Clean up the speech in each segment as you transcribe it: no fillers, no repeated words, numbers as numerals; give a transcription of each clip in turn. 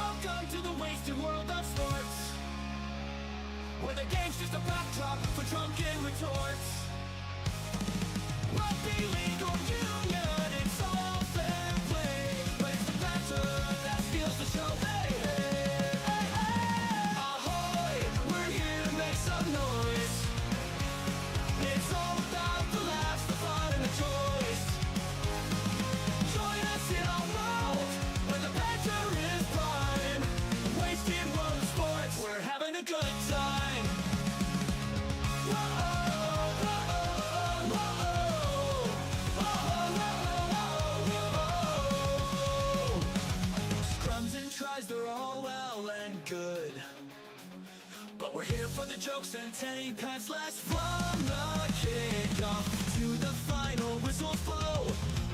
Welcome to the wasted world of sports, where the game's just a backdrop for drunken retorts. Rugby league or union, it's all fair play, but it's the banter that steals the show. Hey, hey, hey, hey. Ahoy, we're here to make some noise. It's all about the laughs, the fun, and the joys. Join us in our world where the banter is prime. Wasted world of sports, we're having a good time. Scrums and tries, they're all well and good, but we're here for the jokes and tank pants. Let's from the kickoff to the final whistle blow.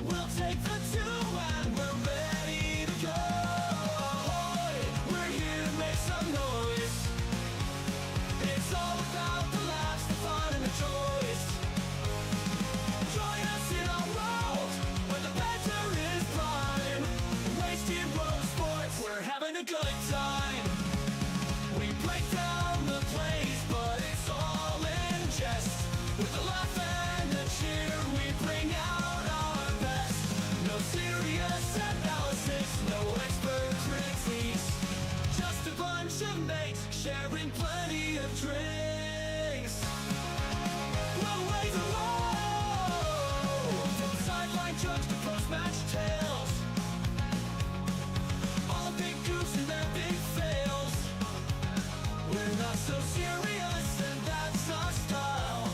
We'll take the two and we're ready to go. Ahoy, we're here to make some noise. It's all about the laughs, the fun, and the joys. Join us in our world where the banter is prime. Wasted world of sports, we're having a good time. We break down the plays, but it's all in jest. With a laugh and a cheer, we bring out our best. No serious analysis, no expert critiques, just a bunch of mates sharing plenty of drinks. We'll wait the road, from sideline jokes to post-match tales. All big goofs and their big fails. We're not so serious, and that's our style.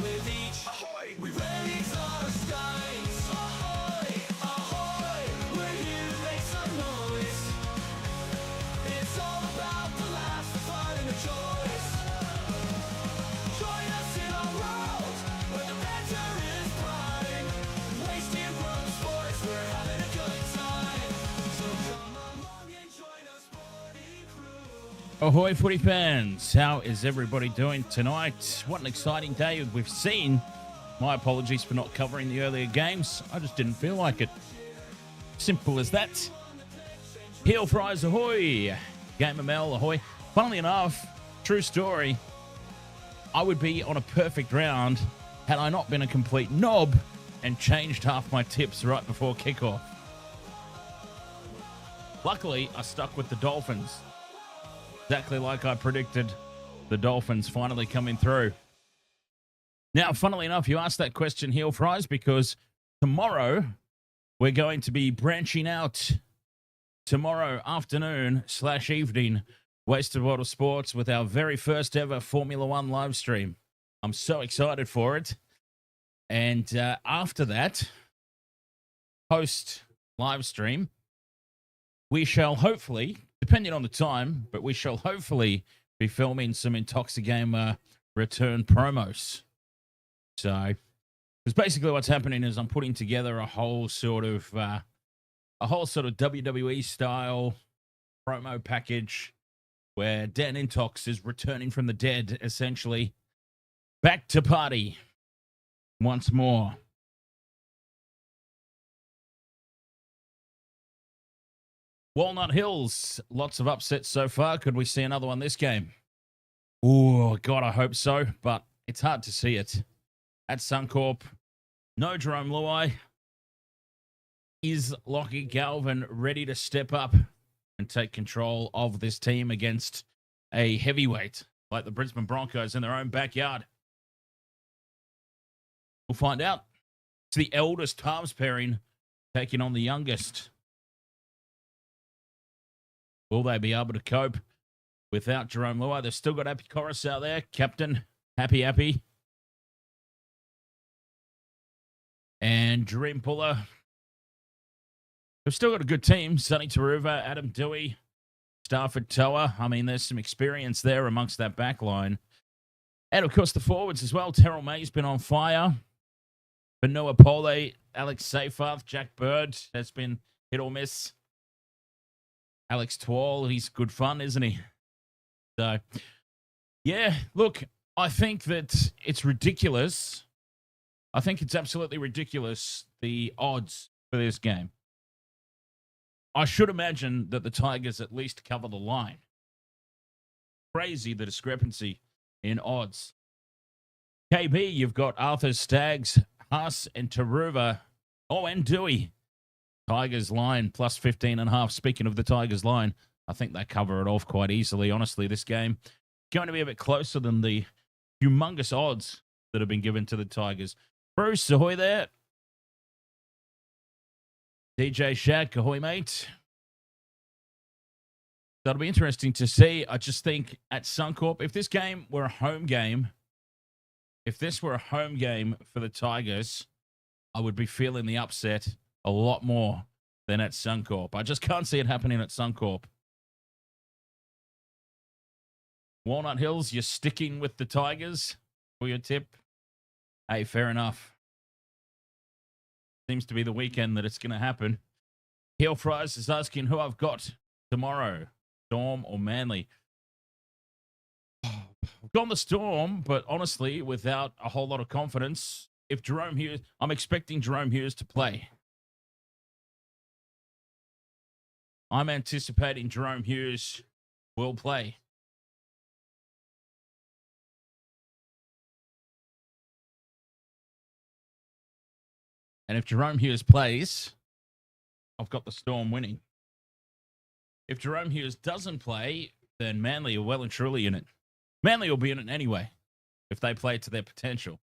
With each ahoy, we raise our skies. Ahoy, ahoy, we're here to make some noise. It's all about the laughs, the fun, and the joys. Join us in our world where the banter is prime. Wasted world of sports, we're having a good time. So come along and join us, sporty crew. Ahoy, footy fans. How is everybody doing tonight? What an exciting day we've seen. My apologies for not covering the earlier games. I just didn't feel like it. Simple as that. Heel fries, ahoy. Game ML, ahoy. Funnily enough, true story, I would be on a perfect round had I not been a complete knob and changed half my tips right before kickoff. Luckily, I stuck with the Dolphins. Exactly like I predicted, the Dolphins finally coming through. Now, funnily enough, you asked that question, Heel Fries, because tomorrow we're going to be branching out tomorrow afternoon/evening, Wasted World of Sports, with our very first ever Formula One live stream. I'm so excited for it. And after that, post live stream, we shall hopefully, depending on the time, but we shall hopefully be filming some Intoxigamer return promos. So, because basically what's happening is I'm putting together a whole sort of WWE style promo package where Dan Intox is returning from the dead, essentially back to party once more. Walnut Hills, lots of upsets so far. Could we see another one this game? Oh, God, I hope so, but it's hard to see it. At Suncorp, no Jarome Luai. Is Lockie Galvin ready to step up and take control of this team against a heavyweight like the Brisbane Broncos in their own backyard? We'll find out. It's the eldest halves pairing taking on the youngest. Will they be able to cope without Jarome Luai? They've still got Piakura out there, captain, happy. And Dream Puller. They've still got a good team. Sonny Taruva, Adam Doueihi, Stafford Toa. I mean, there's some experience there amongst that back line. And, of course, the forwards as well. Terrell May's been on fire. Benoit Pole, Alex Seyfarth, Jack Bird has been hit or miss. Alex Twal, he's good fun, isn't he? So, yeah, look, I think that it's ridiculous. I think it's absolutely ridiculous, the odds for this game. I should imagine that the Tigers at least cover the line. Crazy the discrepancy in odds. KB, you've got Arthur Staggs, Haas, and Taruva. Oh, and Doueihi. Tigers line plus 15.5. Speaking of the Tigers line, I think they cover it off quite easily. Honestly, this game going to be a bit closer than the humongous odds that have been given to the Tigers. Bruce, ahoy there. DJ Shaq, ahoy, mate. That'll be interesting to see. I just think at Suncorp, if this game were a home game, for the Tigers, I would be feeling the upset a lot more than at Suncorp. I just can't see it happening at Suncorp. Walnut Hills, you're sticking with the Tigers for your tip? Hey, fair enough. Seems to be the weekend that it's going to happen. Heel Fries is asking who I've got tomorrow, Storm or Manly. I've gone the Storm, but honestly, without a whole lot of confidence. If Jarome Hughes, I'm expecting Jarome Hughes to play. I'm anticipating Jarome Hughes will play. And if Jarome Hughes plays, I've got the Storm winning. If Jarome Hughes doesn't play, then Manly are well and truly in it. Manly will be in it anyway, if they play to their potential.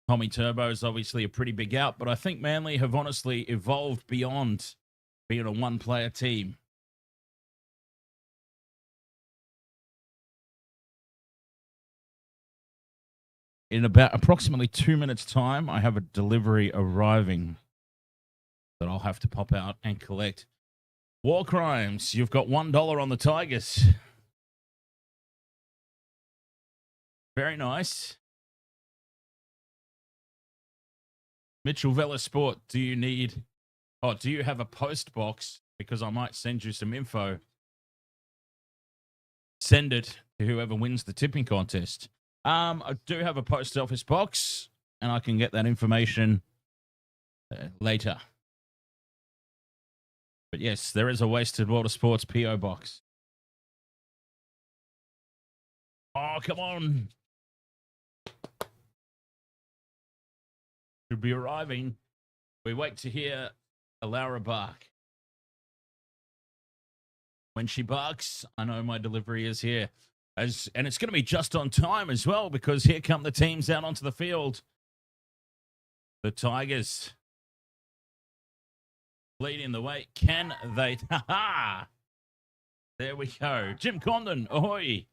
Tommy Turbo is obviously a pretty big out, but I think Manly have honestly evolved beyond being a one-player team. In about approximately 2 minutes' time, I have a delivery arriving that I'll have to pop out and collect. War Crimes, you've got $1 on the Tigers. Very nice. Mitchell Vela Sport, do you have a post box? Because I might send you some info. Send it to whoever wins the tipping contest. I do have a post office box, and I can get that information later. But yes, there is a Wasted World of Sports P.O. box. Oh, come on. Should be arriving. We wait to hear Alara bark. When she barks, I know my delivery is here. And it's going to be just on time as well, because here come the teams out onto the field. The Tigers leading the way. Can they? Ha-ha! There we go. Jim Condon, ahoy!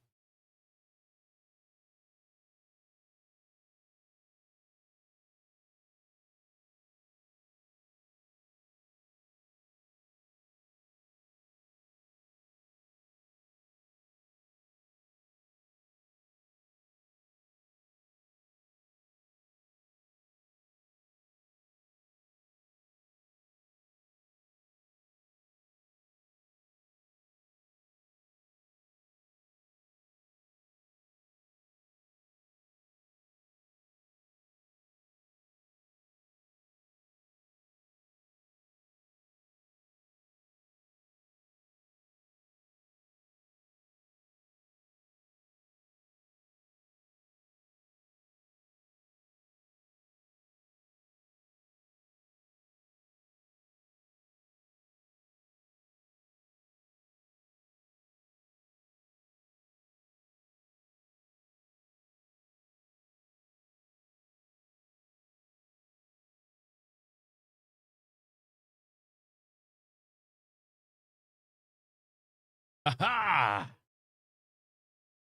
Ha-ha!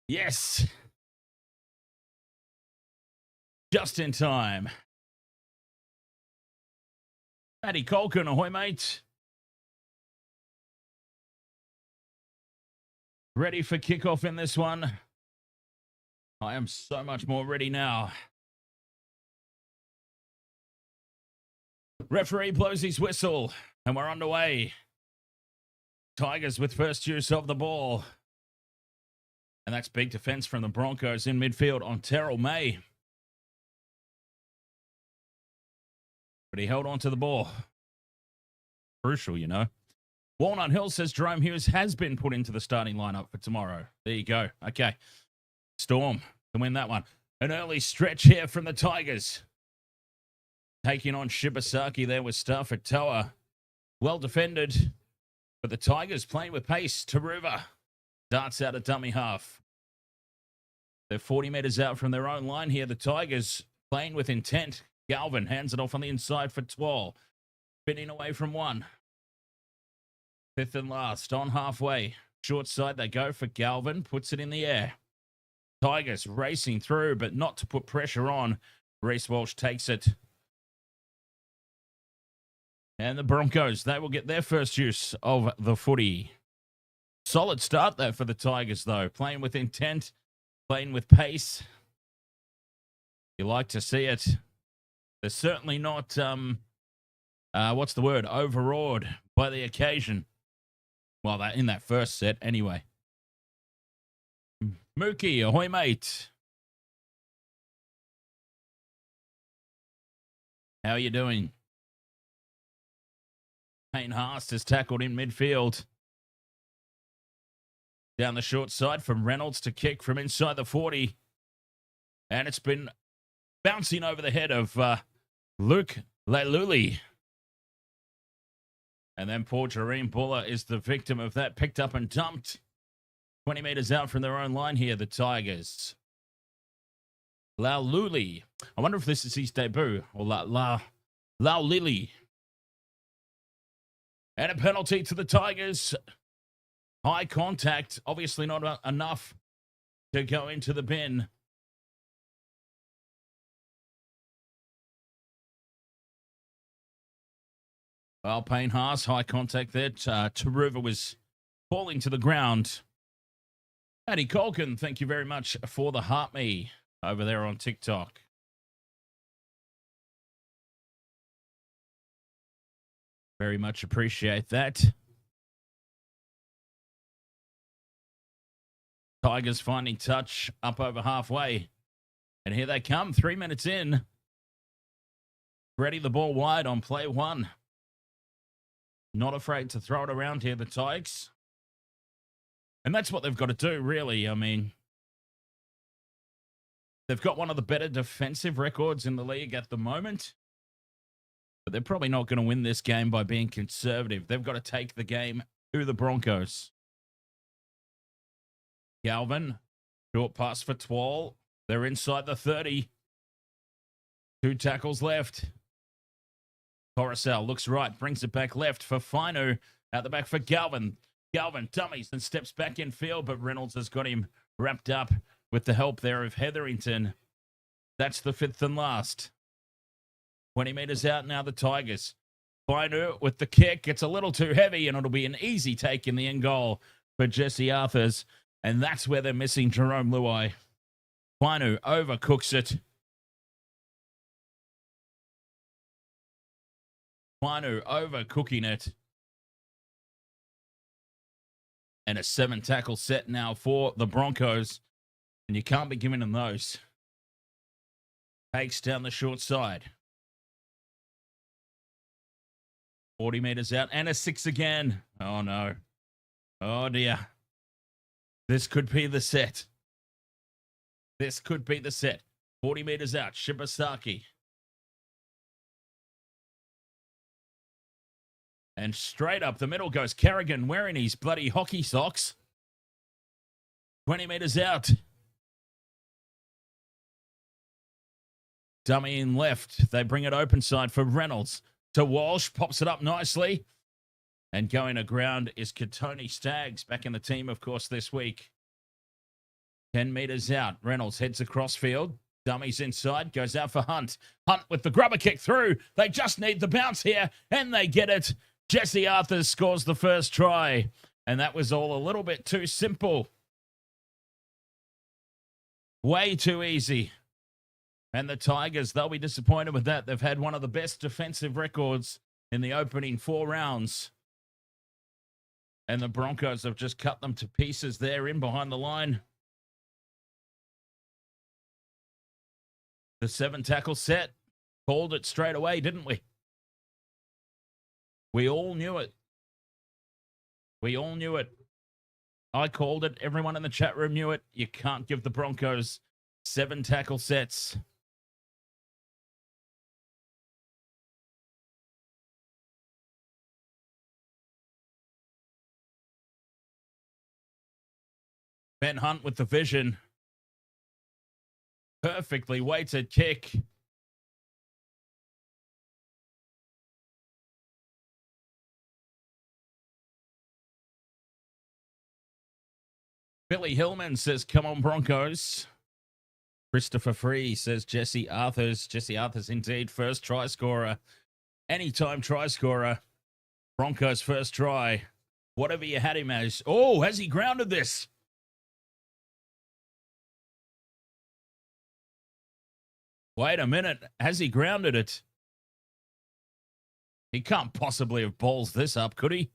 Yes. Just in time. Paddy Colkin, ahoy, mate. Ready for kickoff in this one? I am so much more ready now. Referee blows his whistle, and we're underway. Tigers with first use of the ball. And that's big defense from the Broncos in midfield on Terrell May. But he held on to the ball. crucial, you know. Walnut Hill says Jarome Hughes has been put into the starting lineup for tomorrow. There you go. Okay. Storm can win that one. An early stretch here from the Tigers. Taking on Shibasaki there with Stafford Toa. Well defended. But the Tigers playing with pace. Taruva darts out a dummy half. They're 40 metres out from their own line here. The Tigers playing with intent. Galvin hands it off on the inside for Twal. Spinning away from one. Fifth and last on halfway. Short side they go for Galvin. Puts it in the air. Tigers racing through, but not to put pressure on. Reece Walsh takes it. And the Broncos, they will get their first use of the footy. Solid start there for the Tigers, though. Playing with intent, playing with pace. You like to see it. They're certainly not, overawed by the occasion. Well, that in that first set, anyway. Mookie, ahoy, mate. How are you doing? Payne Haas is tackled in midfield. Down the short side from Reynolds to kick from inside the 40. And it's been bouncing over the head of Luke Laulilii. And then poor Jarome Buller is the victim of that. Picked up and dumped. 20 metres out from their own line here, the Tigers. Laulilii. I wonder if this is his debut. Or Laulilii. And a penalty to the Tigers. High contact. Obviously not enough to go into the bin. Well, Payne Haas, high contact there. Taruva was falling to the ground. Paddy Colkin, thank you very much for the heart me over there on TikTok. Very much appreciate that. Tigers finding touch up over halfway. And here they come, 3 minutes in. Ready the ball wide on play one. Not afraid to throw it around here, the Tigers. And that's what they've got to do, really. I mean, they've got one of the better defensive records in the league at the moment. But they're probably not going to win this game by being conservative. They've got to take the game to the Broncos. Galvin, short pass for Twal. They're inside the 30. 2 tackles left. Coruscant looks right, brings it back left for Fainu. Out the back for Galvin. Galvin dummies and steps back in field, but Reynolds has got him wrapped up with the help there of Hetherington. That's the 5th and last. 20 metres out now, the Tigers. Fainu with the kick. It's a little too heavy, and it'll be an easy take in the end goal for Jesse Arthurs. And that's where they're missing Jarome Luai. Fainu overcooks it. Fainu overcooking it. And a 7 tackle set now for the Broncos. And you can't be giving them those. Takes down the short side. 40 metres out and a 6 again. Oh, no. Oh, dear. This could be the set. This could be the set. 40 metres out. Shibasaki. And straight up the middle goes Kerrigan wearing his bloody hockey socks. 20 metres out. Dummy in left. They bring it open side for Reynolds. To Walsh. Pops it up nicely. And going aground is Katoni Staggs. Back in the team, of course, this week. 10 metres out. Reynolds heads across field. Dummies inside. Goes out for Hunt. Hunt with the grubber kick through. They just need the bounce here. And they get it. Jesse Arthurs scores the first try. And that was all a little bit too simple. Way too easy. And the Tigers, they'll be disappointed with that. They've had one of the best defensive records in the opening 4 rounds. And the Broncos have just cut them to pieces there in behind the line. The 7 tackle set. Called it straight away, didn't we? We all knew it. We all knew it. I called it. Everyone in the chat room knew it. You can't give the Broncos 7 tackle sets. Ben Hunt with the vision. Perfectly weighted kick. Billy Hillman says, come on, Broncos. Christopher Free says, Jesse Arthurs. Jesse Arthurs, indeed, first try scorer. Anytime try scorer. Broncos first try. Whatever you had him as. Oh, has he grounded this? Wait a minute. Has he grounded it? He can't possibly have balls this up, could he?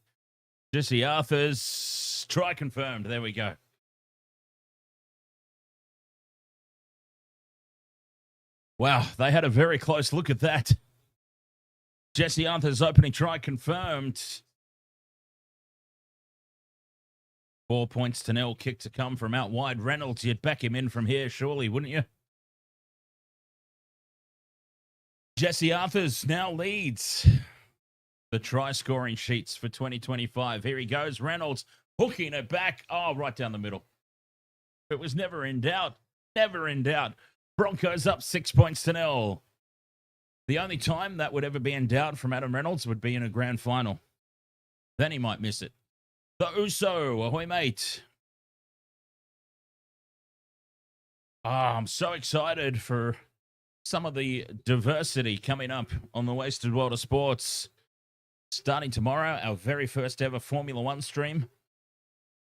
Jesse Arthurs. Try confirmed. There we go. Wow, they had a very close look at that. Jesse Arthur's opening try confirmed. 4 points to 0. Kick to come from out wide. Reynolds, you'd back him in from here, surely, wouldn't you? Jesse Arthurs now leads the try-scoring sheets for 2025. Here he goes. Reynolds hooking it back. Oh, right down the middle. It was never in doubt. Never in doubt. Broncos up 6 points to 0. The only time that would ever be in doubt from Adam Reynolds would be in a grand final. Then he might miss it. The Uso, ahoy mate. I'm so excited for some of the diversity coming up on the Wasted World of Sports. Starting tomorrow, our very first ever Formula One stream.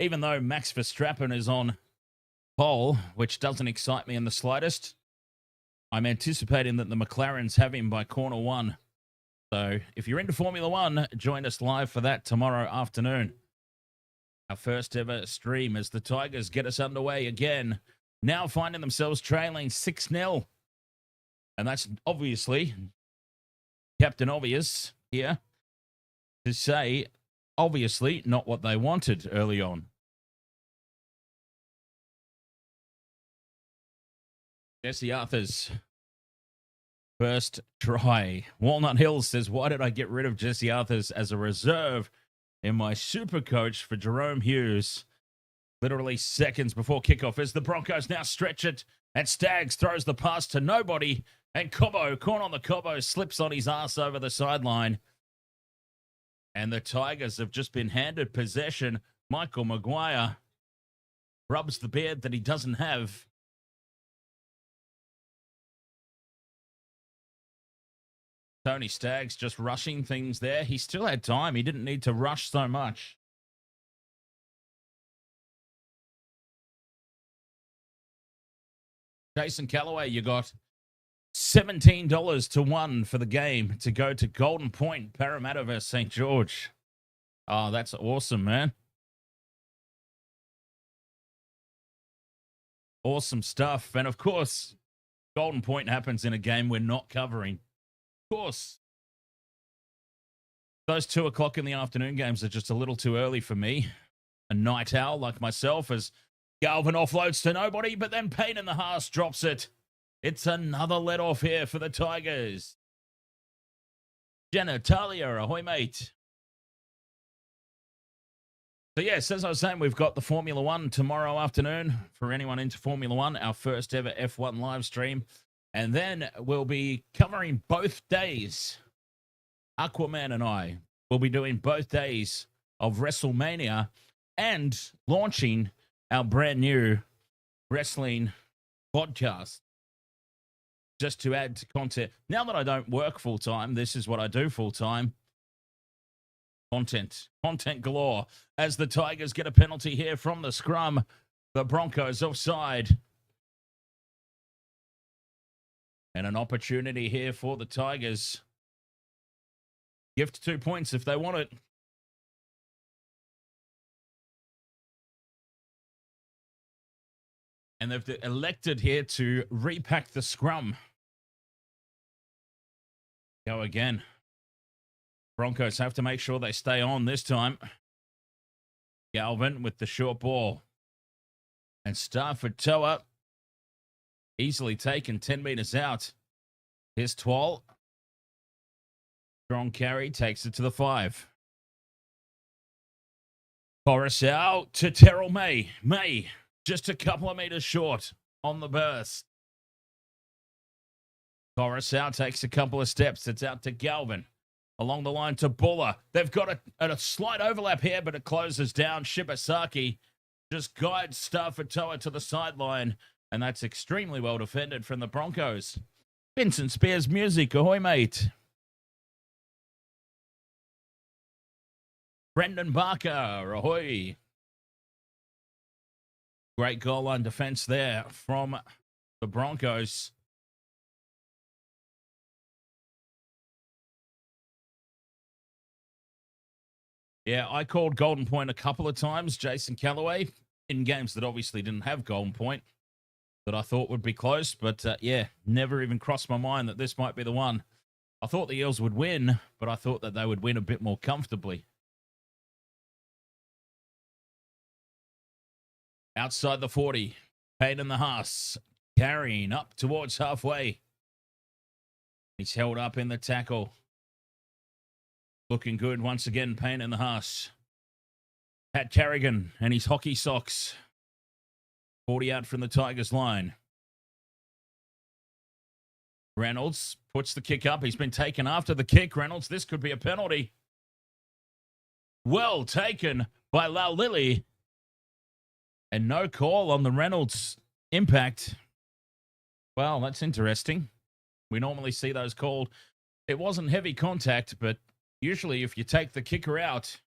Even though Max Verstappen is on pole, which doesn't excite me in the slightest, I'm anticipating that the McLarens have him by corner 1. So if you're into Formula One, join us live for that tomorrow afternoon. Our first ever stream as the Tigers get us underway again. Now finding themselves trailing 6-0. And that's obviously Captain Obvious here to say, obviously, not what they wanted early on. Jesse Arthurs, first try. Walnut Hills says, why did I get rid of Jesse Arthurs as a reserve in my super coach for Jerome Hughes? Literally seconds before kickoff as the Broncos now stretch it. And Staggs throws the pass to nobody. And Cobbo, corn on the Cobbo, slips on his ass over the sideline. And the Tigers have just been handed possession. Michael Maguire rubs the beard that he doesn't have. Tony Staggs just rushing things there. He still had time. He didn't need to rush so much. Jason Callaway, you got $17 to 1 for the game to go to Golden Point, Parramatta vs. St. George. Oh, that's awesome, man. Awesome stuff. And of course, Golden Point happens in a game we're not covering. Of course. Those 2 o'clock in the afternoon games are just a little too early for me. A night owl like myself, as Galvin offloads to nobody, but then Payne in the Haas drops it. It's another let off here for the Tigers. Genitalia, ahoy mate. So yes, as I was saying, we've got the Formula One tomorrow afternoon for anyone into Formula One, our first ever F1 live stream. And then we'll be covering both days. Aquaman and I will be doing both days of WrestleMania and launching our brand new wrestling podcast. Just to add to content. Now that I don't work full-time, this is what I do full-time. Content galore. As the Tigers get a penalty here from the scrum. The Broncos offside. And an opportunity here for the Tigers. Gift 2 points if they want it. And they've elected here to repack the scrum. Go again. Broncos have to make sure they stay on this time. Galvin with the short ball. And Stafford Toa easily taken 10 metres out. Here's Twal. Strong carry, takes it to the 5. Coruscant to Terrell May. May, just a couple of metres short on the burst. Coruscant takes a couple of steps. It's out to Galvin. Along the line to Buller. They've got a slight overlap here, but it closes down. Shibasaki just guides Stafford Toa to the sideline, and that's extremely well defended from the Broncos. Vincent Spears music. Ahoy, mate. Brendan Barker. Ahoy. Great goal line defense there from the Broncos. Yeah, I called Golden Point a couple of times, Jason Callaway, in games that obviously didn't have Golden Point, that I thought would be close. But, yeah, never even crossed my mind that this might be the one. I thought the Eels would win, but I thought that they would win a bit more comfortably. Outside the 40, Payne in the Haas, carrying up towards halfway. He's held up in the tackle. Looking good once again, Payne in the Haas. Pat Carrigan and his hockey socks. 40 out from the Tigers line. Reynolds puts the kick up. He's been taken after the kick. Reynolds, this could be a penalty. Well taken by Laulilii. And no call on the Reynolds impact. Well, that's interesting. We normally see those called. It wasn't heavy contact, but usually if you take the kicker out.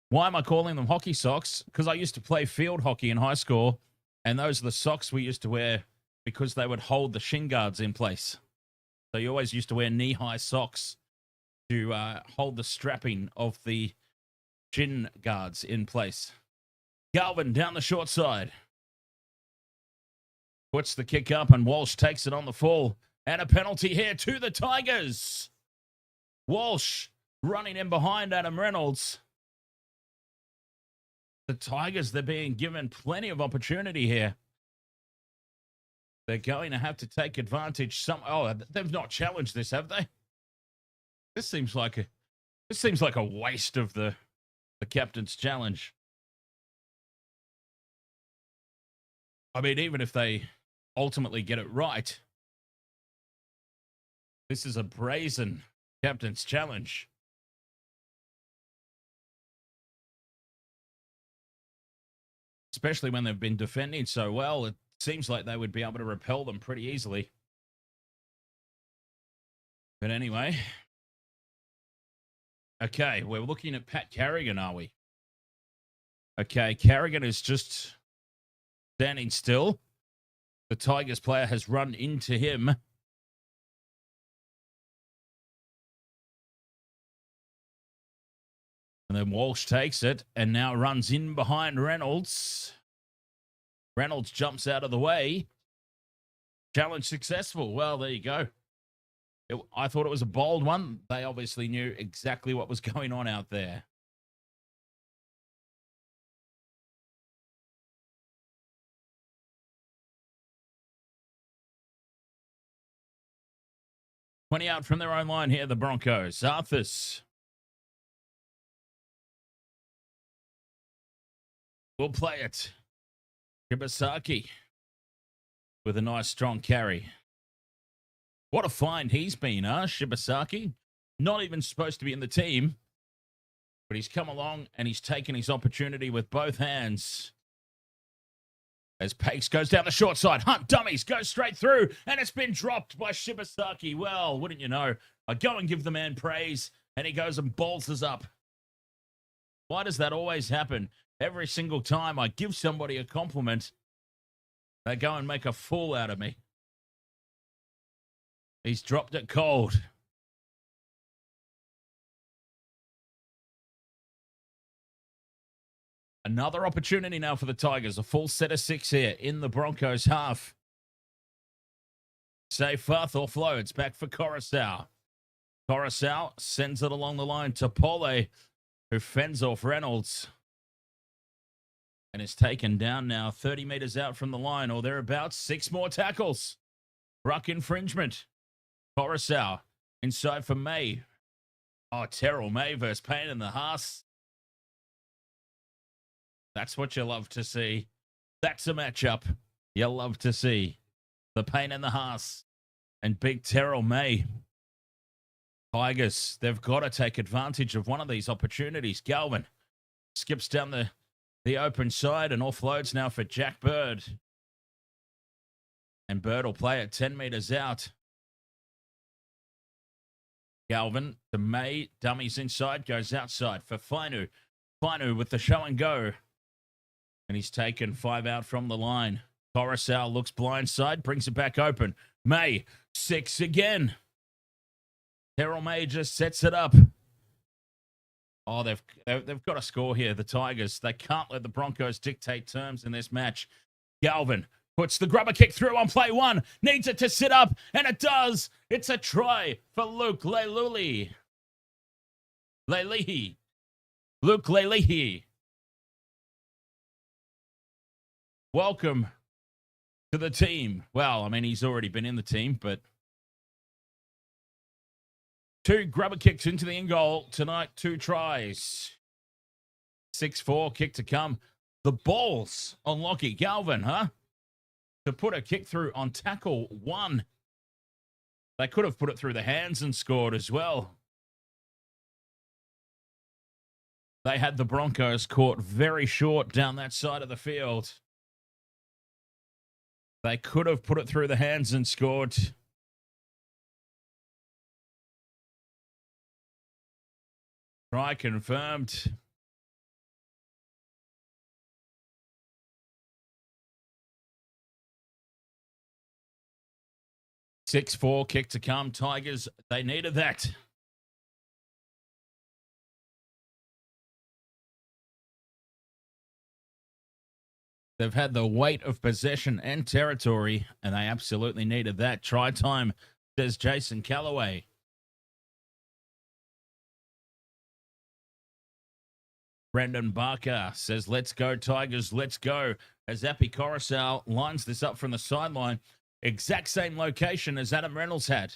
Why am I calling them hockey socks? Because I used to play field hockey in high school, and those are the socks we used to wear because they would hold the shin guards in place. So you always used to wear knee-high socks to hold the strapping of the shin guards in place. Galvin down the short side. Puts the kick up, and Walsh takes it on the full. And a penalty here to the Tigers. Walsh running in behind Adam Reynolds. The Tigers, they're being given plenty of opportunity here. They're going to have to take advantage. They've not challenged this, have they? This seems like a waste of the captain's challenge. I mean, even if they ultimately get it right, this is a brazen captain's challenge. Especially when they've been defending so well, it seems like they would be able to repel them pretty easily. But anyway. Okay, we're looking at Pat Carrigan, are we? Okay, Carrigan is just standing still. The Tigers player has run into him. And then Walsh takes it and now runs in behind Reynolds. Reynolds jumps out of the way. Challenge successful. Well, there you go. I thought it was a bold one. They obviously knew exactly what was going on out there. $20 out from their own line here, the Broncos. Arthurs will play it. Shibasaki with a nice strong carry. What a find he's been, huh? Shibasaki. Not even supposed to be in the team. But he's come along and he's taken his opportunity with both hands. As Pakes goes down the short side. Hunt dummies, goes straight through. And it's been dropped by Shibasaki. Well, wouldn't you know? I go and give the man praise. And he goes and balls us up. Why does that always happen? Every single time I give somebody a compliment, they go and make a fool out of me. He's dropped it cold. Another opportunity now for the Tigers. A full set of 6 here in the Broncos half. Safe Futh offloads back for Coruscant. Coruscant sends it along the line to Pole, who fends off Reynolds. And is taken down now 30 metres out from the line or thereabouts. 6 more tackles. Ruck infringement. Coruscant inside for May. Oh, Terrell May versus Payne in the Haas. That's what you love to see. That's a matchup you love to see. The Payne and the Haas and big Terrell May. Tigers, they've got to take advantage of one of these opportunities. Galvin skips down the open side and offloads now for Jack Bird. And Bird will play it 10 metres out. Galvin to May, dummies inside, goes outside for Fainu. Fainu with the show and go. And he's taken 5 out from the line. Coruscant looks blindside, brings it back open. May, 6 again. Terrell May just sets it up. Oh, they've got to score here, the Tigers. They can't let the Broncos dictate terms in this match. Galvin puts the grubber kick through on play 1. Needs it to sit up, and it does. It's a try for Luke Laulilii. Luke Laulilii. Welcome to the team. Well, I mean, he's already been in the team, but 2 grubber kicks into the end goal tonight, 2 tries. 6-4 kick to come. The balls on Lockie Galvin, huh? To put a kick through on tackle 1. They could have put it through the hands and scored as well. They had the Broncos caught very short down that side of the field. They could have put it through the hands and scored. Try confirmed. Six-4 kick to come. Tigers, they needed that. They've had the weight of possession and territory, and they absolutely needed that. Try time, says Jason Callaway. Brendan Barker says, let's go, Tigers, let's go. As Appy Coruscant lines this up from the sideline. Exact same location as Adam Reynolds had,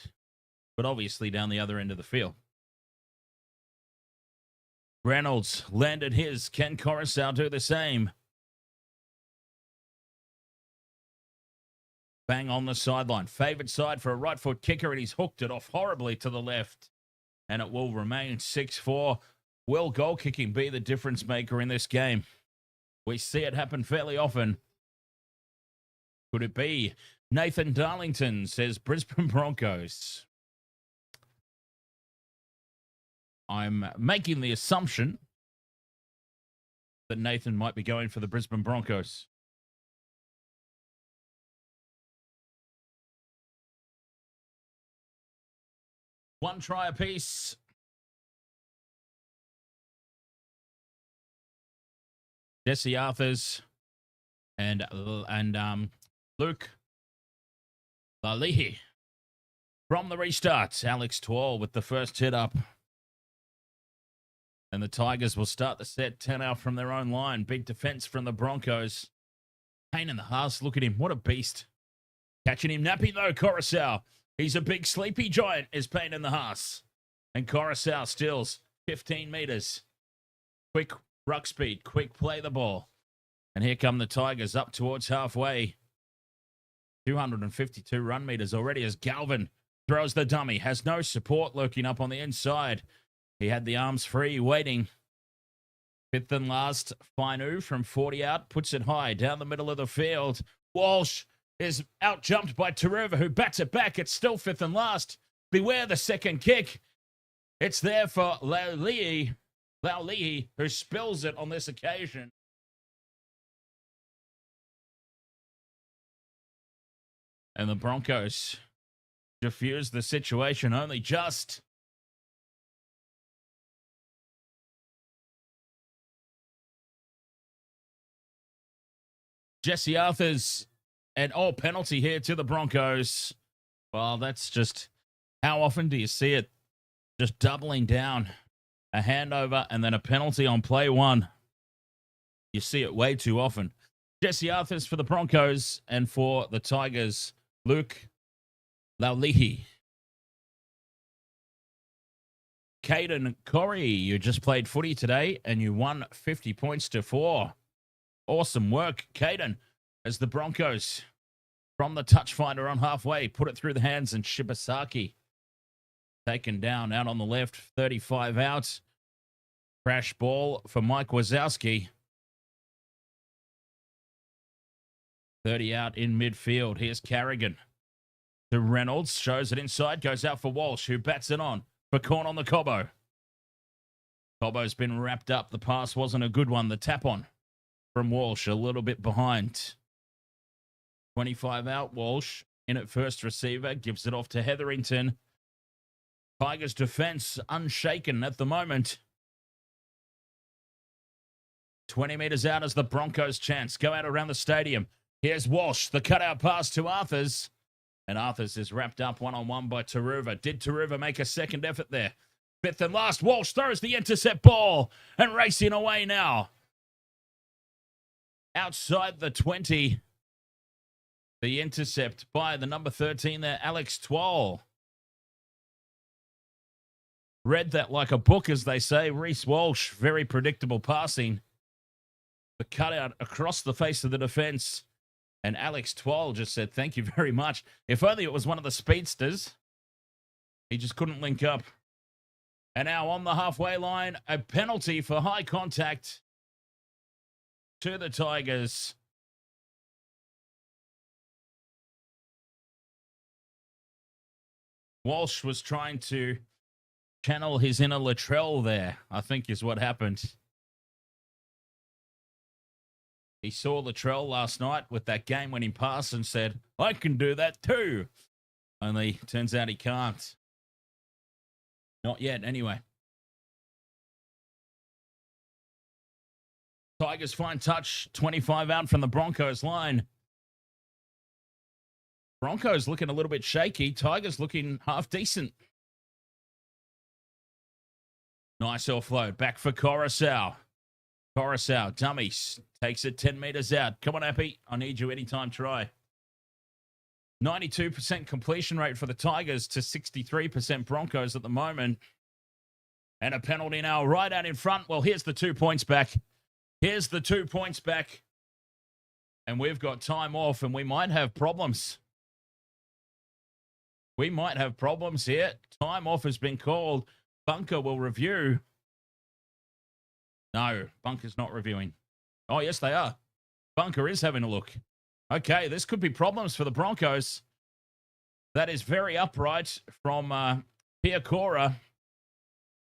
but obviously down the other end of the field. Reynolds landed his. Can Coruscant do the same? Bang on the sideline. Favoured side for a right foot kicker, and he's hooked it off horribly to the left. And it will remain 6-4. Will goal kicking be the difference maker in this game? We see it happen fairly often. Could it be? Nathan Darlington says Brisbane Broncos. I'm making the assumption that Nathan might be going for the Brisbane Broncos. One try apiece. Jesse Arthurs and Luke Laulilii. From the restart, Alex Twall with the first hit up. And the Tigers will start the set 10 out from their own line. Big defense from the Broncos. Payne in the Haas. Look at him. What a beast. Catching him napping though, Coruscant. He's a big sleepy giant, is Payne in the Haas. And Coruscant steals 15 meters. Quick ruck speed. Quick play the ball. And here come the Tigers up towards halfway. 252 run meters already as Galvin throws the dummy. Has no support lurking up on the inside. He had the arms free, waiting. Fifth and last, Fainu from 40 out, puts it high down the middle of the field. Walsh is out-jumped by Taruva, who bats it back. It's still fifth and last. Beware the second kick. It's there for Laulilii, who spills it on this occasion. And the Broncos diffuse the situation only just. Jesse Arthurs, and penalty here to the Broncos. Well, that's just how often do you see it? Just doubling down, a handover and then a penalty on play one. You see it way too often. Jesse Arthurs for the Broncos, and for the Tigers, Luke Laulilii. Caden Corey, you just played footy today and you won 50 points to 4. Awesome work, Caden, as the Broncos from the touch finder on halfway put it through the hands, and Shibasaki taken down out on the left, 35 out. Crash ball for Mike Wazowski. 30 out in midfield. Here's Carrigan to Reynolds. Shows it inside. Goes out for Walsh, who bats it on for Corn on the Cobbo. Cobbo's been wrapped up. The pass wasn't a good one. The tap on from Walsh, a little bit behind. 25 out. Walsh in at first receiver. Gives it off to Hetherington. Tigers defense unshaken at the moment. 20 meters out as the Broncos chance. Go out around the stadium. Here's Walsh, the cutout pass to Arthurs. And Arthurs is wrapped up one-on-one by Taruva. Did Taruva make a second effort there? Fifth and last, Walsh throws the intercept ball and racing away now. Outside the 20. The intercept by the number 13 there, Alex Twal. Read that like a book, as they say. Reece Walsh, very predictable passing. The cutout across the face of the defense. And Alex Twal just said, thank you very much. If only it was one of the speedsters. He just couldn't link up. And now on the halfway line, a penalty for high contact to the Tigers. Walsh was trying to channel his inner Latrell there, I think is what happened. He saw Latrell last night with that game-winning pass and said, I can do that too. Only turns out he can't. Not yet, anyway. Tigers fine touch, 25 out from the Broncos line. Broncos looking a little bit shaky. Tigers looking half decent. Nice offload. Back for Coruscant. Coruscant, dummies. Takes it 10 meters out. Come on, Appy. I need you anytime try. 92% completion rate for the Tigers to 63% Broncos at the moment. And a penalty now right out in front. Well, here's the 2 points back. Here's the 2 points back. And we've got time off, and we might have problems. We might have problems here. Time off has been called. Bunker will review. No, Bunker's not reviewing. Oh, yes, they are. Bunker is having a look. Okay, this could be problems for the Broncos. That is very upright from Piakura.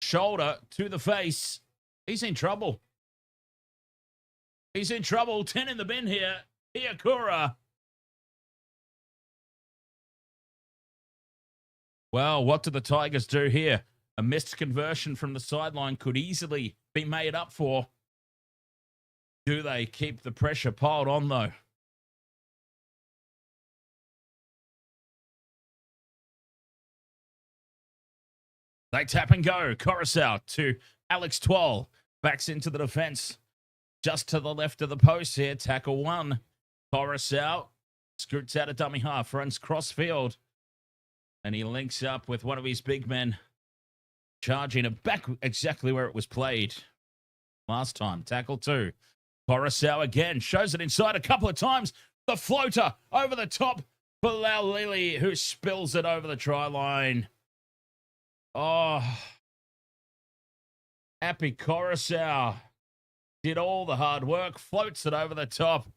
Shoulder to the face. He's in trouble. He's in trouble. 10 in the bin here. Piakura. Well, what do the Tigers do here? A missed conversion from the sideline could easily be made up for. Do they keep the pressure piled on, though? They tap and go. Coruscant to Alex Twal. Backs into the defense. Just to the left of the post here. Tackle one. Coruscant scoots out a dummy half. Runs cross field. And he links up with one of his big men. Charging it back exactly where it was played last time. Tackle two. Coruscant again. Shows it inside a couple of times. The floater over the top for Laulilii, who spills it over the try line. Oh. Happy Coruscant did all the hard work. Floats it over the top.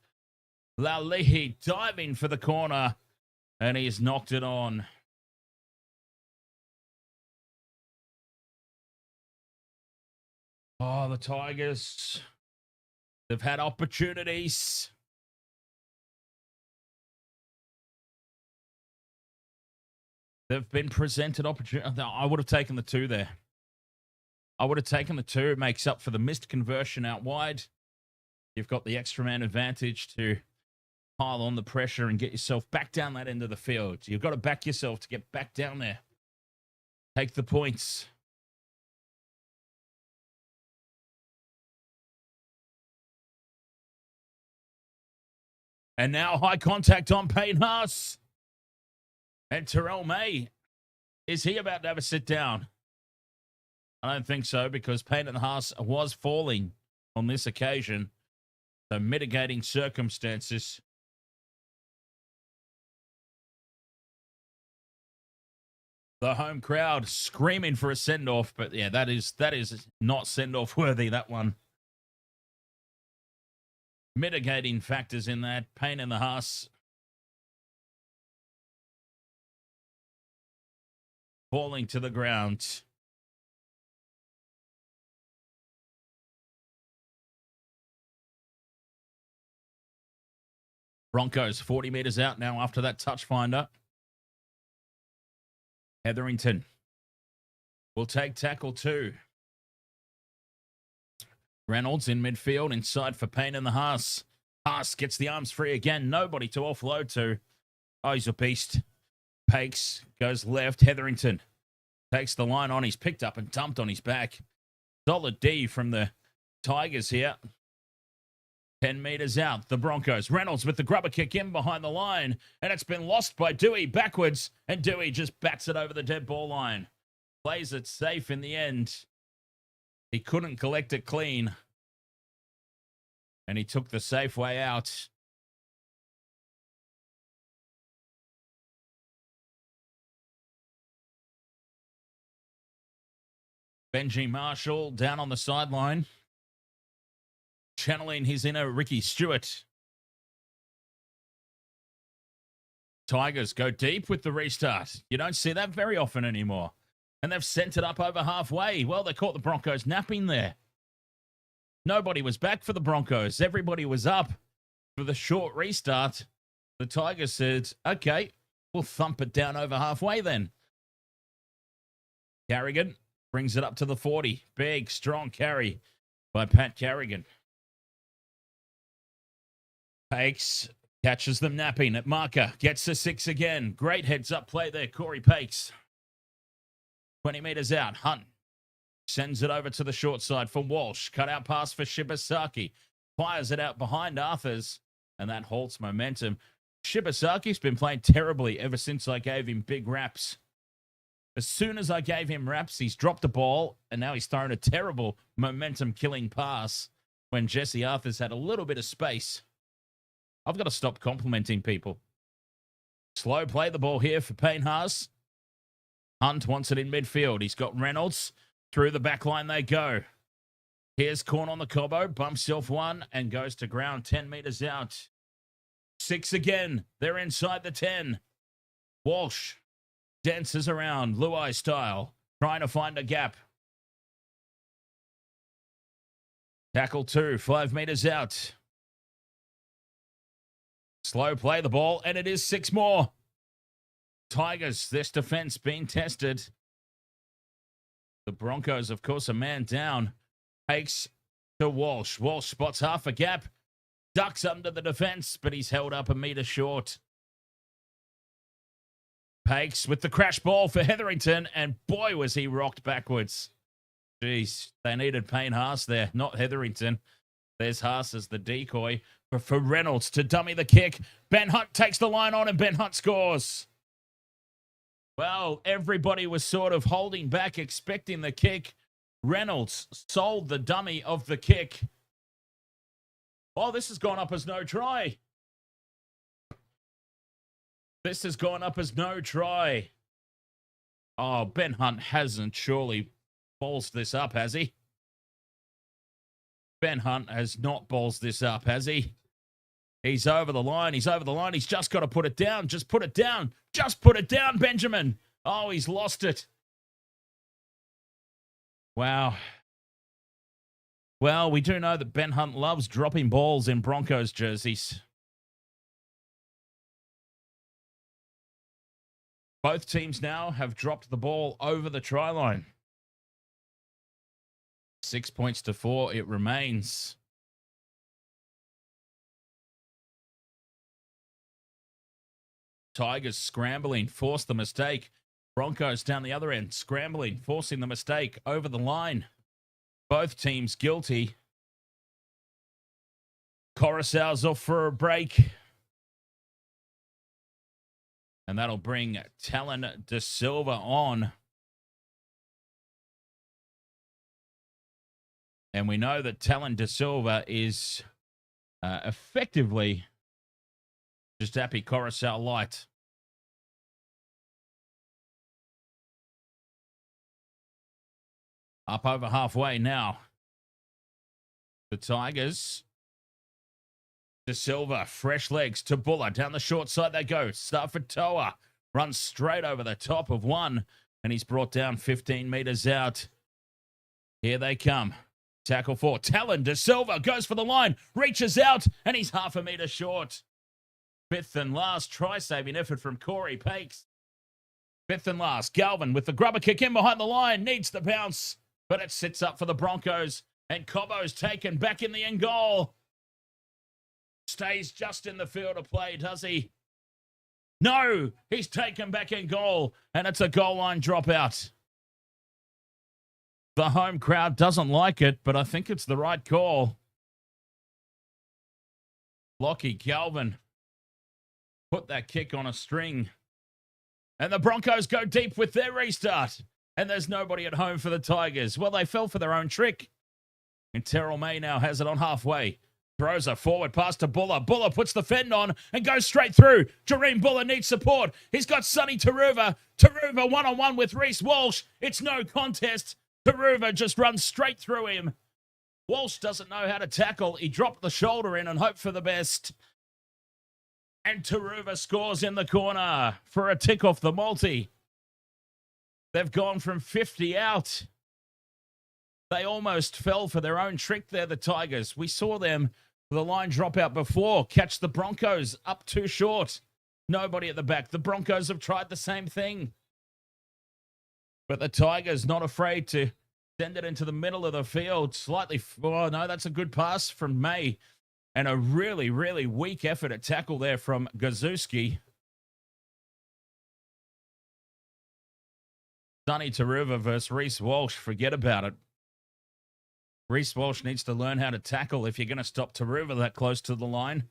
Laulilii diving for the corner. And he's knocked it on. Oh, the Tigers. They've had opportunities. They've been presented opportunity. I would have taken the two there. I would have taken the two. It makes up for the missed conversion out wide. You've got the extra man advantage to pile on the pressure and get yourself back down that end of the field. You've got to back yourself to get back down there. Take the points. And now high contact on Payne Haas. And Terrell May. Is he about to have a sit down? I don't think so, because Payne and Haas was falling on this occasion. So mitigating circumstances. The home crowd screaming for a send-off, but yeah, that is not send-off worthy, that one. Mitigating factors in that. Payne and the Haas falling to the ground. Broncos 40 meters out now after that touch finder. Hetherington will take tackle 2. Reynolds in midfield, inside for Payne and the Haas. Haas gets the arms free again. Nobody to offload to. Oh, he's a beast. Pakes goes left. Hetherington takes the line on. He's picked up and dumped on his back. Solid D from the Tigers here. 10 meters out, the Broncos. Reynolds with the grubber kick in behind the line, and it's been lost by Doueihi backwards, and Doueihi just bats it over the dead ball line. Plays it safe in the end. He couldn't collect it clean, and he took the safe way out. Benji Marshall down on the sideline, channeling his inner Ricky Stewart. Tigers go deep with the restart. You don't see that very often anymore. And they've sent it up over halfway. Well, they caught the Broncos napping there. Nobody was back for the Broncos. Everybody was up for the short restart. The Tigers said, okay, we'll thump it down over halfway then. Carrigan brings it up to the 40. Big, strong carry by Pat Carrigan. Pakes catches them napping at marker. Gets a 6 again. Great heads-up play there, Corey Pakes. 20 meters out. Hunt sends it over to the short side for Walsh. Cut out pass for Shibasaki. Fires it out behind Arthurs, and that halts momentum. Shibasaki's been playing terribly ever since I gave him big raps. As soon as I gave him raps, he's dropped the ball, and now he's thrown a terrible momentum-killing pass when Jesse Arthurs had a little bit of space. I've got to stop complimenting people. Slow play the ball here for Payne Haas. Hunt wants it in midfield. He's got Reynolds. Through the back line they go. Here's Corn on the Cobbo. Bumps off 1 and goes to ground 10 meters out. 6 again. They're inside the 10. Walsh dances around Luai style, trying to find a gap. Tackle 2, 5 meters out. Slow play the ball, and it is 6 more. Tigers, this defense being tested. The Broncos, of course, a man down. Takes to Walsh. Walsh spots half a gap. Ducks under the defense, but he's held up a meter short. Pakes with the crash ball for Hetherington, and boy, was he rocked backwards. Jeez, they needed Payne Haas there, not Hetherington. There's Haas as the decoy for Reynolds to dummy the kick. Ben Hunt takes the line on, and Ben Hunt scores. Well, everybody was sort of holding back, expecting the kick. Reynolds sold the dummy of the kick. Oh, this has gone up as no try. This has gone up as no try. Oh, Ben Hunt hasn't surely ballsed this up, has he? Ben Hunt has not ballsed this up, has he? He's over the line. He's over the line. He's just got to put it down. Just put it down. Just put it down, Benjamin. Oh, he's lost it. Wow. Well, we do know that Ben Hunt loves dropping balls in Broncos jerseys. Both teams now have dropped the ball over the try line. 6 points to 4, it remains. Tigers scrambling, force the mistake. Broncos down the other end, scrambling, forcing the mistake over the line. Both teams guilty. Coruscant's off for a break. And that'll bring Talon De Silva on. And we know that Talon De Silva is effectively just Happy Coruscant light. Up over halfway now. The Tigers. De Silva, fresh legs to Buller. Down the short side they go. Start for Toa. Runs straight over the top of one. And he's brought down 15 metres out. Here they come. Tackle for Talon De Silva. Goes for the line. Reaches out. And he's half a metre short. Fifth and last try-saving effort from Corey Pakes. Fifth and last. Galvin with the grubber kick in behind the line. Needs the bounce. But it sits up for the Broncos. And Cobbo's taken back in the end goal. Stays just in the field of play, does he? No, he's taken back in goal, and it's a goal line dropout. The home crowd doesn't like it, but I think it's the right call. Lockie Galvin put that kick on a string. And the Broncos go deep with their restart. And there's nobody at home for the Tigers. Well, they fell for their own trick. And Terrell May now has it on halfway. Throws a forward pass to Buller. Buller puts the fend on and goes straight through. Jarome Buller needs support. He's got Sonny Taruva. Taruva one-on-one with Reece Walsh. It's no contest. Taruva just runs straight through him. Walsh doesn't know how to tackle. He dropped the shoulder in and hoped for the best. And Taruva scores in the corner for a tick off the multi. They've gone from 50 out. They almost fell for their own trick there, the Tigers. We saw them, the line drop out before, catch the Broncos up too short. Nobody at the back. The Broncos have tried the same thing. But the Tigers not afraid to send it into the middle of the field. Slightly, oh no, that's a good pass from May. And a really, really weak effort at tackle there from Gazuski. Sonny Taruva versus Reece Walsh. Forget about it. Reece Walsh needs to learn how to tackle if you're going to stop Taruva that close to the line.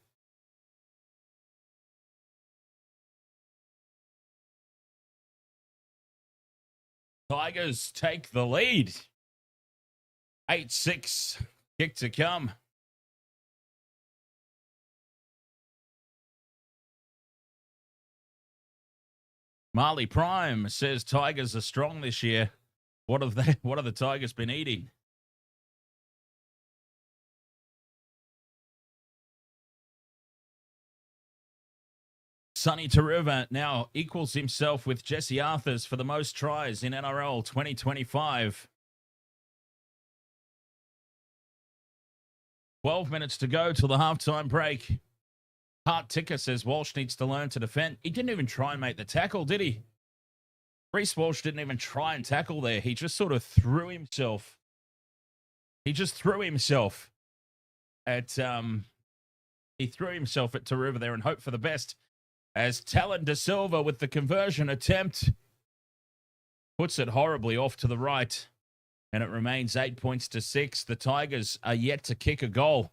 Tigers take the lead. 8-6. Kick to come. Marley Prime says Tigers are strong this year. What have the Tigers been eating? Sonny Taruva now equals himself with Jesse Arthurs for the most tries in NRL 2025. 12 minutes to go till the halftime break. Hart Ticker says Walsh needs to learn to defend. He didn't even try and make the tackle, did he? Reece Walsh didn't even try and tackle there. He just sort of threw himself. He just threw himself at Taruva there and hoped for the best. As Talon De Silva with the conversion attempt puts it horribly off to the right. And it remains 8 points to 6. The Tigers are yet to kick a goal.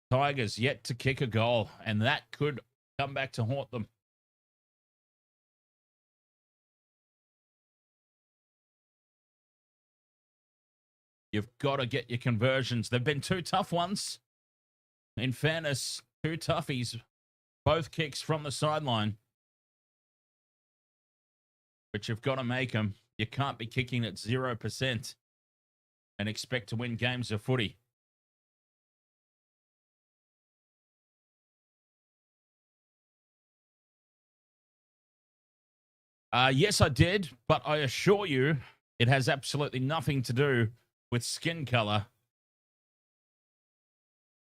Tigers yet to kick a goal. And that could come back to haunt them. You've got to get your conversions. They've been two tough ones. In fairness, two toughies. Both kicks from the sideline. But you've got to make them. You can't be kicking at 0% and expect to win games of footy. Yes, I did, but I assure you it has absolutely nothing to do with skin color.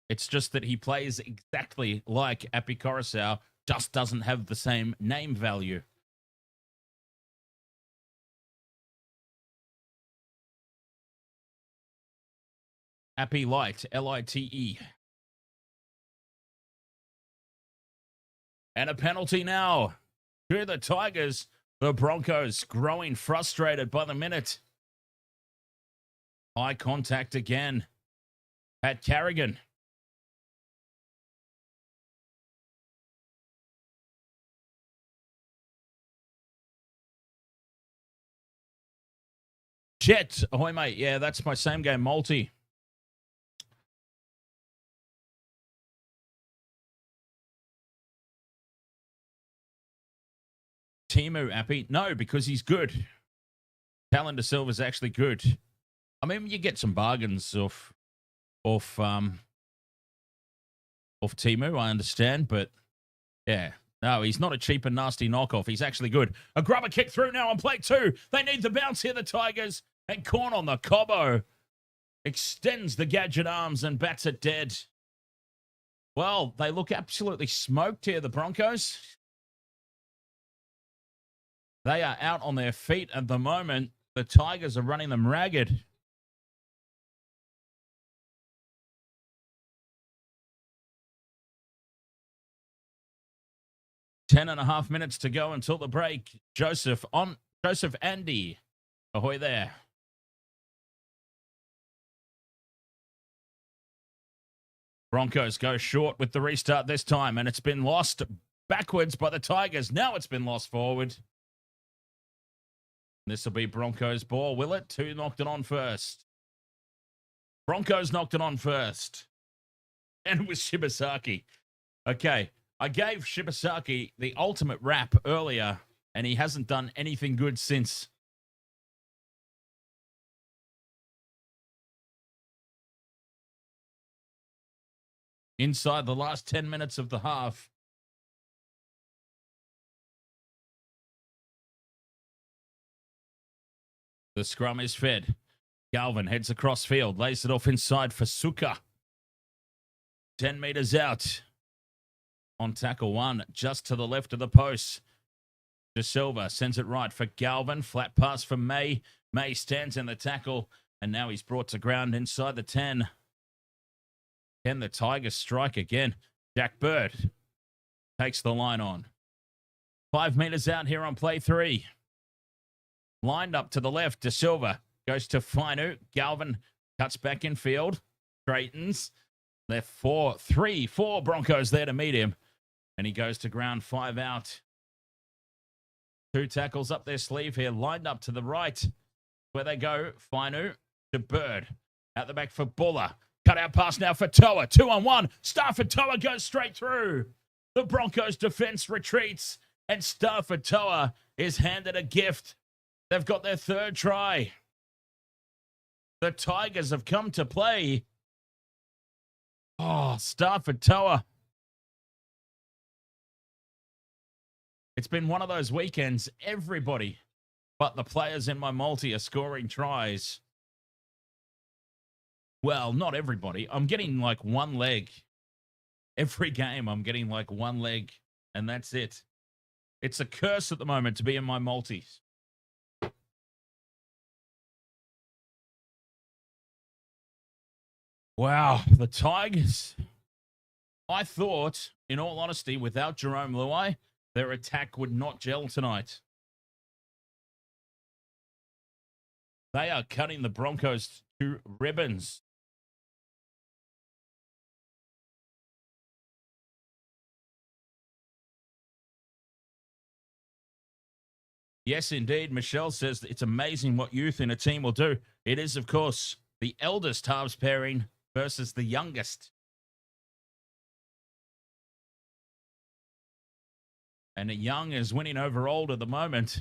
It's just that he plays exactly like Api Coruscant, just doesn't have the same name value. Api Light, Lite. And a penalty now to the Tigers. The Broncos growing frustrated by the minute. High contact again at Carrigan. Jet, ahoy mate. Yeah, that's my same game multi. Timu Appy? No, because he's good. Talon De Silva's actually good. I mean, you get some bargains off Timu, I understand, but yeah. No, he's not a cheap and nasty knockoff. He's actually good. A grubber kick through now on play 2. They need the bounce here, the Tigers. And Corn on the Cobbo extends the gadget arms and bats it dead. Well, they look absolutely smoked here, the Broncos. They are out on their feet at the moment. The Tigers are running them ragged. Ten and a half minutes to go until the break. Joseph Andy. Ahoy there. Broncos go short with the restart this time, and it's been lost backwards by the Tigers. Now it's been lost forward. This will be Broncos' ball, will it? 2 knocked it on first. Broncos knocked it on first. And it was Shibasaki. Okay, I gave Shibasaki the ultimate rap earlier, and he hasn't done anything good since. Inside the last 10 minutes of the half. The scrum is fed. Galvin heads across field, lays it off inside for Suka. 10 meters out. On tackle 1, just to the left of the post. De Silva sends it right for Galvin. Flat pass for May. May stands in the tackle, and now he's brought to ground inside the 10. Can the Tigers strike again? Jack Bird takes the line on. 5 meters out here on play 3. Lined up to the left, De Silva goes to Fainu. Galvin cuts back in field. Straightens. Left 4 Broncos there to meet him. And he goes to ground, 5 out. 2 tackles up their sleeve here. Lined up to the right. Where they go, Fainu to Bird. Out the back for Buller. Cut out pass now for Toa. 2-on-1. Stafford Toa goes straight through. The Broncos defense retreats. And Stafford Toa is handed a gift. They've got their 3rd try. The Tigers have come to play. Oh, Stafford Toa. It's been one of those weekends. Everybody but the players in my multi are scoring tries. Well, not everybody. I'm getting like 1 leg. Every game I'm getting like 1 leg, and that's it. It's a curse at the moment to be in my multis. Wow, the Tigers. I thought, in all honesty, without Jarome Luai, their attack would not gel tonight. They are cutting the Broncos to ribbons. Yes, indeed. Michelle says it's amazing what youth in a team will do. It is, of course, the eldest halves pairing versus the youngest. And a young is winning over old at the moment.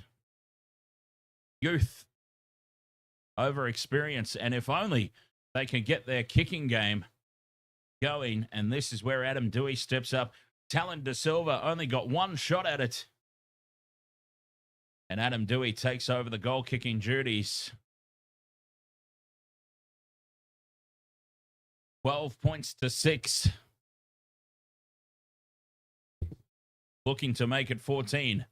Youth over experience. And if only they can get their kicking game going. And this is where Adam Doueihi steps up. Talon De Silva only got 1 shot at it. And Adam Doueihi takes over the goal kicking duties. 12 points to 6. Looking to make it 14.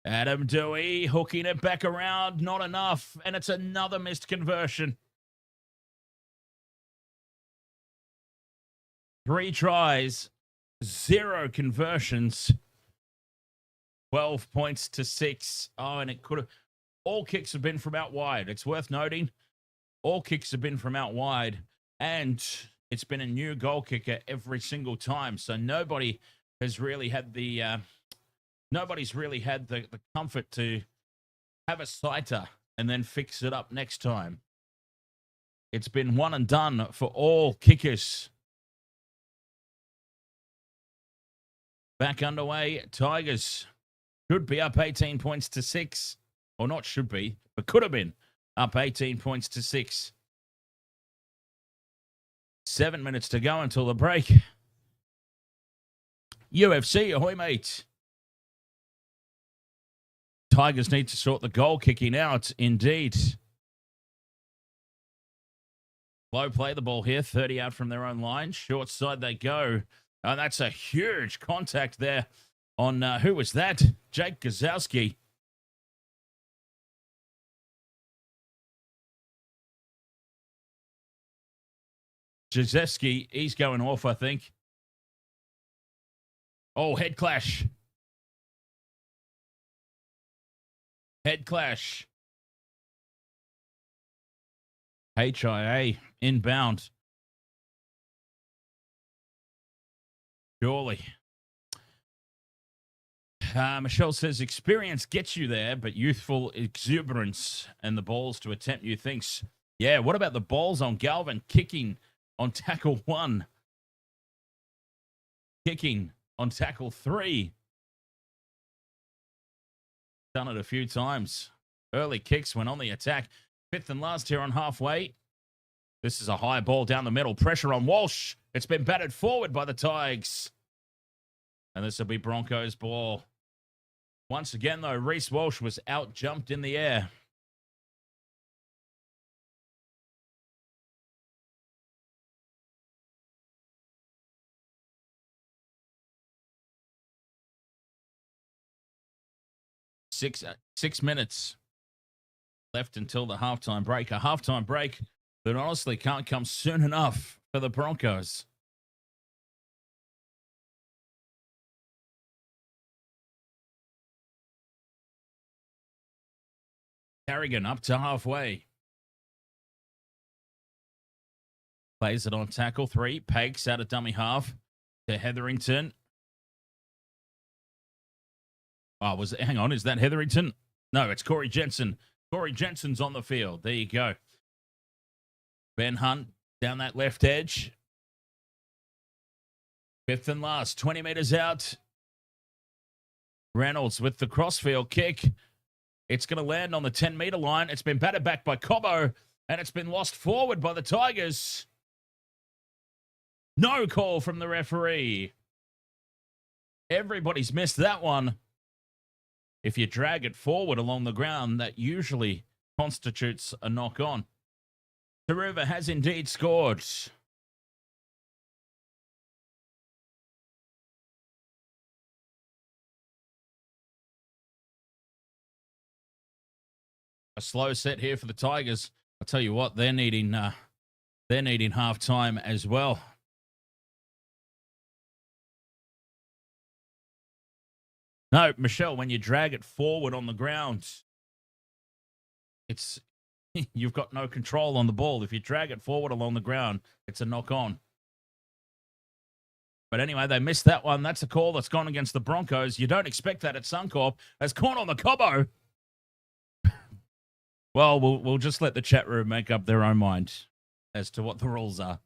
Adam Doueihi hooking it back around. Not enough. And it's another missed conversion. 3 tries, 0 conversions, 12 points to 6. Oh, and it could have... All kicks have been from out wide. It's worth noting, all kicks have been from out wide, and it's been a new goal kicker every single time. So nobody has really had the... nobody's really had the comfort to have a sighter and then fix it up next time. It's been one and done for all kickers. Back underway, Tigers should be up 18 points to 6. Or not should be, but could have been up 18 points to 6. 7 minutes to go until the break. UFC, ahoy, mate. Tigers need to sort the goal kicking out, indeed. Low play the ball here, 30 out from their own line. Short side they go. Oh, that's a huge contact there on, who was that? Jake Gazowski. Jazewski, he's going off, I think. Oh, head clash. Head clash. HIA inbound. Surely. Michelle says, experience gets you there, but youthful exuberance and the balls to attempt new things. Yeah, what about the balls on Galvin kicking on tackle 1? Kicking on tackle 3. Done it a few times. Early kicks when on the attack. 5th and last here on halfway. This is a high ball down the middle. Pressure on Walsh. It's been batted forward by the Tigers. And this will be Broncos ball. Once again, though, Reece Walsh was out-jumped in the air. Six minutes left until the halftime break. A halftime break that honestly can't come soon enough for the Broncos. Carrigan up to halfway. Plays it on tackle 3. Pakes out of dummy half to Hetherington. Oh, hang on, is that Hetherington? No, it's Corey Jensen. Corey Jensen's on the field. There you go. Ben Hunt down that left edge. 5th and last, 20 meters out. Reynolds with the crossfield kick. It's going to land on the 10-meter line. It's been batted back by Cobbo, and it's been lost forward by the Tigers. No call from the referee. Everybody's missed that one. If you drag it forward along the ground, that usually constitutes a knock-on. Taruva has indeed scored. A slow set here for the Tigers. I'll tell you what, they're needing half-time as well. No, Michelle, when you drag it forward on the ground, it's you've got no control on the ball. If you drag it forward along the ground, it's a knock-on. But anyway, they missed that one. That's a call that's gone against the Broncos. You don't expect that at Suncorp. As corn on the Cobbo. Well, we'll just let the chat room make up their own mind as to what the rules are.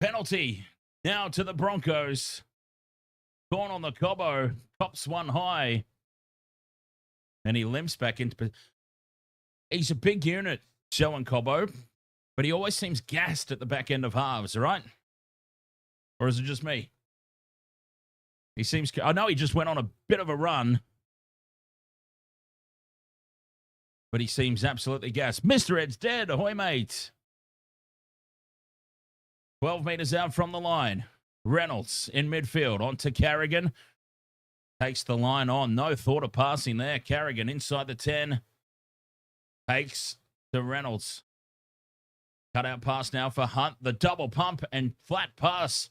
Penalty now to the Broncos. Corn on the Cobbo. Tops one high. And he limps back into... He's a big unit, Selwyn Cobbo, but he always seems gassed at the back end of halves, all right? Or is it just me? He seems... I know he just went on a bit of a run, but he seems absolutely gassed. Mr. Ed's dead. Ahoy, mate. 12 meters out from the line. Reynolds in midfield. On to Carrigan. Takes the line on. No thought of passing there. Carrigan inside the 10. Takes to Reynolds. Cut out pass now for Hunt. The double pump and flat pass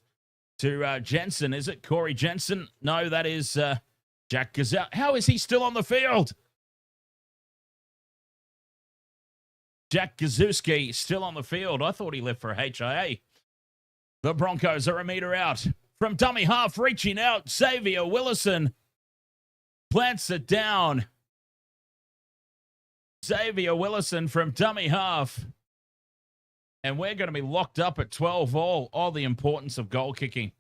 to Jensen, is it? Corey Jensen? No, that is Jack Gazelle. How is he still on the field? Jack Gazowski still on the field. I thought he left for HIA. The Broncos are a metre out. From dummy half, reaching out, Xavier Willison plants it down. Xavier Willison from dummy half. And we're going to be locked up at 12 all. Oh, the importance of goal kicking.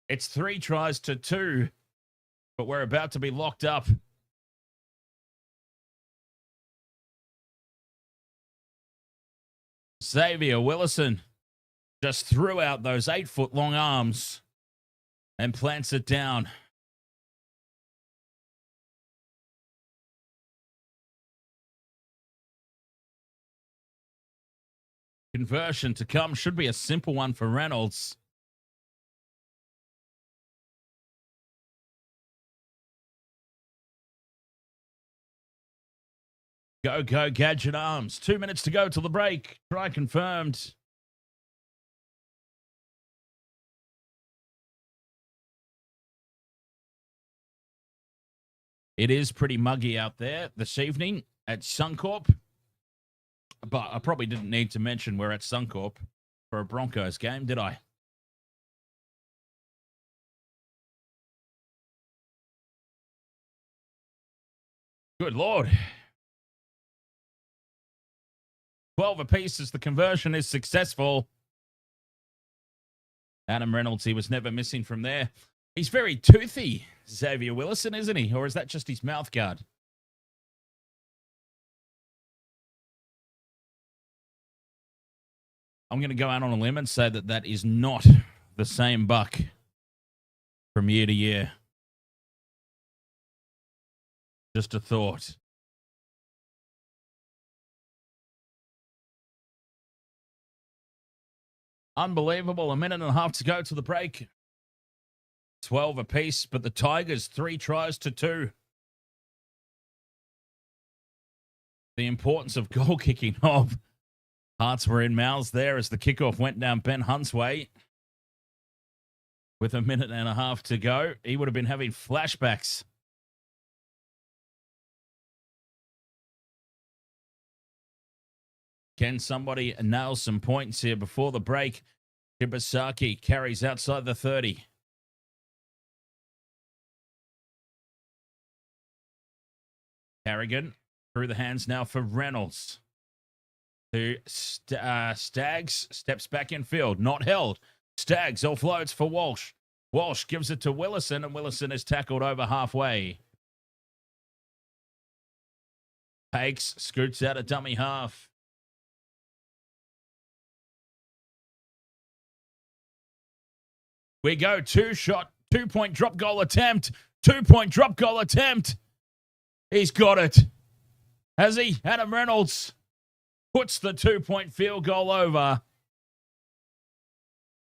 It's 3 tries to 2, but we're about to be locked up. Xavier Willison just threw out those 8-foot-long arms and plants it down. Conversion to come. Should be a simple one for Reynolds. Go, go, Gadget Arms. 2 minutes to go till the break. Try confirmed. It is pretty muggy out there this evening at Suncorp. But I probably didn't need to mention we're at Suncorp for a Broncos game, did I? Good Lord. 12 apiece as the conversion is successful. Adam Reynolds, he was never missing from there. He's very toothy, Xavier Willison, isn't he? Or is that just his mouth guard? I'm going to go out on a limb and say that that is not the same buck from year to year. Just a thought. Unbelievable. A minute and a half to go to the break. 12 apiece, but the Tigers 3 tries to 2. The importance of goal kicking off. Hearts were in mouths there as the kickoff went down Ben Hunt's way. With a minute and a half to go, he would have been having flashbacks. Can somebody nail some points here before the break? Kibasaki carries outside the 30. Carrigan through the hands now for Reynolds. To Staggs, steps back in field, not held. Staggs offloads for Walsh. Walsh gives it to Willison, and Willison is tackled over halfway. Hakes scoots out a dummy half. We go 2-shot, 2-point drop goal attempt. 2-point drop goal attempt. He's got it. Has he? Adam Reynolds puts the 2-point field goal over.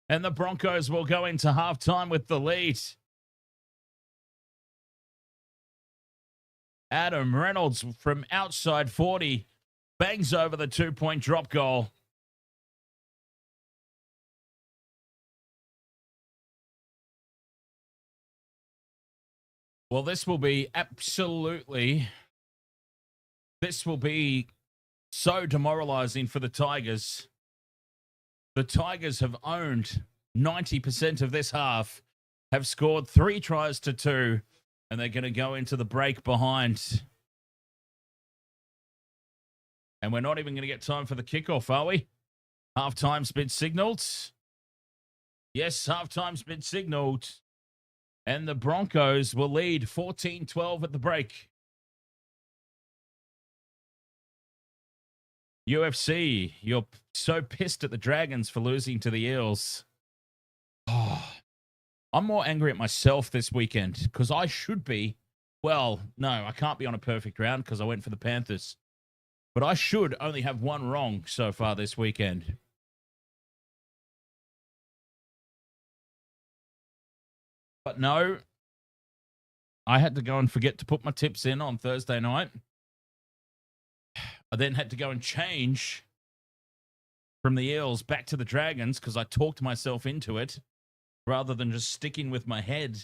And the Broncos will go into halftime with the lead. Adam Reynolds from outside 40 bangs over the 2-point drop goal. Well, this will be so demoralizing for the Tigers. The Tigers have owned 90% of this half, have scored 3 tries to 2, and they're going to go into the break behind. And we're not even going to get time for the kickoff, are we? Halftime's been signaled. Yes, halftime's been signaled. And the Broncos will lead 14-12 at the break. UFC, you're so pissed at the Dragons for losing to the Eels. Oh, I'm more angry at myself this weekend because I should be. Well, no, I can't be on a perfect round because I went for the Panthers. But I should only have 1 wrong so far this weekend. But no, I had to go and forget to put my tips in on Thursday night. I then had to go and change from the Eels back to the Dragons because I talked myself into it rather than just sticking with my head.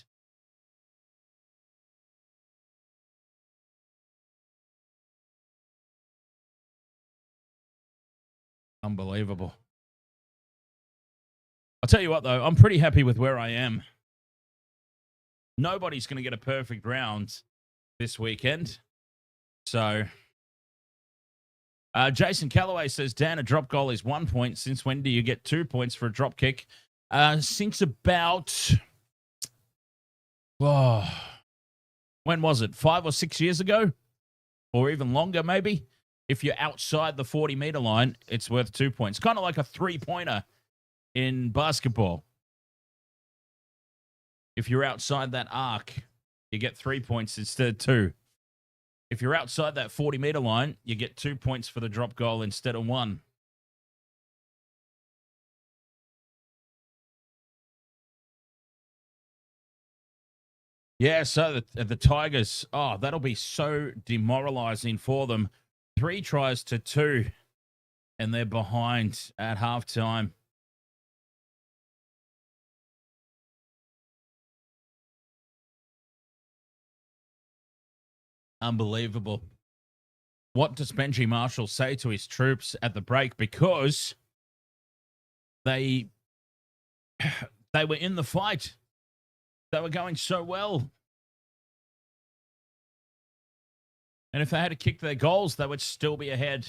Unbelievable. I'll tell you what, though, I'm pretty happy with where I am. Nobody's going to get a perfect round this weekend. So, Jason Calloway says, Dan, a drop goal is 1 point. Since when do you get 2 points for a drop kick? Since about, when was it? 5 or 6 years ago? Or even longer, maybe? If you're outside the 40-meter line, it's worth 2 points. Kind of like a three-pointer in basketball. If you're outside that arc, you get 3 points instead of 2. If you're outside that 40-meter line, you get 2 points for the drop goal instead of 1. Yeah, so the Tigers, that'll be so demoralizing for them. 3 tries to 2, and they're behind at halftime. Unbelievable. What does Benji Marshall say to his troops at the break? Because they were in the fight. They were going so well. And if they had to kick their goals, they would still be ahead.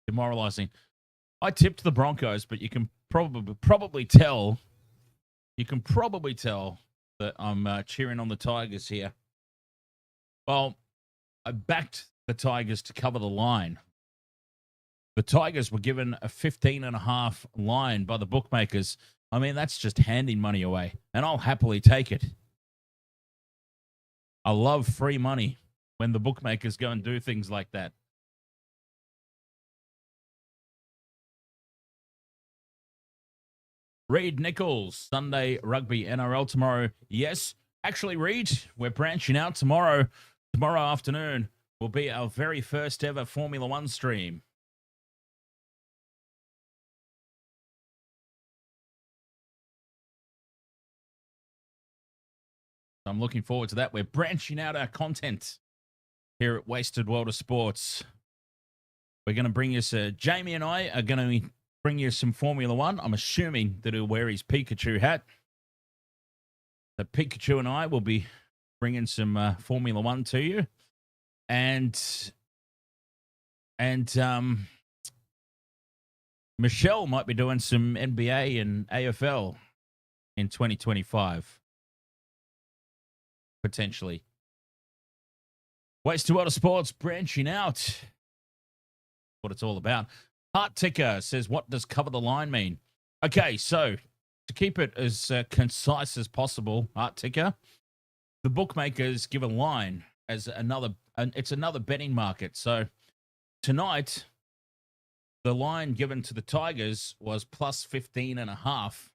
Demoralizing. I tipped the Broncos, but you can probably tell. You can probably tell that I'm cheering on the Tigers here. Well, I backed the Tigers to cover the line. The Tigers were given a 15.5 line by the bookmakers. I mean, that's just handing money away, and I'll happily take it. I love free money when the bookmakers go and do things like that. Reed Nichols, Sunday Rugby NRL tomorrow. Yes, actually, Reed, we're branching out tomorrow. Tomorrow afternoon will be our very first ever Formula One stream. I'm looking forward to that. We're branching out our content here at Wasted World of Sports. We're going to bring you, Jamie and I are going to bring you some Formula One. I'm assuming that he'll wear his Pikachu hat. The Pikachu and I will be bringing some Formula One to you. And Michelle might be doing some NBA and AFL in 2025. Potentially. Wasted World of Sports branching out. What it's all about. Heart Ticker says, what does cover the line mean? Okay, so to keep it as concise as possible, Heart Ticker, the bookmakers give a line as it's another betting market. So tonight, the line given to the Tigers was plus 15.5.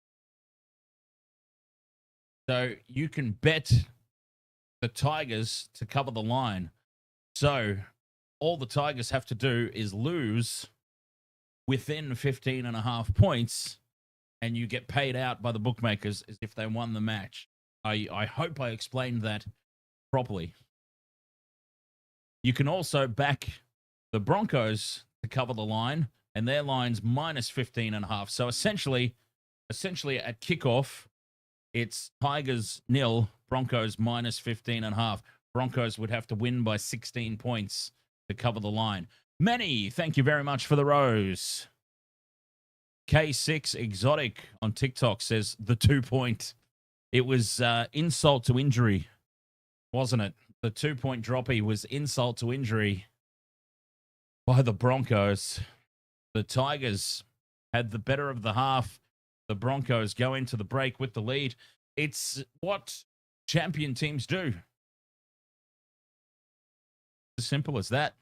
So you can bet the Tigers to cover the line. So all the Tigers have to do is lose within 15.5 points, and you get paid out by the bookmakers as if they won the match. I hope I explained that properly. You can also back the Broncos to cover the line, and their line's minus 15.5. So essentially at kickoff, it's Tigers 0, Broncos minus 15.5. Broncos would have to win by 16 points to cover the line. Manny, thank you very much for the rose. K6 Exotic on TikTok says the 2 point. It was insult to injury, wasn't it? The 2 point droppy was insult to injury by the Broncos. The Tigers had the better of the half. The Broncos go into the break with the lead. It's what champion teams do. As simple as that.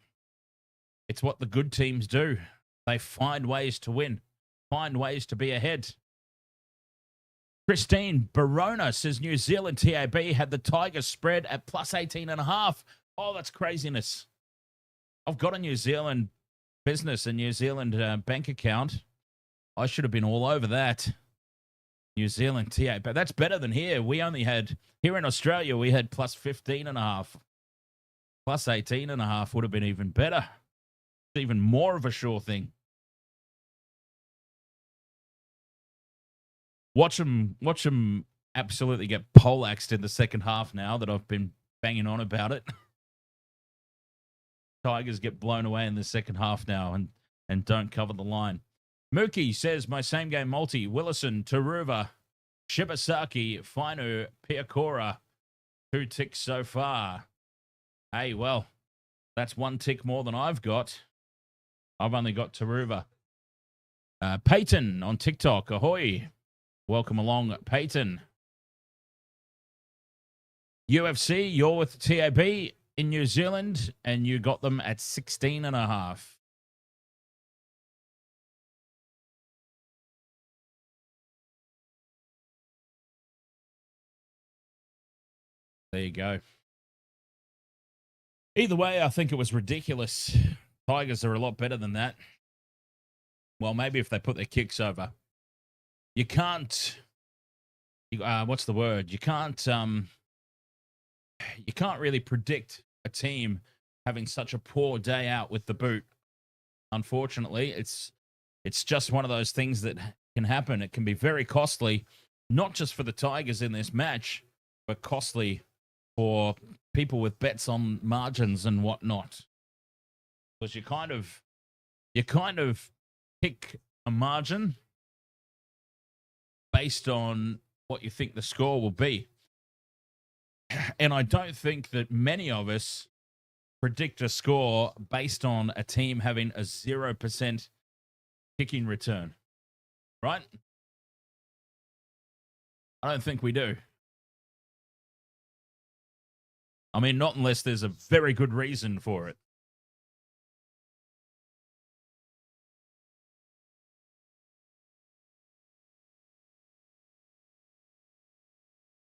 It's what the good teams do. They find ways to win, find ways to be ahead. Christine Barona says New Zealand TAB had the Tigers spread at plus 18.5. Oh, that's craziness. I've got a New Zealand business, a New Zealand bank account. I should have been all over that. New Zealand TA, but that's better than here. We only had, here in Australia, we had plus 15.5. Plus 18.5 would have been even better. It's even more of a sure thing. Watch them absolutely get poleaxed in the second half now that I've been banging on about it. Tigers get blown away in the second half now and don't cover the line. Mookie says, my same game multi, Willison, Taruva, Shibasaki, Fainu, Piakura. 2 ticks so far. Hey, well, that's 1 tick more than I've got. I've only got Taruva. Peyton on TikTok, ahoy. Welcome along, Peyton. UFC, you're with TAB in New Zealand, and you got them at 16.5. There you go. Either way, I think it was ridiculous. Tigers are a lot better than that. Well, maybe if they put their kicks over. You can't, what's the word? You can't really predict a team having such a poor day out with the boot. Unfortunately, it's just one of those things that can happen. It can be very costly, not just for the Tigers in this match, but costly for people with bets on margins and whatnot. Because you kind of pick a margin based on what you think the score will be. And I don't think that many of us predict a score based on a team having a 0% kicking return. Right? I don't think we do. I mean, not unless there's a very good reason for it.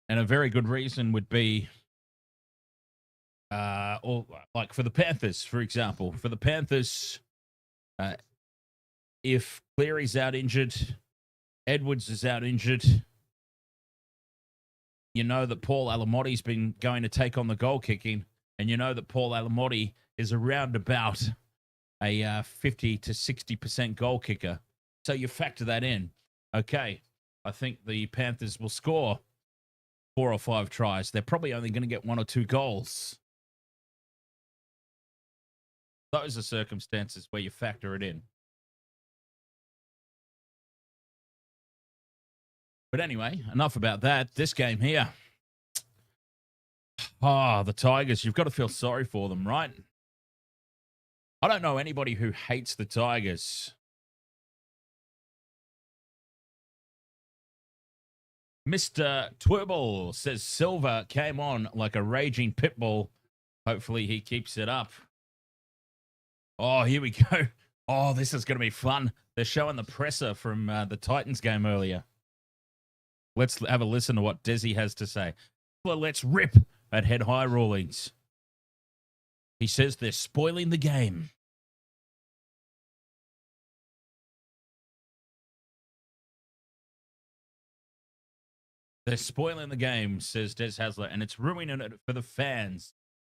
And a very good reason would be, or like for the Panthers, for example. For the Panthers, if Cleary's out injured, Edwards is out injured, you know that Paul Alamotti's been going to take on the goal kicking, and you know that Paul Alamotti is around about a 50 to 60% goal kicker. So you factor that in. Okay, I think the Panthers will score 4 or 5 tries. They're probably only going to get 1 or 2 goals. Those are circumstances where you factor it in. But anyway, enough about that. This game here. The Tigers, you've got to feel sorry for them, right? I don't know anybody who hates the Tigers. Mr. Twibble says Silver came on like a raging pit bull. Hopefully he keeps it up. Oh, here we go. Oh, this is going to be fun. They're showing the presser from the Titans game earlier. Let's have a listen to what Desi has to say. Well, let's rip at head high rulings. He says they're spoiling the game. They're spoiling the game, says Des Hasler, and it's ruining it for the fans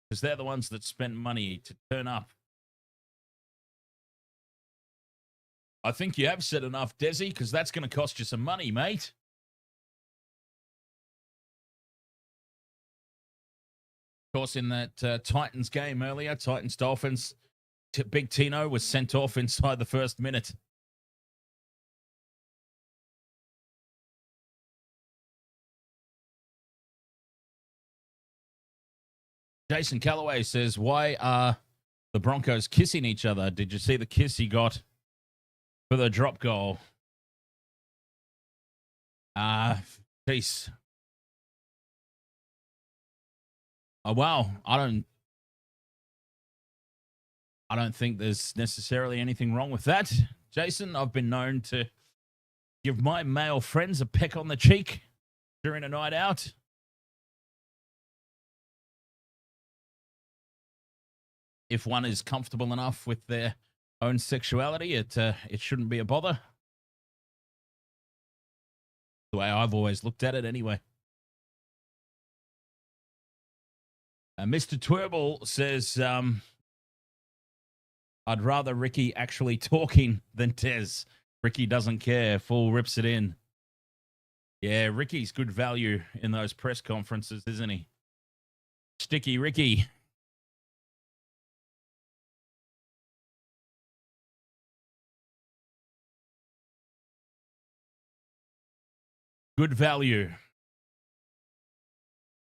because they're the ones that spent money to turn up. I think you have said enough, Desi, because that's going to cost you some money, mate. Of course, in that Titans game earlier, Titans-Dolphins, Big Tino was sent off inside the first minute. Jason Calloway says, why are the Broncos kissing each other? Did you see the kiss he got for the drop goal? Peace. Oh, wow. I don't think there's necessarily anything wrong with that. Jason, I've been known to give my male friends a peck on the cheek during a night out. If one is comfortable enough with their own sexuality, it shouldn't be a bother. The way I've always looked at it anyway. Mr. Twerble says, I'd rather Riki actually talking than Tez. Riki doesn't care. Full rips it in. Yeah, Riki's good value in those press conferences, isn't he? Sticky Riki. Good value.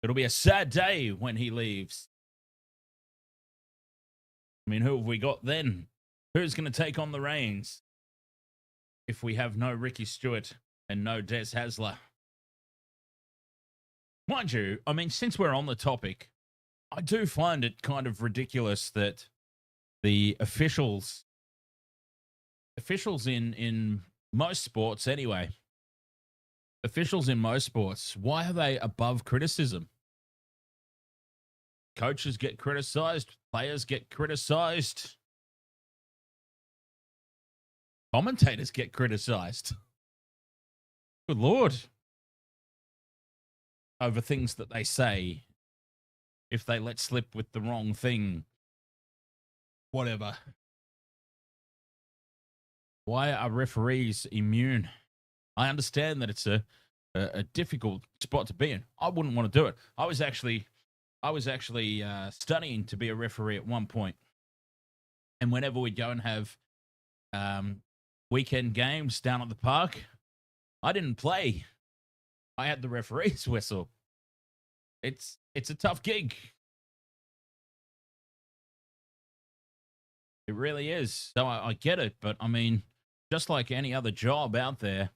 It'll be a sad day when he leaves. I mean, who have we got then? Who's going to take on the reins if we have no Ricky Stewart and no Des Hasler? Mind you, I mean, since we're on the topic, I do find it kind of ridiculous that the officials in most sports anyway, officials in most sports, why are they above criticism? Coaches get criticized, players get criticized, commentators get criticized. Good Lord. Over things that they say, if they let slip with the wrong thing, whatever. Why are referees immune? I understand that it's a difficult spot to be in. I wouldn't want to do it. I was actually studying to be a referee at one point. And whenever we'd go and have weekend games down at the park, I didn't play. I had the referee's whistle. It's a tough gig. It really is. So I get it, but I mean, just like any other job out there,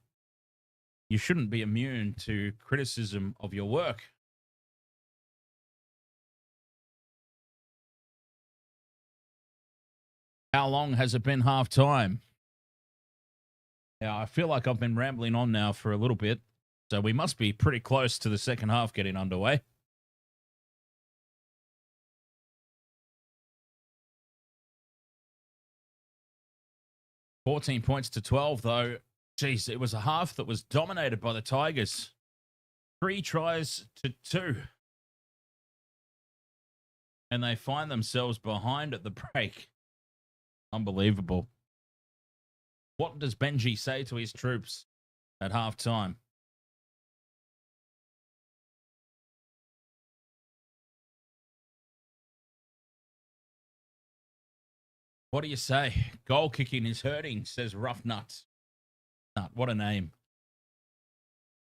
you shouldn't be immune to criticism of your work. How long has it been half time? Yeah, I feel like I've been rambling on now for a little bit, so we must be pretty close to the second half getting underway. $14 points to 12, though. Jeez, it was a half that was dominated by the Tigers. 3 tries to 2. And they find themselves behind at the break. Unbelievable. What does Benji say to his troops at halftime? What do you say? Goal kicking is hurting, says Rough Nut. Nut, what a name.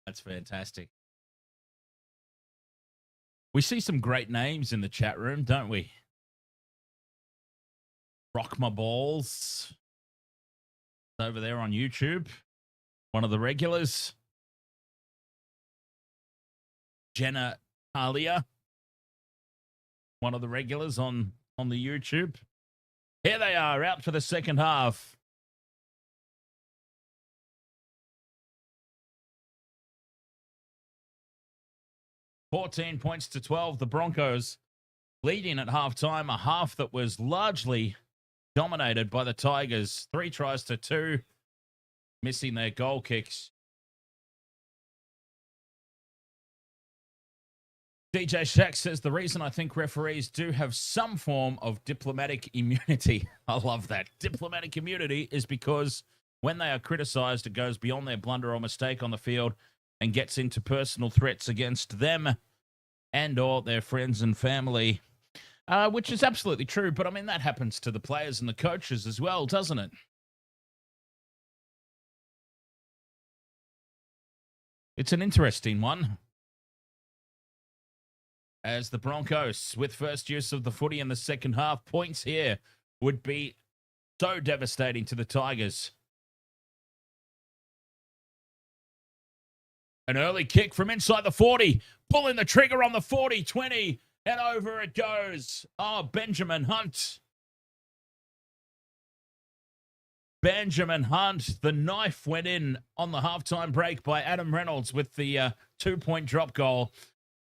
That's fantastic. We see some great names in the chat room, don't we? Rock My Balls. Over there on YouTube. One of the regulars. Jenna Talia. One of the regulars on the YouTube. Here they are, out for the second half. $14 points to 12. The Broncos leading at halftime. A half that was largely dominated by the Tigers. 3 tries to 2. Missing their goal kicks. DJ Shack says the reason I think referees do have some form of diplomatic immunity, I love that, diplomatic immunity, is because when they are criticized, it goes beyond their blunder or mistake on the field and gets into personal threats against them and or their friends and family, which is absolutely true. But, I mean, that happens to the players and the coaches as well, doesn't it? It's an interesting one. As the Broncos, with first use of the footy in the second half, points here would be so devastating to the Tigers. An early kick from inside the 40, pulling the trigger on the 40, 20, and over it goes. Oh, Benjamin Hunt. Benjamin Hunt. The knife went in on the halftime break by Adam Reynolds with the 2-point drop goal.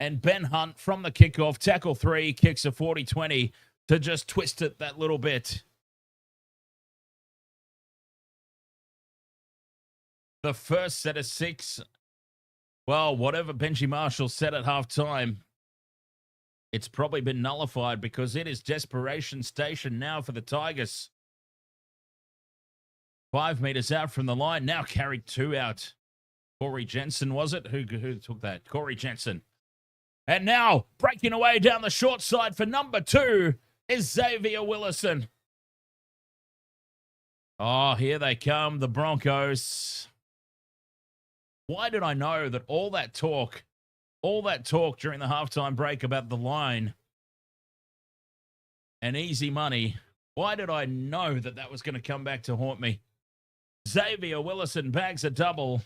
And Ben Hunt from the kickoff, tackle 3, kicks a 40-20 to just twist it that little bit. The first set of 6 Well, whatever Benji Marshall said at halftime, it's probably been nullified because it is desperation station now for the Tigers. 5 meters out from the line, now carried 2 out. Corey Jensen, was it? Who took that? Corey Jensen. And now, breaking away down the short side for number 2 is Xavier Willison. Oh, here they come, the Broncos. Why did I know that all that talk during the halftime break about the line and easy money, why did I know that that was going to come back to haunt me? Xavier Willison bags a double.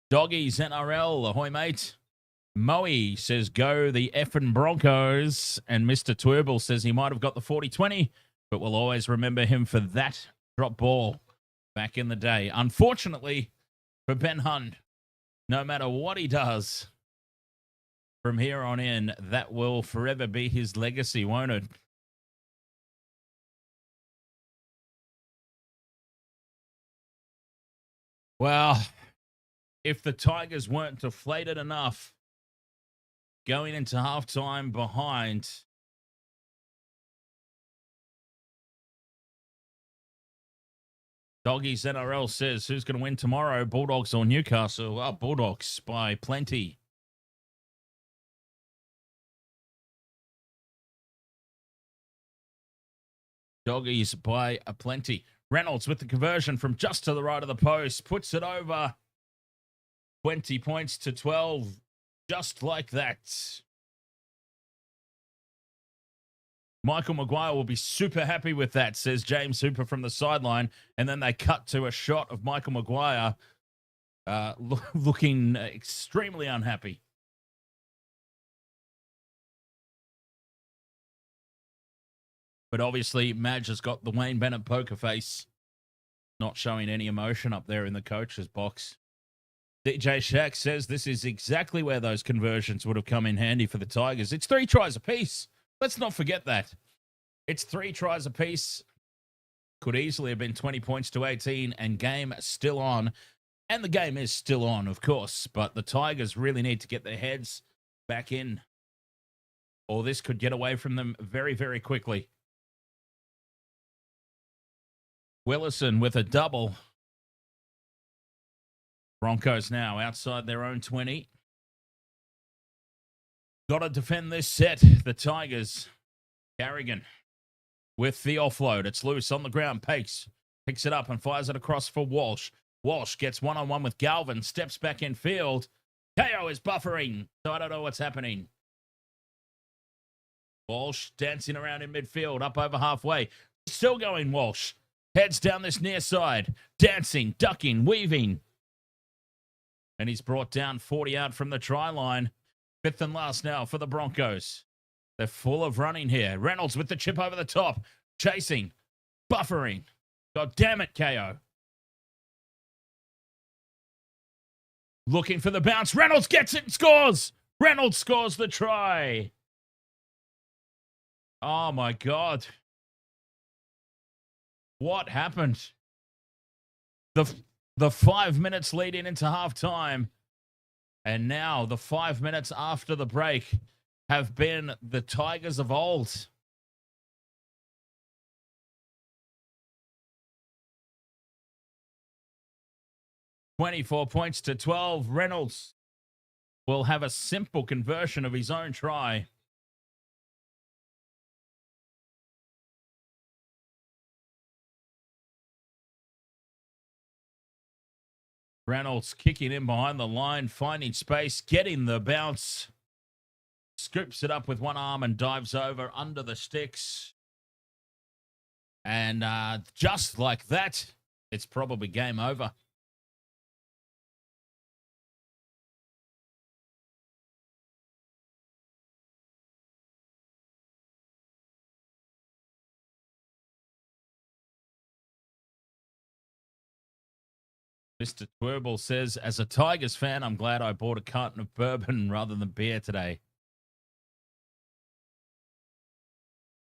Doggies NRL, ahoy mate. Moe says go the effing Broncos. And Mr. Twirbel says he might have got the 40-20, but we'll always remember him for that drop ball back in the day. Unfortunately for Ben Hunt, no matter what he does from here on in, that will forever be his legacy, won't it? Well, if the Tigers weren't deflated enough going into halftime behind, Doggies NRL says, who's going to win tomorrow, Bulldogs or Newcastle? Oh, Bulldogs by plenty. Doggies by a plenty. Reynolds with the conversion from just to the right of the post. Puts it over. 20 points to 12. Just like that. Michael Maguire will be super happy with that, says James Hooper from the sideline. And then they cut to a shot of Michael Maguire looking extremely unhappy. But obviously, Madge has got the Wayne Bennett poker face, not showing any emotion up there in the coach's box. DJ Shack says this is exactly where those conversions would have come in handy for the Tigers. It's 3 tries apiece. Let's not forget that. It's 3 tries apiece. Could easily have been 20 points to 18 and game still on. And the game is still on, of course. But the Tigers really need to get their heads back in, or this could get away from them very, very quickly. Willison with a double. Broncos now outside their own 20. Got to defend this set. The Tigers. Carrigan with the offload. It's loose on the ground. Picks it up and fires it across for Walsh. Walsh gets one-on-one with Galvin. Steps back in field. KO is buffering. So I don't know what's happening. Walsh dancing around in midfield. Up over halfway. Still going Walsh. Heads down this near side. Dancing, ducking, weaving. And he's brought down 40 out from the try line. 5th and last now for the Broncos. They're full of running here. Reynolds with the chip over the top. Chasing. Buffering. God damn it, KO. Looking for the bounce. Reynolds gets it and scores. Reynolds scores the try. Oh, my God. What happened? The 5 minutes leading into halftime, and now the 5 minutes after the break have been the Tigers of old. $24 points to 12. Reynolds will have a simple conversion of his own try. Reynolds kicking in behind the line, finding space, getting the bounce. Scoops it up with one arm and dives over under the sticks. And just like that, it's probably game over. Mr. Twirbel says, as a Tigers fan, I'm glad I bought a carton of bourbon rather than beer today.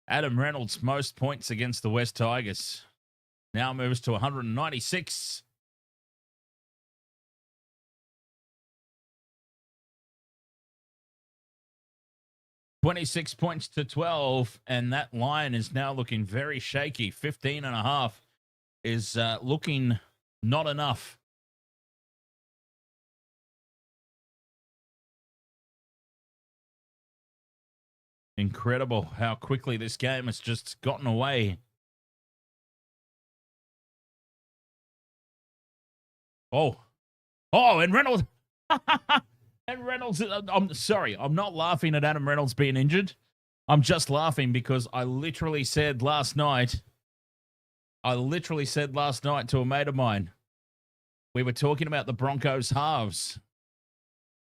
Adam Reynolds, most points against the West Tigers. Now moves to 196. $26 points to 12, and that line is now looking very shaky. 15.5 is looking not enough. Incredible how quickly this game has just gotten away. Oh, and Reynolds. And Reynolds, I'm sorry, I'm not laughing at Adam Reynolds being injured. I'm just laughing because I literally said last night to a mate of mine, we were talking about the Broncos halves,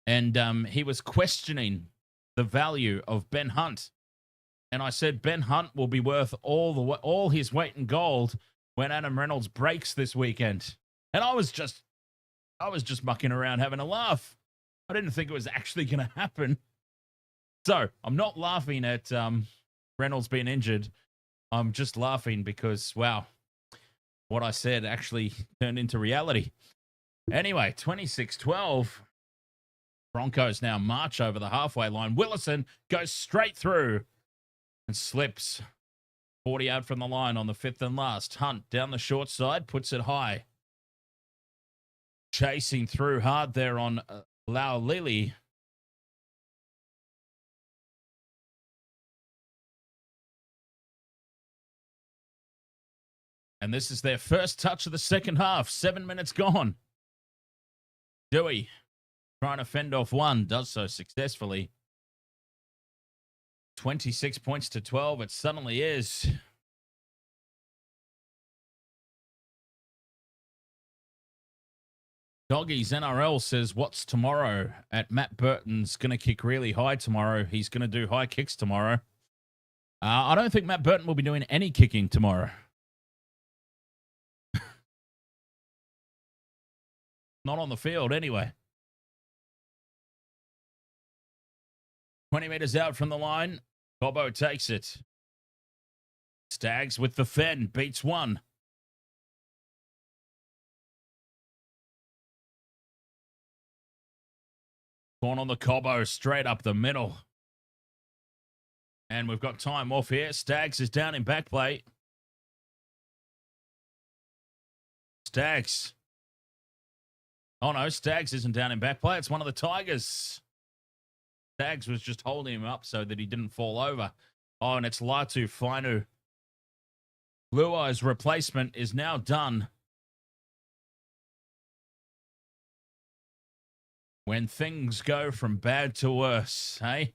and he was questioning the value of Ben Hunt. And I said Ben Hunt will be worth all his weight in gold when Adam Reynolds breaks this weekend. And I was just mucking around having a laugh. I didn't think it was actually going to happen. So I'm not laughing at Reynolds being injured. I'm just laughing because, wow, what I said actually turned into reality. Anyway, 26-12. Broncos now march over the halfway line. Willison goes straight through and slips. 40 out from the line on the fifth and last. Hunt down the short side, puts it high. Chasing through hard there on Laulilii. And this is their first touch of the second half. 7 minutes gone. Doueihi trying to fend off one. Does so successfully. 26 points to 12. It suddenly is. Doggies NRL says, what's tomorrow? At Matt Burton's going to kick really high tomorrow. He's going to do high kicks tomorrow. I don't think Matt Burton will be doing any kicking tomorrow. Not on the field, anyway. 20 meters out from the line. Cobbo takes it. Stags with the fen. Beats one. Corn on the Cobbo, straight up the middle. And we've got time off here. Stags is down in back play. Stags. Oh no, Stags isn't down in back play. It's one of the Tigers. Stags was just holding him up so that he didn't fall over. Oh, and it's Latu Fainu. Luai's replacement is now done. When things go from bad to worse, hey?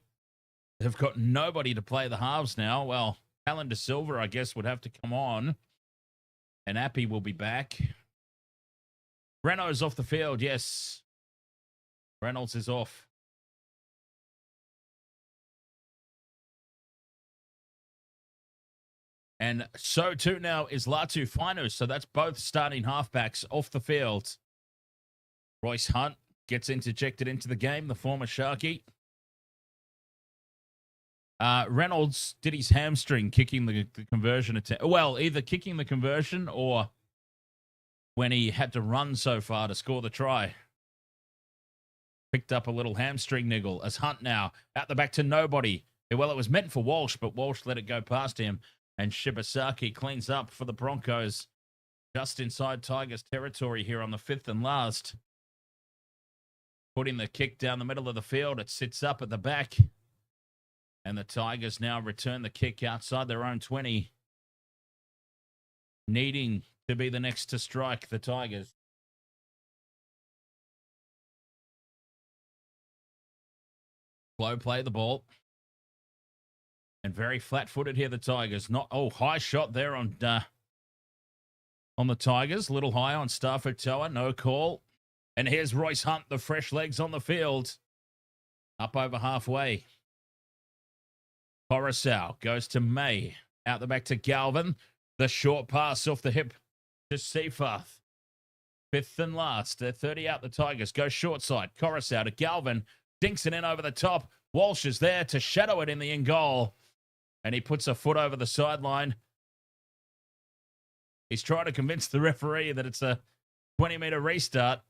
They've got nobody to play the halves now. Well, Calendar Silver, I guess, would have to come on. And Appy will be back. Reynolds off the field, yes. Reynolds is off. And so too now is Latu Fainu. So that's both starting halfbacks off the field. Royce Hunt gets interjected into the game, the former Sharky. Reynolds did his hamstring kicking the conversion attempt. Well, either kicking the conversion or when he had to run so far to score the try. Picked up a little hamstring niggle as Hunt now out the back to nobody. Well, it was meant for Walsh, but Walsh let it go past him. And Shibasaki cleans up for the Broncos just inside Tigers territory here on the fifth and last. Putting the kick down the middle of the field. It sits up at the back. And the Tigers now return the kick outside their own 20. Needing to be the next to strike, the Tigers. Slow play the ball. And very flat-footed here, the Tigers. Not high shot there on the Tigers. A little high on Stafford Toa. No call. And here's Royce Hunt, the fresh legs on the field. Up over halfway. Coruscant goes to May. Out the back to Galvin. The short pass off the hip to Seafarth. Fifth and last. They're 30 out, the Tigers. Go short side. Coruscant to Galvin. Dinks it in over the top. Walsh is there to shadow it in the in goal. And he puts a foot over the sideline. He's trying to convince the referee that it's a 20-meter restart.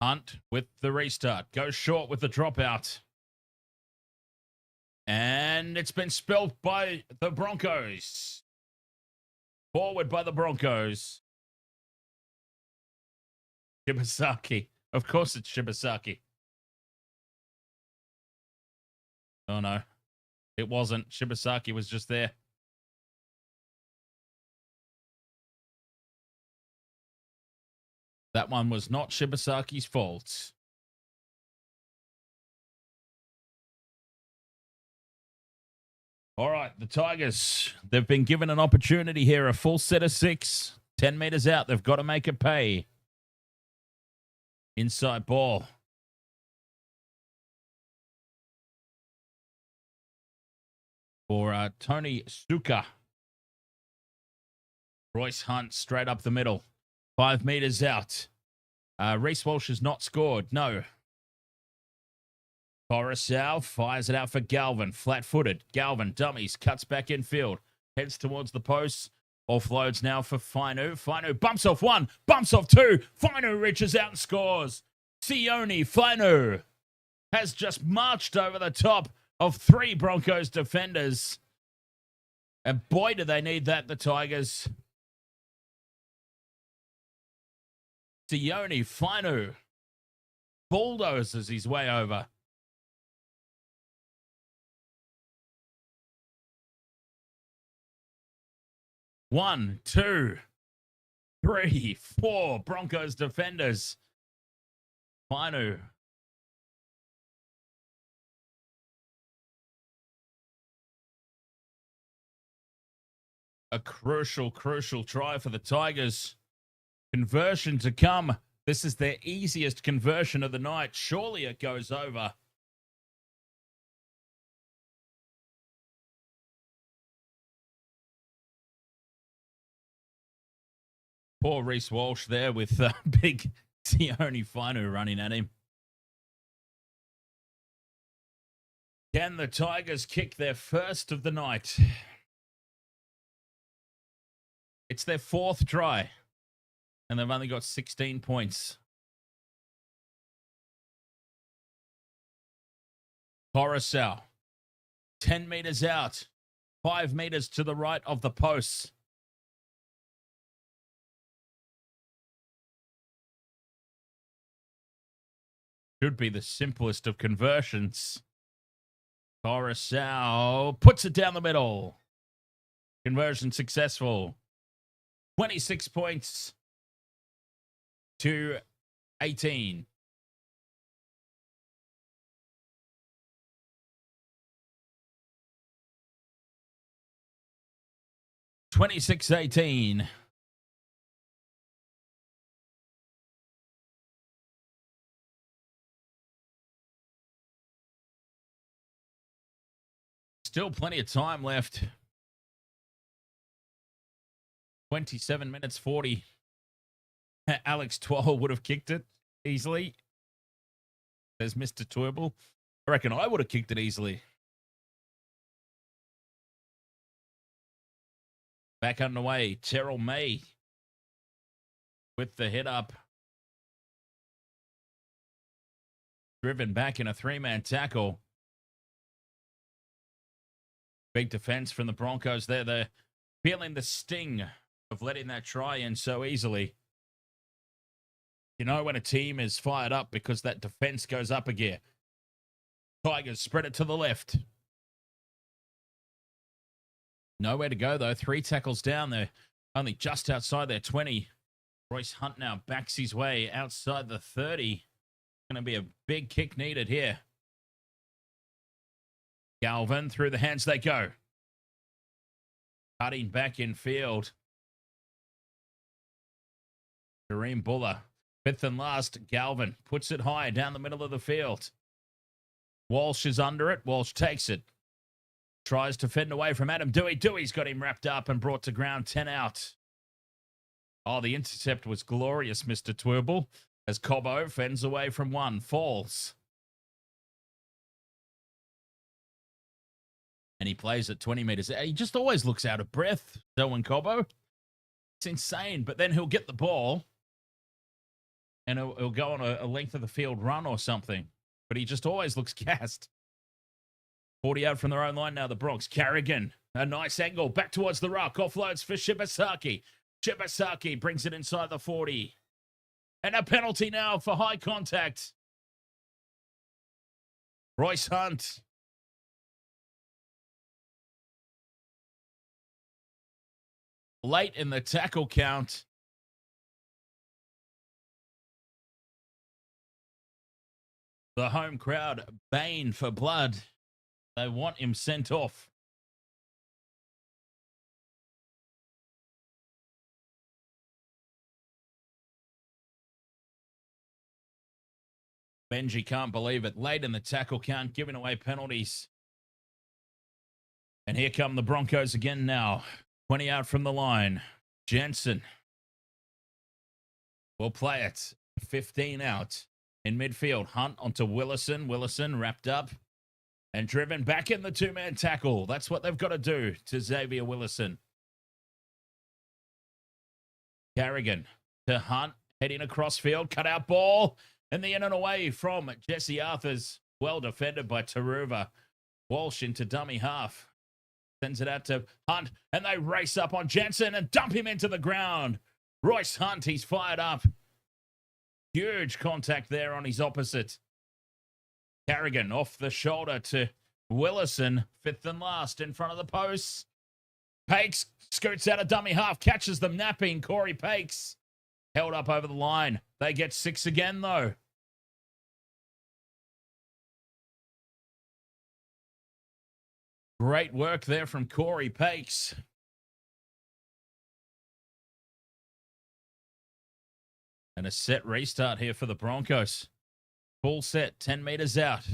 Hunt with the restart. Goes short with the dropout. And it's been spelt by the Broncos. Forward by the Broncos. Shibasaki. Of course it's Shibasaki. Oh, no. It wasn't. Shibasaki was just there. That one was not Shibasaki's fault. All right, the Tigers, they've been given an opportunity here, a full set of 6, 10 meters out. They've got to make it pay. Inside ball. For Tony Stuka. Royce Hunt straight up the middle. 5 meters out. Reece Walsh has not scored. No. Coruscant fires it out for Galvin. Flat-footed. Galvin dummies. Cuts back in field. Heads towards the post. Offloads now for Fainu. Fainu bumps off 1. Bumps off 2. Fainu reaches out and scores. Sione Fainu has just marched over the top of 3 Broncos defenders. And boy, do they need that, the Tigers. Sione Fainu bulldozes his way over. One, two, 3, 4 Broncos defenders. Fainu. A crucial try for the Tigers. Conversion to come. This is their easiest conversion of the night. Surely it goes over. Poor Reece Walsh there with big Sione Fainu running at him. Can the Tigers kick their first of the night? It's their 4th try, and they've only got 16 points. Coruscant, 10 meters out, 5 meters to the right of the posts. Should be the simplest of conversions. Coruscant puts it down the middle. Conversion successful. 26 points to 18. (26-18). Still plenty of time left. 27 minutes 40. Alex Twal would have kicked it easily. There's Mr. Twirbel. I reckon I would have kicked it easily. Back underway. Terrell May with the hit up. Driven back in a 3-man tackle. Big defense from the Broncos there. They're feeling the sting of letting that try in so easily. You know when a team is fired up because that defense goes up a gear. Tigers spread it to the left. Nowhere to go, though. 3 tackles down there. Only just outside their 20. Royce Hunt now backs his way outside the 30. Going to be a big kick needed here. Galvin, through the hands they go. Cutting back in field. Kareem Buller. 5th and last, Galvin puts it high down the middle of the field. Walsh is under it. Walsh takes it. Tries to fend away from Adam Doueihi. Doueihi's got him wrapped up and brought to ground, 10 out. Oh, the intercept was glorious, Mr. Twerble, as Cobbo fends away from one, falls. And he plays at 20 metres. He just always looks out of breath, Selwyn Cobbo. It's insane. But then he'll get the ball and he'll go on a length of the field run or something. But he just always looks gassed. 40 out from their own line now, the Bronx. Carrigan, a nice angle, back towards the ruck. Offloads for Shibasaki. Shibasaki brings it inside the 40. And a penalty now for high contact. Royce Hunt. Late in the tackle count. The home crowd baying for blood. They want him sent off. Benji can't believe it. Late in the tackle count, giving away penalties. And here come the Broncos again now. 20 out from the line. Jensen will play it. 15 out in midfield. Hunt onto Willison. Willison wrapped up and driven back in the two-man tackle. That's what they've got to do to Xavier Willison. Carrigan to Hunt. Heading across field. Cut out ball. And the in and away from Jesse Arthurs. Well defended by Taruva. Walsh into dummy half. Sends it out to Hunt, and they race up on Jensen and dump him into the ground. Royce Hunt, he's fired up. Huge contact there on his opposite. Carrigan off the shoulder to Willison, fifth and last in front of the posts. Pakes scoots out a dummy half, catches them napping. Corey Pakes held up over the line. They get 6 again, though. Great work there from Corey Pakes. And a set restart here for the Broncos. Full set, 10 meters out.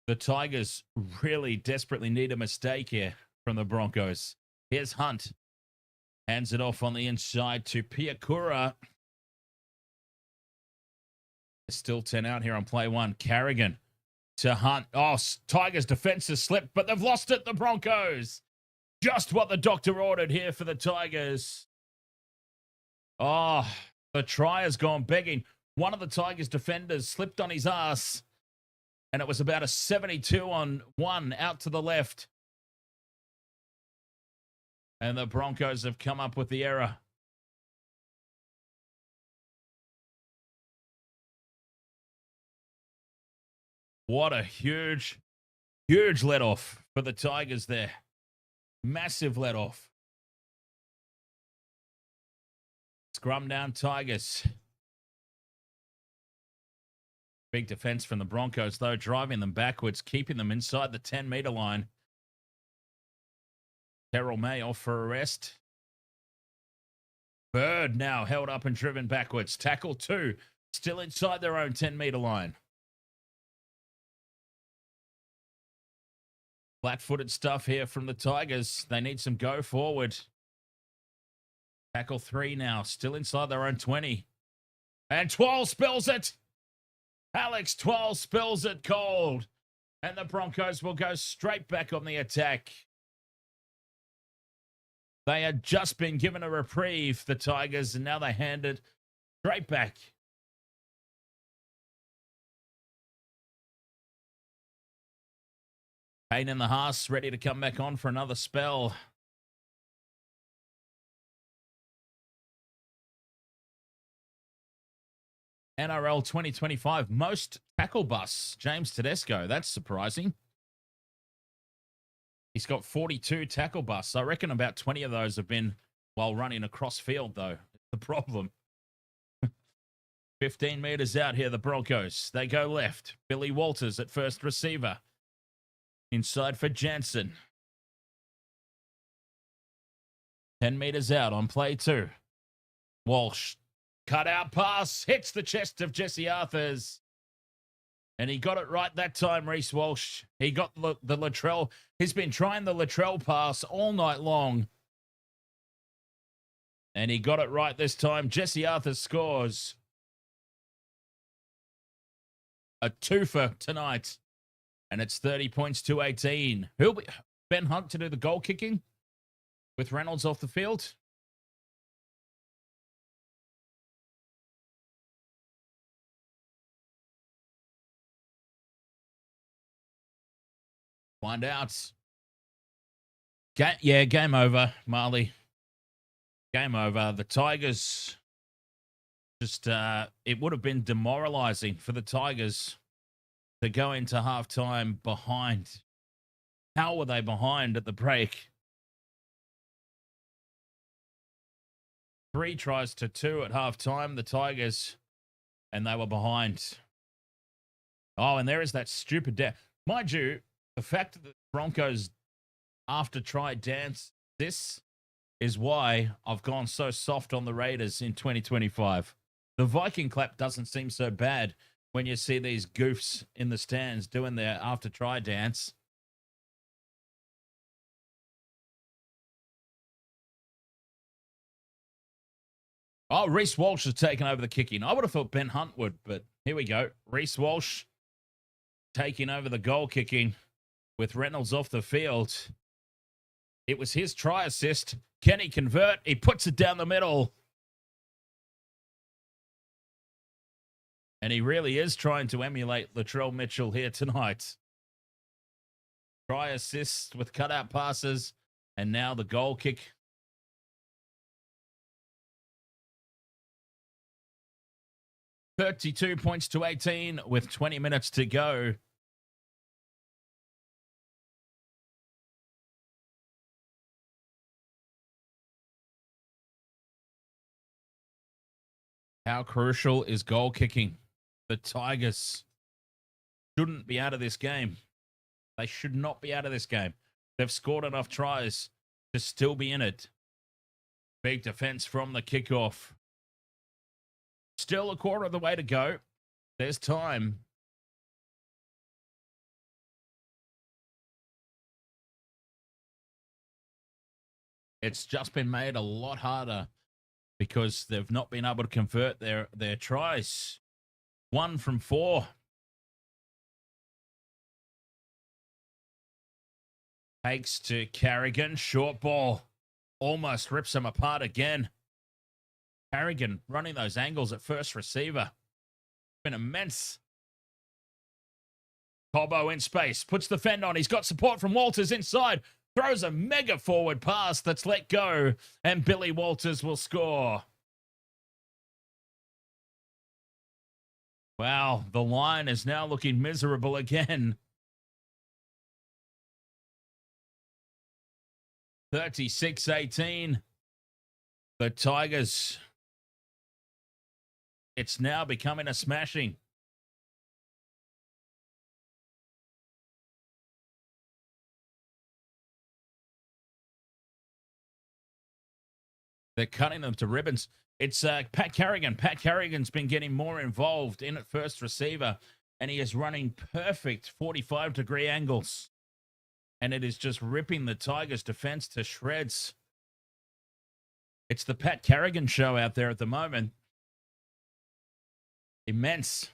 The Tigers really desperately need a mistake here from the Broncos. Here's Hunt. Hands it off on the inside to Piakura. Still 10 out here on play one. Carrigan to Hunt. Oh, Tigers' defense has slipped, but they've lost it, the Broncos. Just what the doctor ordered here for the Tigers. Oh, the try has gone begging. One of the Tigers' defenders slipped on his ass, and it was about a 72-on-1 out to the left. And the Broncos have come up with the error. What a huge let-off for the Tigers there. Massive let-off. Scrum down Tigers. Big defense from the Broncos, though, driving them backwards, keeping them inside the 10-meter line. Terrell May off for arrest. Bird now held up and driven backwards. Tackle 2, still inside their own 10-meter line. Flat-footed stuff here from the Tigers. They need some go forward. Tackle 3 now, still inside their own 20. And Twal spills it. Alex Twal spills it cold. And the Broncos will go straight back on the attack. They had just been given a reprieve, the Tigers, and now they hand it straight back. Payne in the Haas, ready to come back on for another spell. NRL 2025, most tackle busts. James Tedesco, that's surprising. He's got 42 tackle busts. I reckon about 20 of those have been while running across field, though. The problem. 15 meters out here, the Broncos. They go left. Billy Walters at first receiver. Inside for Jansen. 10 meters out on play 2. Walsh. Cut out pass. Hits the chest of Jesse Arthurs. And he got it right that time, Reece Walsh. He got the Latrell. He's been trying the Latrell pass all night long. And he got it right this time. Jesse Arthur scores a twofer tonight. And it's 30 points to 18. Who'll be Ben Hunt to do the goal kicking with Reynolds off the field? Find out. Game over, Marley. Game over. The Tigers just, it would have been demoralizing for the Tigers to go into halftime behind. How were they behind at the break? 3 tries to 2 at halftime, the Tigers, and they were behind. Oh, and there is that stupid mind you, the fact that the Broncos after try dance, this is why I've gone so soft on the Raiders in 2025. The Viking clap doesn't seem so bad when you see these goofs in the stands doing their after try dance. Oh, Reece Walsh has taken over the kicking. I would have thought Ben Hunt would, but here we go. Reece Walsh taking over the goal kicking with Reynolds off the field. It was his try assist. Can he convert? He puts it down the middle. And he really is trying to emulate Latrell Mitchell here tonight. Try assist with cutout passes. And now the goal kick. $32 points to 18 with 20 minutes to go. How crucial is goal kicking? The Tigers shouldn't be out of this game. They should not be out of this game. They've scored enough tries to still be in it. Big defense from the kickoff. Still a quarter of the way to go. There's time. It's just been made a lot harder because they've not been able to convert their tries. 1 from 4. Takes to Carrigan. Short ball. Almost rips him apart again. Carrigan running those angles at first receiver. Been immense. Cobbo in space. Puts the fend on. He's got support from Walters inside. Throws a mega forward pass that's let go. And Billy Walters will score. Wow, the line is now looking miserable again. 36-18. The Tigers. It's now becoming a smashing. They're cutting them to ribbons. It's Pat Carrigan. Pat Carrigan's been getting more involved in at first receiver, and he is running perfect 45-degree angles. And it is just ripping the Tigers' defense to shreds. It's the Pat Carrigan show out there at the moment. Immense.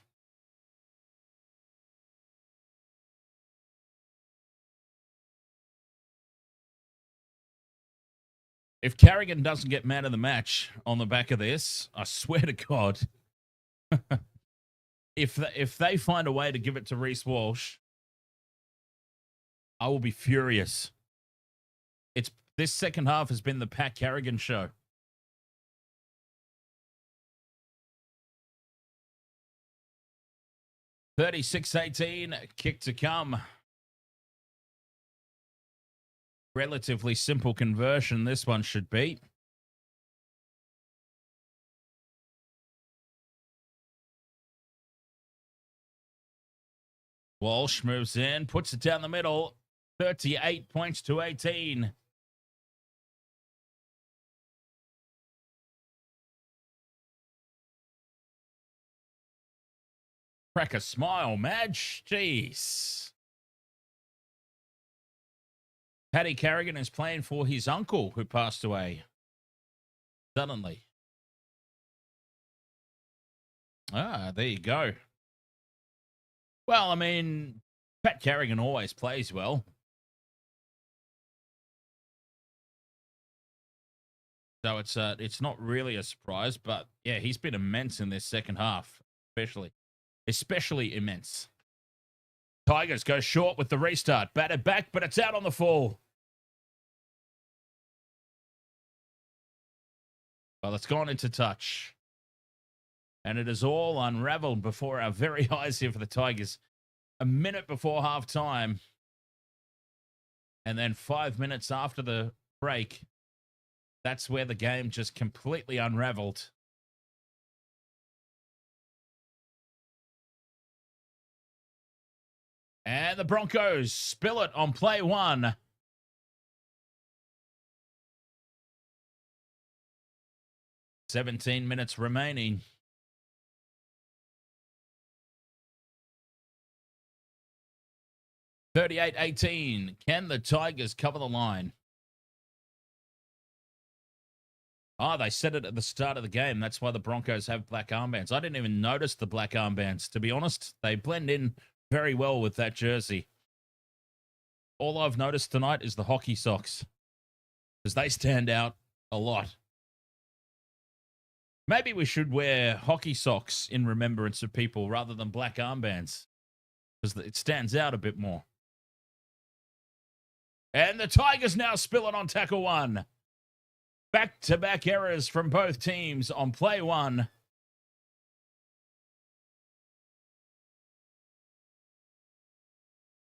If Carrigan doesn't get man of the match on the back of this, I swear to God, if they find a way to give it to Reece Walsh, I will be furious. This second half has been the Pat Carrigan show. $36-18, kick to come. Relatively simple conversion, this one should be. Walsh moves in, puts it down the middle. 38 points to 18. Crack a smile, Madge. Jeez. Paddy Carrigan is playing for his uncle who passed away suddenly. Ah, there you go. Well, I mean, Pat Carrigan always plays well. So it's not really a surprise, but yeah, he's been immense in this second half, especially immense. Tigers go short with the restart. Batted back, but it's out on the full. Well, it's gone into touch. And it is all unraveled before our very eyes here for the Tigers. A minute before halftime. And then 5 minutes after the break, that's where the game just completely unraveled. And the Broncos spill it on play one. "17 minutes remaining. "38-18. Can the Tigers cover the line?" Oh, they said it at the start of the game. That's why the Broncos have black armbands. I didn't even notice the black armbands, to be honest. They blend in very well with that jersey. All I've noticed tonight is the hockey socks, because they stand out a lot. Maybe we should wear hockey socks in remembrance of people rather than black armbands, because it stands out a bit more. And the Tigers now spill it on tackle one. Back-to-back errors from both teams on play one.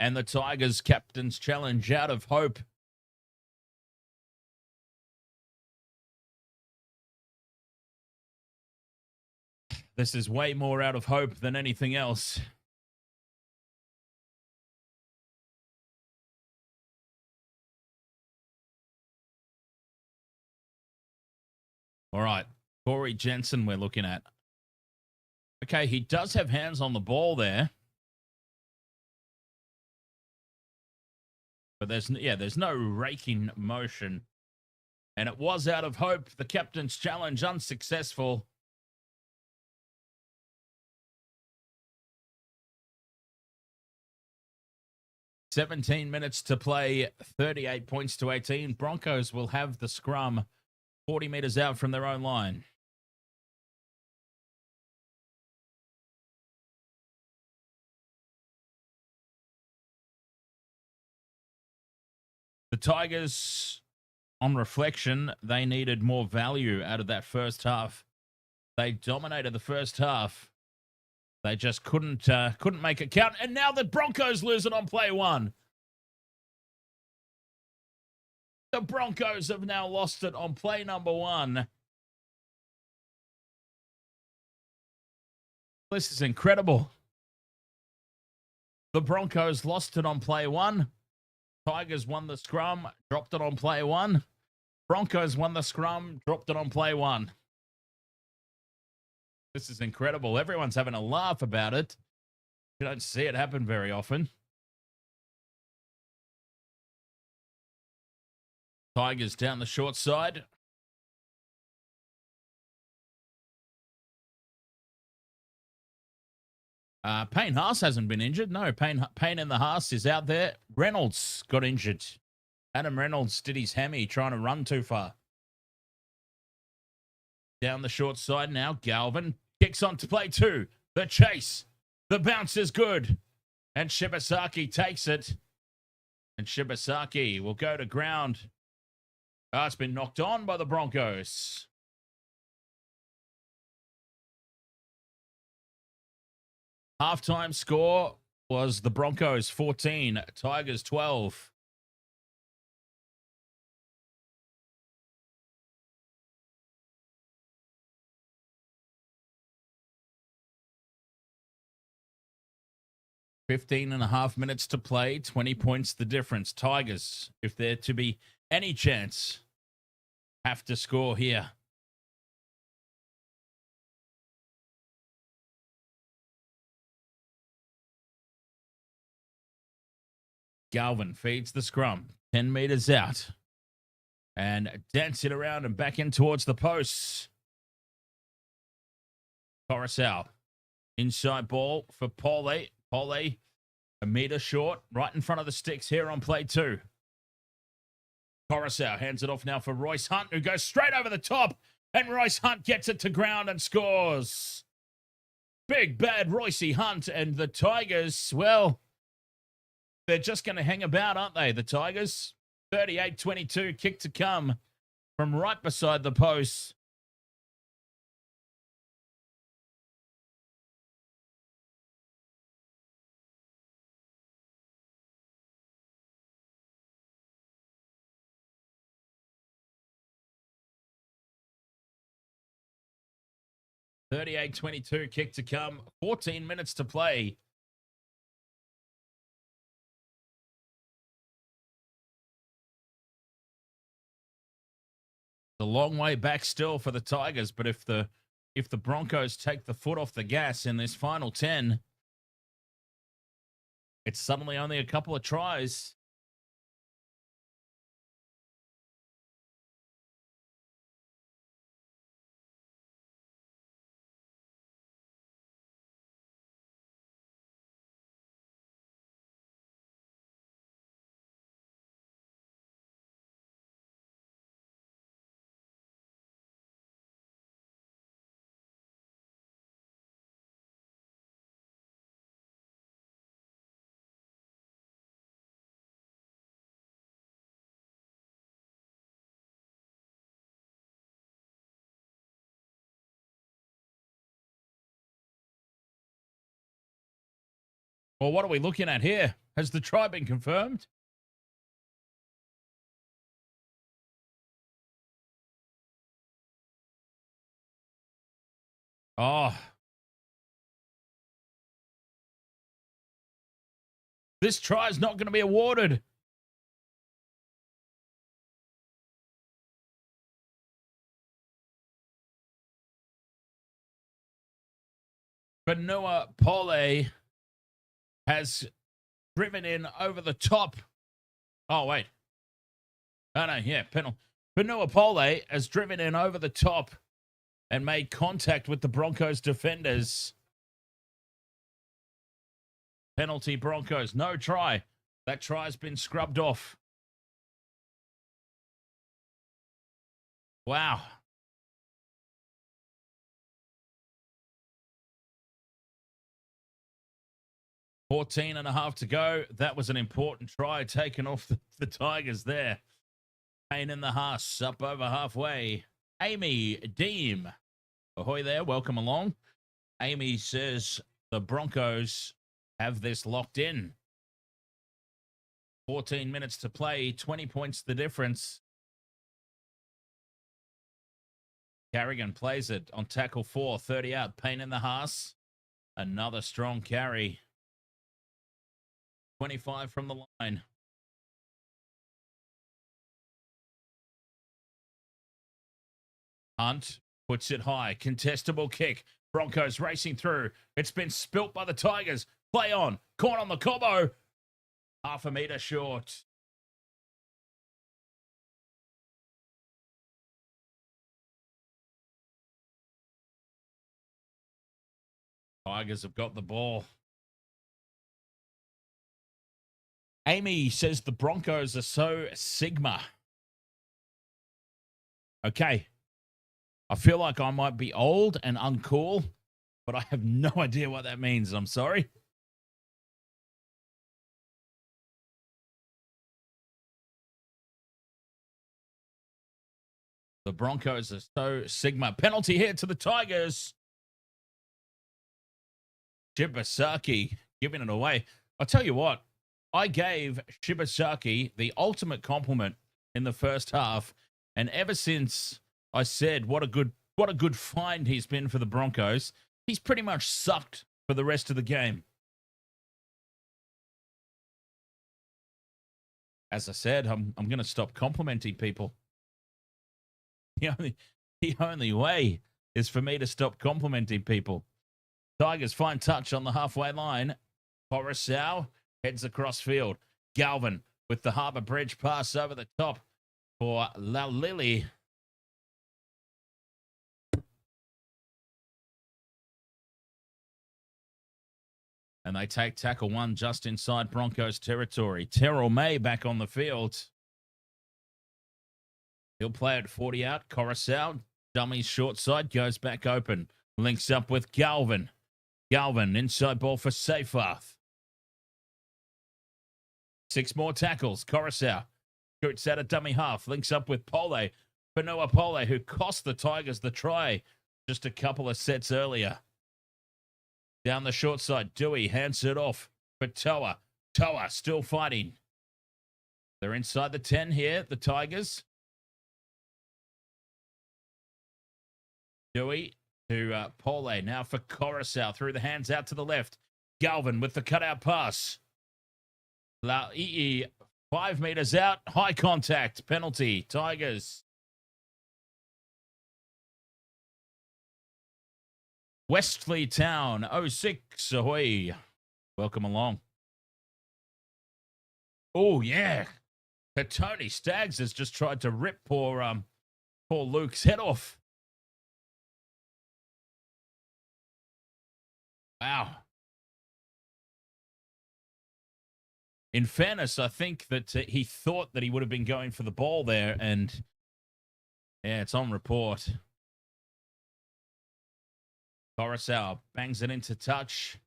And the Tigers captain's challenge out of hope. This is way more out of hope than anything else. All right, Corey Jensen we're looking at. Okay, he does have hands on the ball there. But there's no raking motion. And it was out of hope. The captain's challenge unsuccessful. "17 minutes to play, 38 points to 18. Broncos will have the scrum 40 meters out from their own line. The Tigers, on reflection, they needed more value out of that first half. They dominated the first half. They just couldn't make it count. And now the Broncos lose it on play one. The Broncos have now lost it on play number one. This is incredible. The Broncos lost it on play one. Tigers won the scrum, dropped it on play one. Broncos won the scrum, dropped it on play one. This is incredible. Everyone's having a laugh about it. You don't see it happen very often. Tigers down the short side. Payne Haas hasn't been injured. No, Payne in the Haas is out there. Reynolds got injured. Adam Reynolds did his hammy trying to run too far. Down the short side now. Galvin kicks on to play two. The chase. The bounce is good. And Shibasaki takes it. And Shibasaki will go to ground. It's been knocked on by the Broncos. Halftime score was the Broncos 14, Tigers 12. "15.5 minutes to play, 20 points the difference. Tigers, if they're to be any chance, have to score here. Galvin feeds the scrum. 10 meters out. And dancing around and back in towards the posts. Coruscant. Inside ball for Paulie. Paulie, a meter short, right in front of the sticks here on play 2. Coruscant hands it off now for Royce Hunt, who goes straight over the top. And Royce Hunt gets it to ground and scores. Big bad Royce Hunt, and the Tigers, well, they're just going to hang about, aren't they? The Tigers, 38-22, kick to come from right beside the post. (38-22) kick to come. 14 minutes to play. A long way back still for the Tigers, but if the Broncos take the foot off the gas in this final 10, it's suddenly only a couple of tries. Well, what are we looking at here? Has the try been confirmed? Oh. This try is not going to be awarded. Benoit Paulie has driven in over the top. Oh, wait. Oh, no, yeah, penalty. Benoit Paulie has driven in over the top and made contact with the Broncos defenders. Penalty Broncos. No try. That try's been scrubbed off. Wow. $14 and a half to go. That was an important try taken off the Tigers there. Pain in the Haas up over halfway. Amy Deem. Ahoy there. Welcome along. Amy says the Broncos have this locked in. 14 minutes to play. 20 points the difference. Carrigan plays it on tackle 4. 30 out. Pain in the Haas. Another strong carry. 25 from the line. Hunt puts it high. Contestable kick. Broncos racing through. It's been spilt by the Tigers. Play on. Caught on the combo. Half a meter short. Tigers have got the ball. Amy says the Broncos are so Sigma. Okay. I feel like I might be old and uncool, but I have no idea what that means. I'm sorry. The Broncos are so Sigma. Penalty here to the Tigers. Shibasaki giving it away. I'll tell you what. I gave Shibasaki the ultimate compliment in the first half, and ever since I said what a good find he's been for the Broncos, he's pretty much sucked for the rest of the game. As I said, I'm going to stop complimenting people. The only way is for me to stop complimenting people. Tigers fine touch on the halfway line. Coruscant heads across field. Galvin with the Harbour Bridge pass over the top for Laulilii. And they take tackle one just inside Broncos territory. Terrell May back on the field. He'll play at 40 out. Coruscant, dummies short side, goes back open. Links up with Galvin. Galvin, inside ball for Seyfarth. 6 more tackles. Coruscant scoots out a dummy half. Links up with Pole. Fanua Pole, who cost the Tigers the try just a couple of sets earlier. Down the short side, Doueihi hands it off for Toa. Toa still fighting. They're inside the 10 here, the Tigers. Doueihi to Pole. Now for Coruscant. Through the hands out to the left. Galvin with the cutout pass. Laulilii 5 meters out. High contact. Penalty. Tigers. Westley Town 06. Ahoy. Welcome along. Oh, yeah. Tony Staggs has just tried to rip poor Luke's head off. Wow. In fairness, I think that he thought that he would have been going for the ball there, and yeah, it's on report. Coruscant bangs it into touch.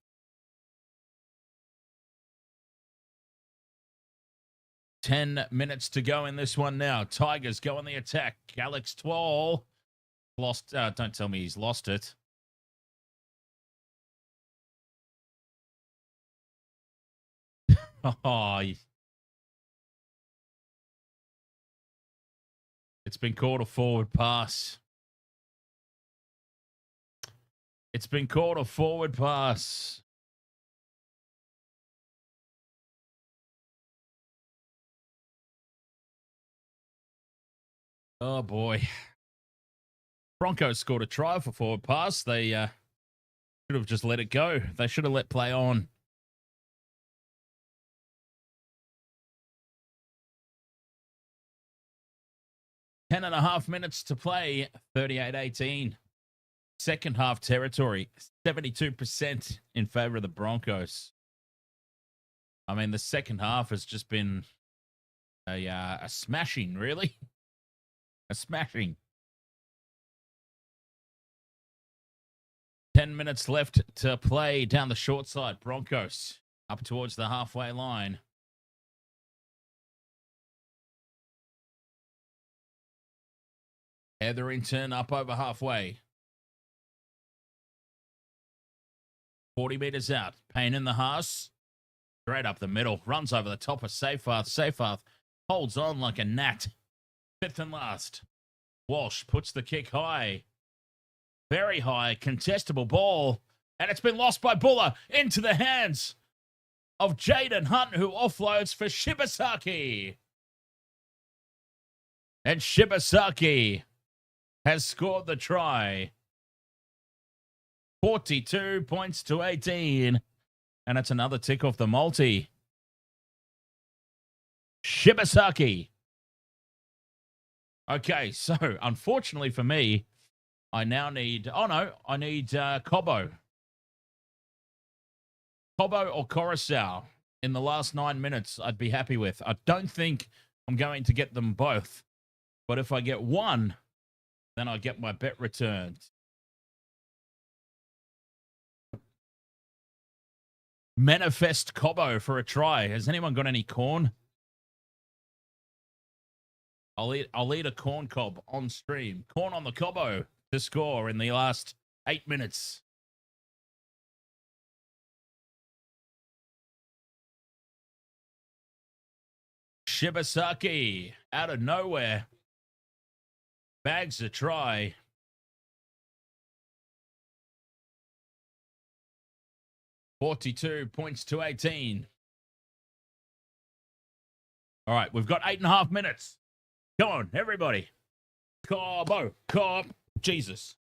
Ten minutes to go in this one now. Tigers go on the attack. Alex Twall lost. Don't tell me he's lost it. Oh, it's been called a forward pass. It's been called a forward pass. Oh, boy. Broncos scored a try for forward pass. They should have just let it go. They should have let play on. Ten and a half minutes to play, 38-18. Second half territory, 72% in favor of the Broncos. I mean, the second half has just been a smashing, really. A smashing. 10 minutes left to play down the short side. Broncos up towards the halfway line. Hetherington up over halfway. 40 meters out. Payne in the house. Straight up the middle. Runs over the top of Seyfarth. Seyfarth holds on like a gnat. Fifth and last. Walsh puts the kick high. Very high. Contestable ball. And it's been lost by Buller into the hands of Jaiyden Hunt, who offloads for Shibasaki. And Shibasaki has scored the try. 42 points to 18. And it's another tick off the multi. Shibasaki. Okay, so unfortunately for me, I now need... Oh, no, I need Cobbo. Cobbo or Coruscant in the last 9 minutes I'd be happy with. I don't think I'm going to get them both. But if I get one, then I get my bet returned. Manifest Cobbo for a try. Has anyone got any corn? I'll eat a corn cob on stream. Corn on the Cobbo to score in the last 8 minutes. Shibasaki out of nowhere. Bags a try. $42 points to 18. All right, we've got 8.5 minutes. Come on, everybody. Cobbo, Jesus.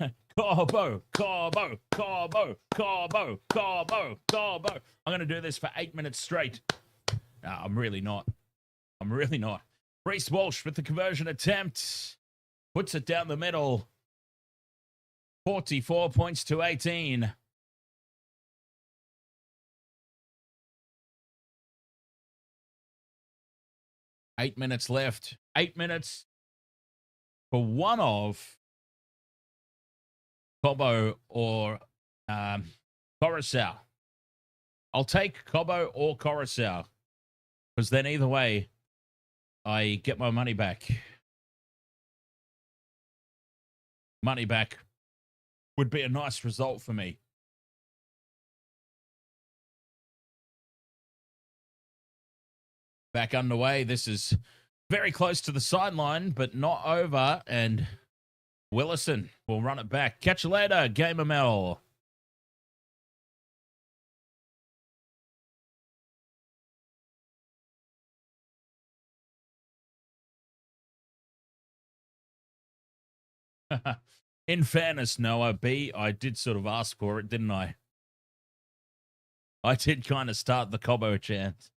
Cobbo. I'm going to do this for 8 minutes straight. No, I'm really not. I'm really not. Reece Walsh with the conversion attempt. Puts it down the middle. 44 points to 18. Eight minutes left. 8 minutes for one of Cobbo or Coruscant. I'll take Cobbo or Coruscant because then either way, I get my money back. Money back would be a nice result for me. Back underway. This is very close to the sideline, but not over. And Willison will run it back. Catch you later, Gamer Mel. In fairness, Noah B, I did sort of ask for it, didn't I? I did kind of start the Cobbo chant.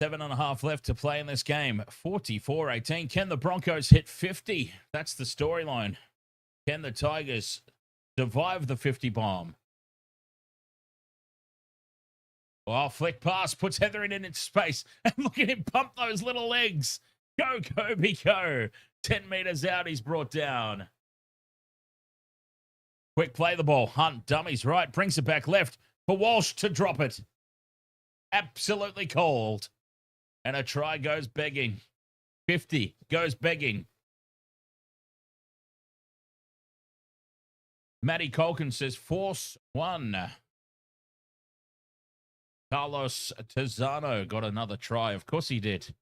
7.5 left to play in this game. 44-18. Can the Broncos hit 50? That's the storyline. Can the Tigers survive the 50 bomb? Oh, flick pass puts Hetherington into space. And look at him pump those little legs. Go, Kobe, go. 10 meters out, he's brought down. Quick play the ball. Hunt, dummies right, brings it back left for Walsh to drop it. Absolutely cold. And a try goes begging. 50 goes begging. Matty Colkin says, force one. Carlos Tizano got another try. Of course he did.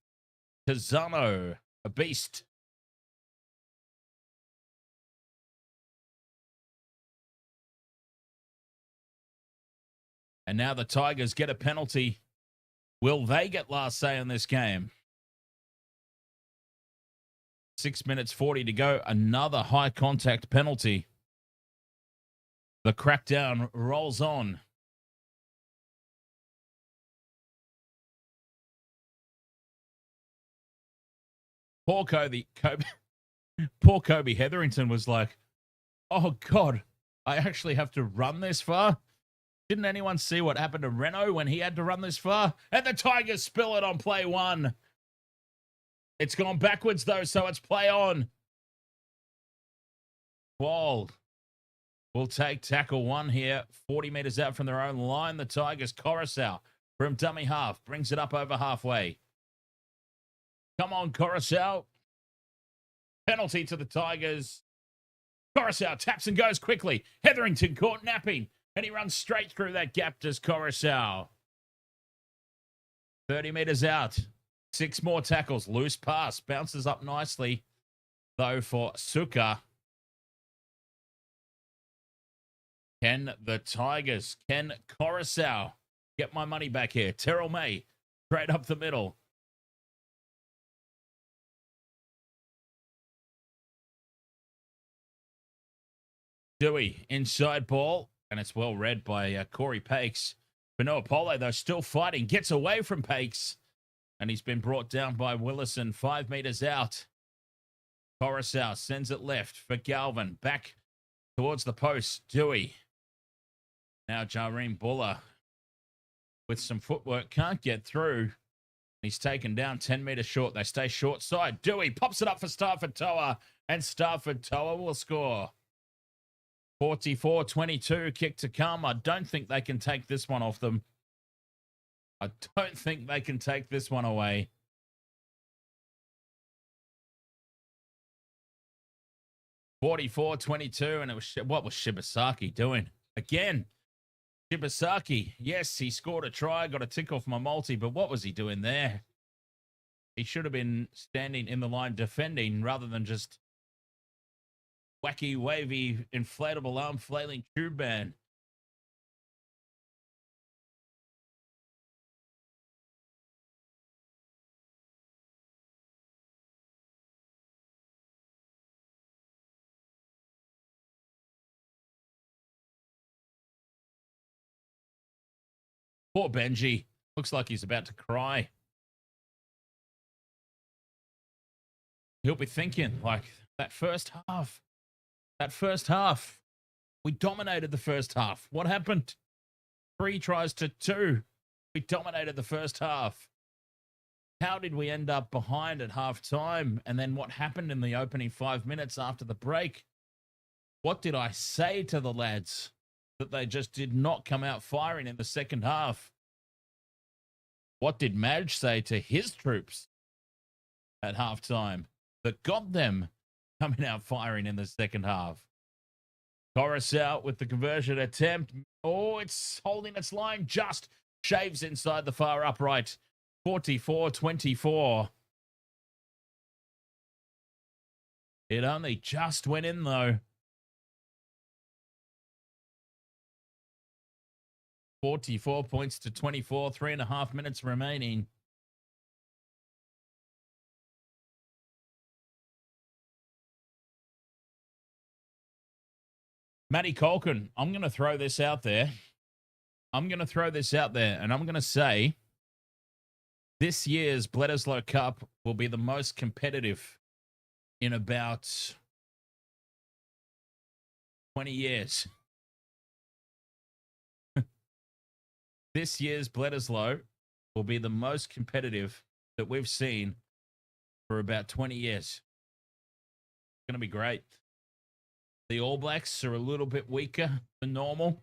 Tizano, a beast. And now the Tigers get a penalty. Will they get last say in this game? 6 minutes 40 to go. Another high contact penalty. The crackdown rolls on. Poor Kobe Hetherington was like, oh, God, I actually have to run this far? Didn't anyone see what happened to Renault when he had to run this far? And the Tigers spill it on play one. It's gone backwards, though, so it's play on. Wall will take tackle one here. 40 meters out from their own line. The Tigers, Coruscant from dummy half. Brings it up over halfway. Come on, Coruscant. Penalty to the Tigers. Coruscant taps and goes quickly. Hetherington caught napping. And he runs straight through that gap, does Coruscant. 30 meters out. 6 more tackles. Loose pass. Bounces up nicely, though, for Suka. Can the Tigers, can Coruscant get my money back here? Terrell May, straight up the middle. Doueihi, inside ball. And it's well read by Corey Pakes. Benoa Polo, though, still fighting. Gets away from Pakes. And he's been brought down by Willison. 5 meters out. Coruscant sends it left for Galvin. Back towards the post. Doueihi. Now Jarome Buller with some footwork. Can't get through. He's taken down 10 meters short. They stay short side. Doueihi pops it up for Starford To'a. And Starford To'a will score. 44-22, kick to come. I don't think they can take this one off them. I don't think they can take this one away. $44-22, and it was what was Shibasaki doing? Again, Shibasaki. Yes, he scored a try, got a tick off my multi, but what was he doing there? He should have been standing in the line defending rather than just wacky, wavy, inflatable arm flailing tube band. Poor Benji. Looks like he's about to cry. He'll be thinking, like, that first half, we dominated the first half. What happened? 3 tries to 2. We dominated the first half. How did we end up behind at half time? And then what happened in the opening 5 minutes after the break? What did I say to the lads that they just did not come out firing in the second half? What did Madge say to his troops at halftime that got them coming out firing in the second half? Coruscant with the conversion attempt. Oh, it's holding its line. Just shaves inside the far upright. 44-24. It only just went in, though. 44 points to 24. 3.5 minutes remaining. Matty Colkin, I'm going to throw this out there. And I'm going to say this year's Bledisloe Cup will be the most competitive in about 20 years. This year's Bledisloe will be the most competitive that we've seen for about 20 years. It's going to be great. The All Blacks are a little bit weaker than normal.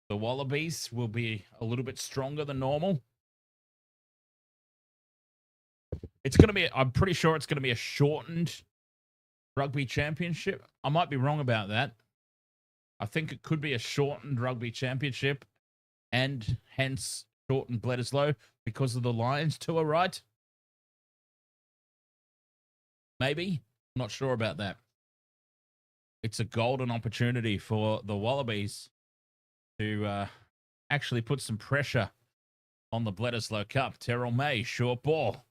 The Wallabies will be a little bit stronger than normal. It's going to be, I'm pretty sure it's going to be a shortened rugby championship. I might be wrong about that. I think it could be a shortened rugby championship and hence shortened Bledisloe because of the Lions tour, right? Maybe. I'm not sure about that. It's a golden opportunity for the Wallabies to actually put some pressure on the Bledisloe Cup. Terrell May, short ball.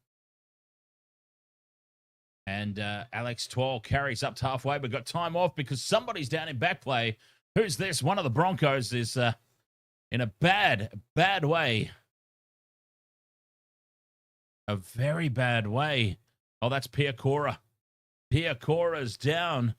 And Alex Twal carries up to halfway, but got time off because somebody's down in back play. Who's this? One of the Broncos is in a bad way. A very bad way. Oh, that's Piakura. Piakura's down.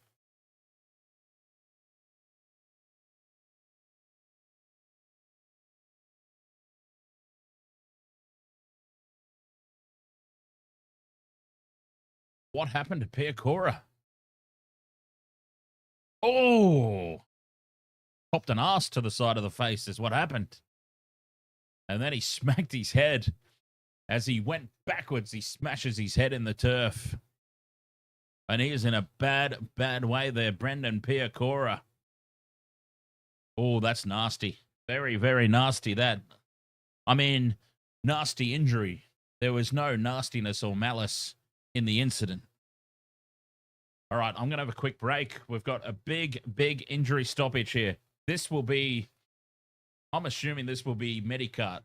What happened to Piakura? Oh! Popped an ass to the side of the face is what happened. And then he smacked his head. As he went backwards, he smashes his head in the turf. And he is in a bad way there, Brendan Piakura. Oh, that's nasty. Very, very nasty, that. I mean, nasty injury. There was no nastiness or malice in the incident. All right, I'm going to have a quick break. We've got a big injury stoppage here. This will be, I'm assuming this will be Medicart.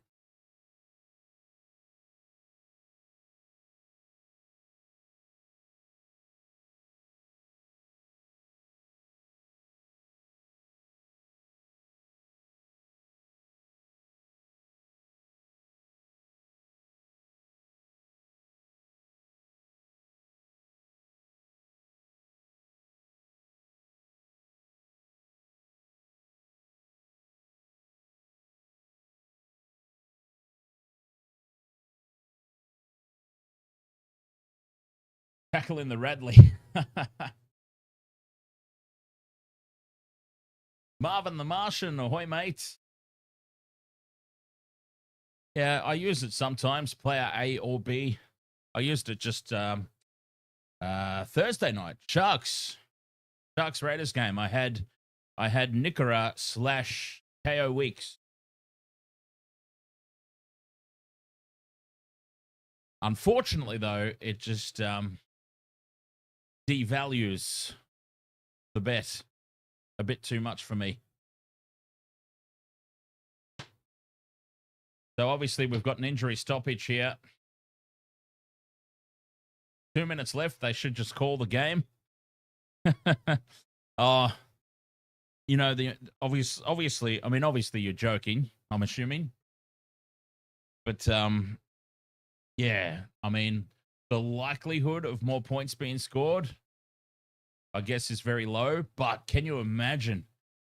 Tackle in the Radley. Marvin the Martian, ahoy, mate. Yeah, I use it sometimes, player A or B. I used it just Thursday night. Sharks Raiders game. I had Nickera / KO Weeks. Unfortunately, though, it just devalues the bet a bit too much for me. So obviously we've got an injury stoppage here. 2 minutes left. They should just call the game. You know, obviously, I mean, obviously you're joking, I'm assuming. But, yeah, I mean, the likelihood of more points being scored, I guess, is very low. But can you imagine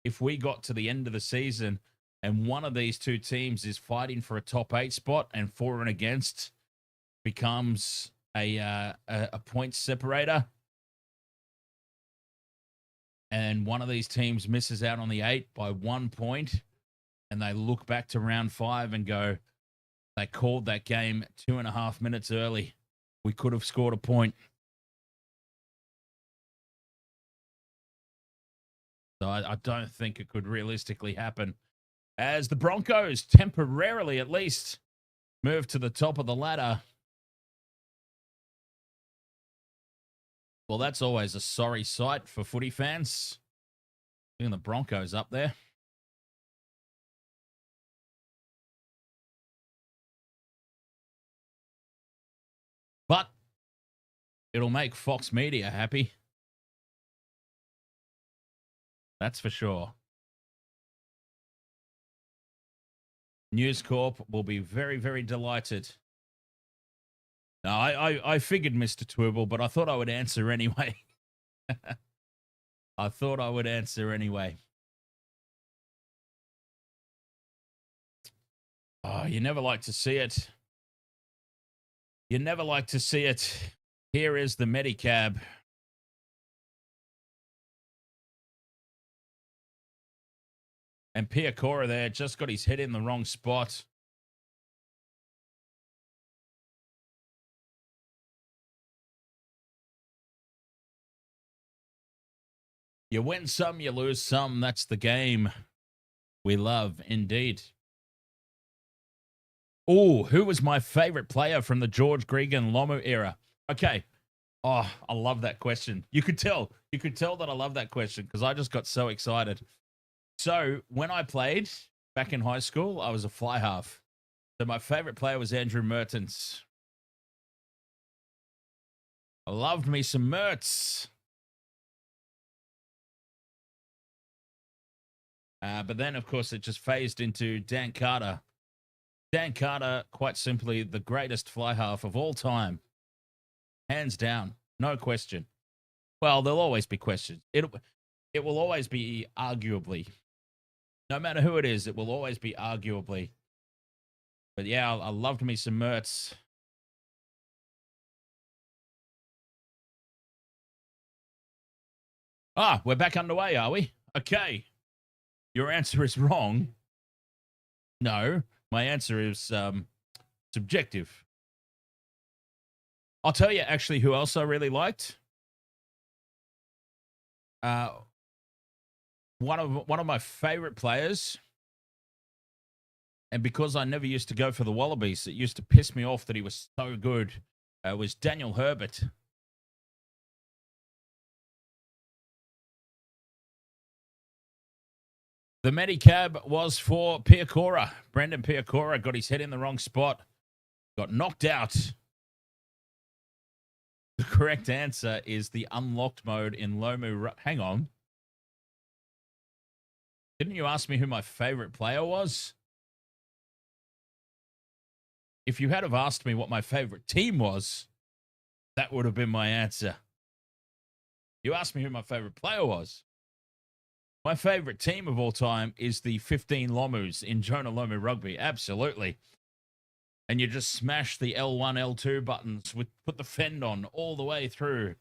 if we got to the end of the season and one of these two teams is fighting for a top 8 spot and for and against becomes a point separator, and one of these teams misses out on the 8 by 1 point, and they look back to round 5 and go, they called that game 2.5 minutes early. We could have scored a point. So I don't think it could realistically happen, as the Broncos, temporarily at least, move to the top of the ladder. Well, that's always a sorry sight for footy fans. Look at the Broncos up there. But it'll make Fox Media happy. That's for sure. News Corp will be very, very delighted. No, I figured, Mr. Twibble, but I thought I would answer anyway. I thought I would answer anyway. Oh, you never like to see it. You never like to see it. Here is the Medicab. And Piakura there just got his head in the wrong spot. You win some, you lose some. That's the game we love, indeed. Oh, who was my favorite player from the George Gregan Lomu era? Okay. Oh, I love that question. You could tell that I love that question because I just got so excited. So when I played back in high school, I was a fly half. So my favorite player was Andrew Mertens. I loved me some Mertz. But then, of course, it just phased into Dan Carter. Dan Carter, quite simply, the greatest fly half of all time. Hands down. No question. Well, there'll always be questions. It will always be arguably. No matter who it is, it will always be arguably. But yeah, I loved me some Mertz. Ah, we're back underway, are we? Okay. Your answer is wrong. No, my answer is subjective. I'll tell you actually who else I really liked. One of my favorite players, and because I never used to go for the Wallabies, it used to piss me off that he was so good, was Daniel Herbert. The Medicab was for Piakura. Brendan Piakura got his head in the wrong spot, got knocked out. The correct answer is the unlocked mode in Lomu. Hang on. Didn't you ask me who my favorite player was? If you had have asked me what my favorite team was, that would have been my answer. You asked me who my favorite player was. My favorite team of all time is the 15 Lomus in Jonah Lomu Rugby. Absolutely. And you just smash the L1, L2 buttons, put the fend on all the way through.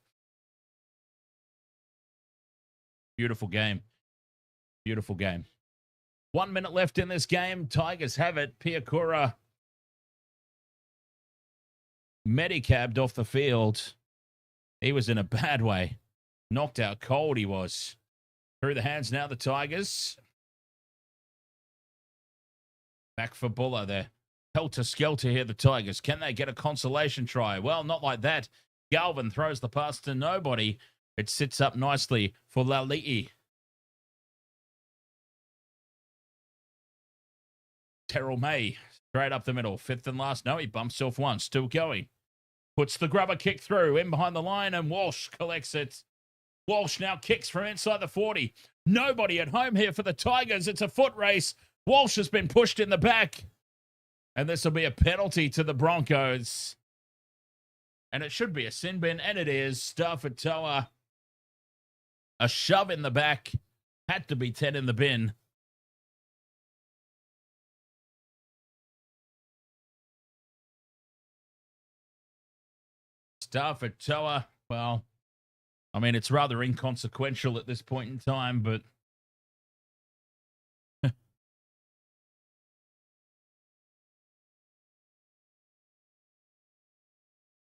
Beautiful game. Beautiful game. 1 minute left in this game. Tigers have it. Piakura medicabbed off the field. He was in a bad way. Knocked out cold he was. Through the hands now, the Tigers. Back for Buller there. Helter-skelter here, the Tigers. Can they get a consolation try? Well, not like that. Galvin throws the pass to nobody. It sits up nicely for Laulilii. Terrell May, straight up the middle. Fifth and last. No, he bumps off one. Still going. Puts the grubber kick through. In behind the line, and Walsh collects it. Walsh now kicks from inside the 40. Nobody at home here for the Tigers. It's a foot race. Walsh has been pushed in the back. And this will be a penalty to the Broncos. And it should be a sin bin, and it is. Stafford Toa. A shove in the back. Had to be 10 in the bin. Stafford Toa. Well, I mean, it's rather inconsequential at this point in time, but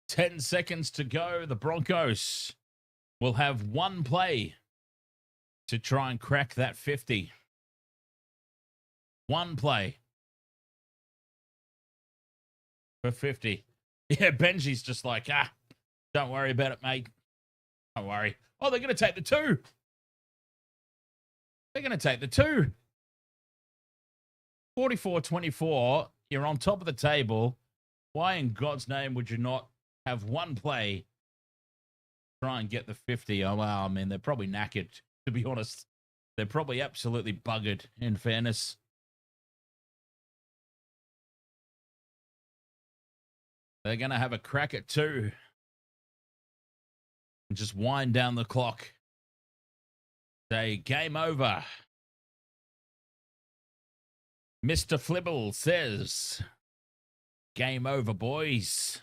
10 seconds to go. The Broncos will have one play to try and crack that 50. One play for 50. Yeah, Benji's just like, don't worry about it, mate. Don't worry. Oh, they're going to take the 2. They're going to take the 2. 44-24. You're on top of the table. Why in God's name would you not have one play, try and get the 50? Oh, wow. I mean, they're probably knackered, to be honest. They're probably absolutely buggered, in fairness. They're going to have a crack at 2. And just wind down the clock. Say, game over. Mr. Flibble says, game over, boys.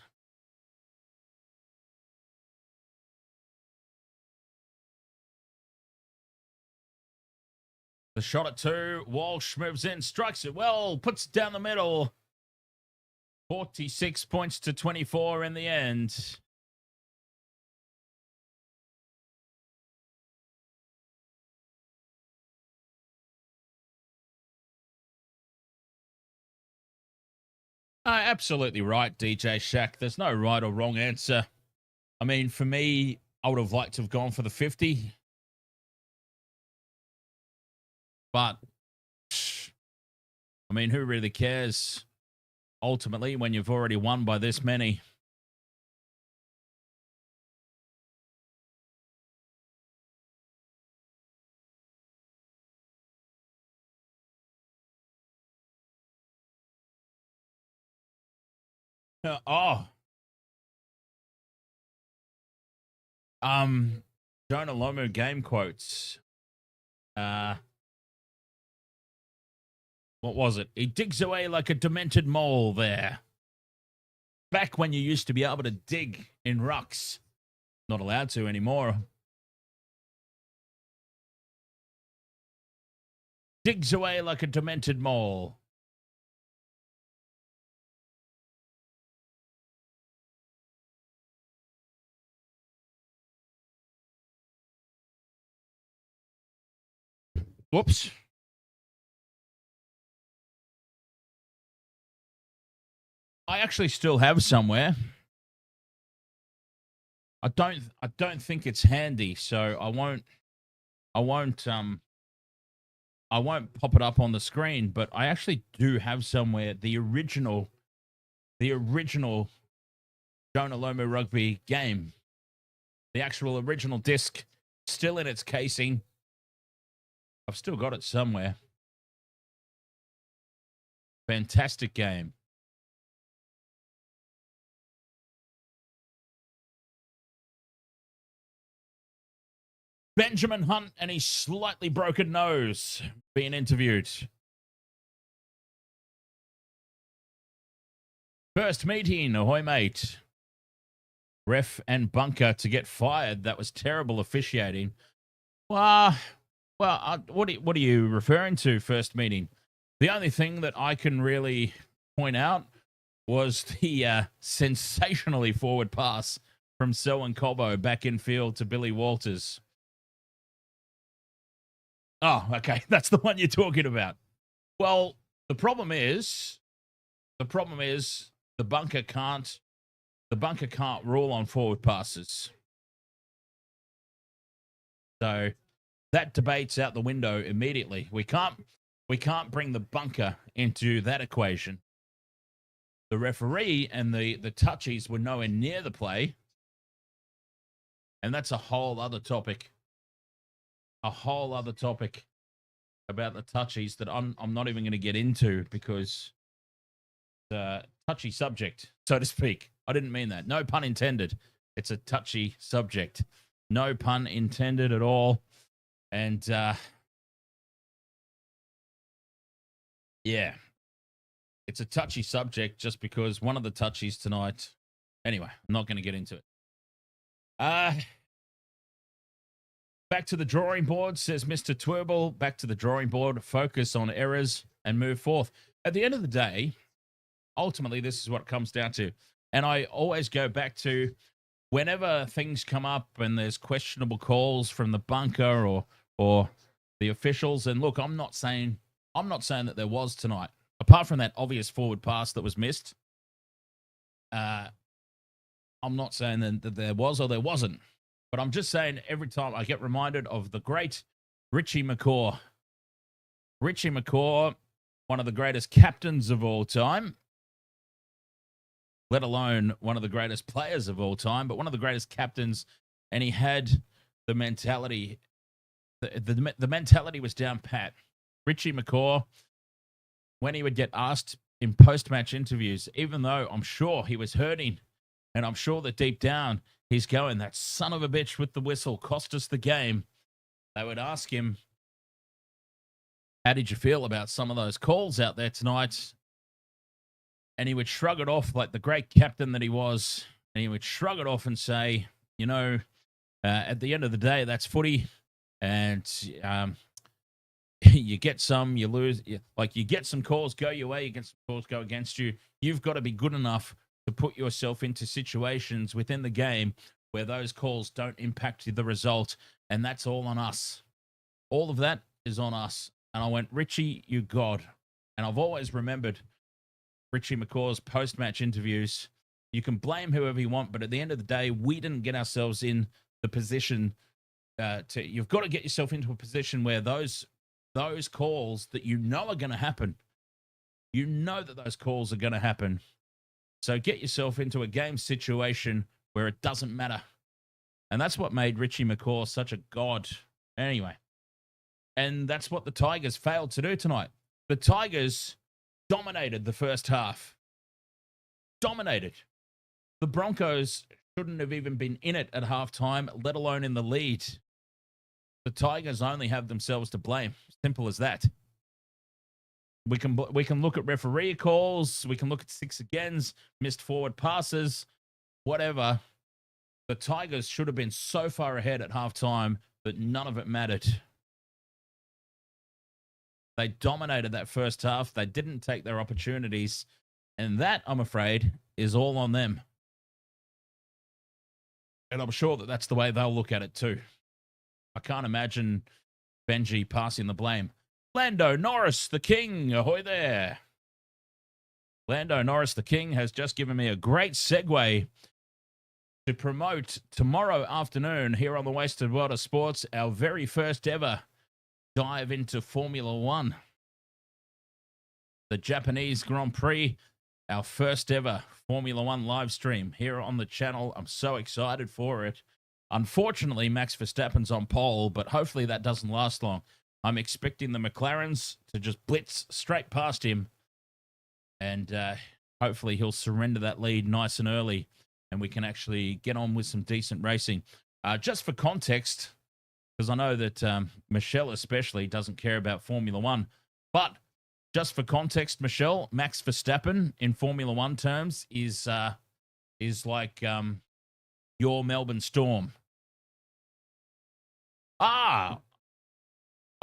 The shot at 2. Walsh moves in, strikes it well, puts it down the middle. 46 points to 24 in the end. Absolutely right, DJ Shaq. There's no right or wrong answer. I mean, for me, I would have liked to have gone for the 50. But, I mean, who really cares ultimately when you've already won by this many? Jonah Lomu game quotes. What was it? He digs away like a demented mole there. Back when you used to be able to dig in rucks. Not allowed to anymore. Digs away like a demented mole. Whoops. I actually still have somewhere. I don't think it's handy, so I won't pop it up on the screen, but I actually do have somewhere the original Jonah Lomu rugby game. The actual original disc still in its casing. I've still got it somewhere. Fantastic game. Benjamin Hunt and his slightly broken nose being interviewed. First meeting, ahoy mate. Ref and bunker to get fired. That was terrible officiating. Well, what are you referring to, first meeting? The only thing that I can really point out was the sensationally forward pass from Selwyn Cobbo back in field to Billy Walters. Oh, okay. That's the one you're talking about. Well, the problem is the bunker can't rule on forward passes. So that debate's out the window immediately. We can't bring the bunker into that equation. The referee and the touchies were nowhere near the play. And that's a whole other topic. A whole other topic about the touchies that I'm not even going to get into because touchy subject, so to speak. I didn't mean that. No pun intended. It's a touchy subject. No pun intended at all. And yeah, it's a touchy subject just because one of the touchies tonight. Anyway, I'm not going to get into it. Back to the drawing board, says Mr. Twerble. Back to the drawing board. Focus on errors and move forth. At the end of the day, ultimately, this is what it comes down to. And I always go back to whenever things come up and there's questionable calls from the bunker or the officials. And look, I'm not saying that there was tonight, apart from that obvious forward pass that was missed. I'm not saying that there was or there wasn't, but I'm just saying every time I get reminded of the great Richie McCaw. Richie McCaw, one of the greatest captains of all time, let alone one of the greatest players of all time, but one of the greatest captains, and he had the mentality. The mentality was down pat. Richie McCaw, when he would get asked in post-match interviews, even though I'm sure he was hurting, and I'm sure that deep down he's going, that son of a bitch with the whistle cost us the game. They would ask him, how did you feel about some of those calls out there tonight? And he would shrug it off like the great captain that he was. And he would shrug it off and say, you know, at the end of the day, that's footy. And you get some, you lose. Like, you get some calls go your way, you get some calls go against you. You've got to be good enough to put yourself into situations within the game where those calls don't impact the result. And that's all on us. All of that is on us. And I went, Richie, you God. And I've always remembered Richie McCaw's post-match interviews. You can blame whoever you want, but at the end of the day, we didn't get ourselves in the position you've got to get yourself into a position where those calls that you know are going to happen, you know that those calls are going to happen. So get yourself into a game situation where it doesn't matter. And that's what made Richie McCaw such a god. Anyway, and that's what the Tigers failed to do tonight. The Tigers dominated the first half. Dominated. The Broncos shouldn't have even been in it at halftime, let alone in the lead. The Tigers only have themselves to blame. Simple as that. We can look at referee calls. We can look at 6 agains, missed forward passes, whatever. The Tigers should have been so far ahead at halftime that none of it mattered. They dominated that first half. They didn't take their opportunities. And that, I'm afraid, is all on them. And I'm sure that that's the way they'll look at it too. I can't imagine Benji passing the blame. Lando Norris, the king, ahoy there. Lando Norris, the king, has just given me a great segue to promote tomorrow afternoon here on the Wasted World of Sports, our very first ever dive into Formula One. The Japanese Grand Prix, our first ever Formula One live stream here on the channel. I'm so excited for it. Unfortunately, Max Verstappen's on pole, but hopefully that doesn't last long. I'm expecting the McLarens to just blitz straight past him, and hopefully he'll surrender that lead nice and early, and we can actually get on with some decent racing. Just for context, because I know that Michelle especially doesn't care about Formula One, but just for context, Michelle, Max Verstappen in Formula One terms is like your Melbourne Storm.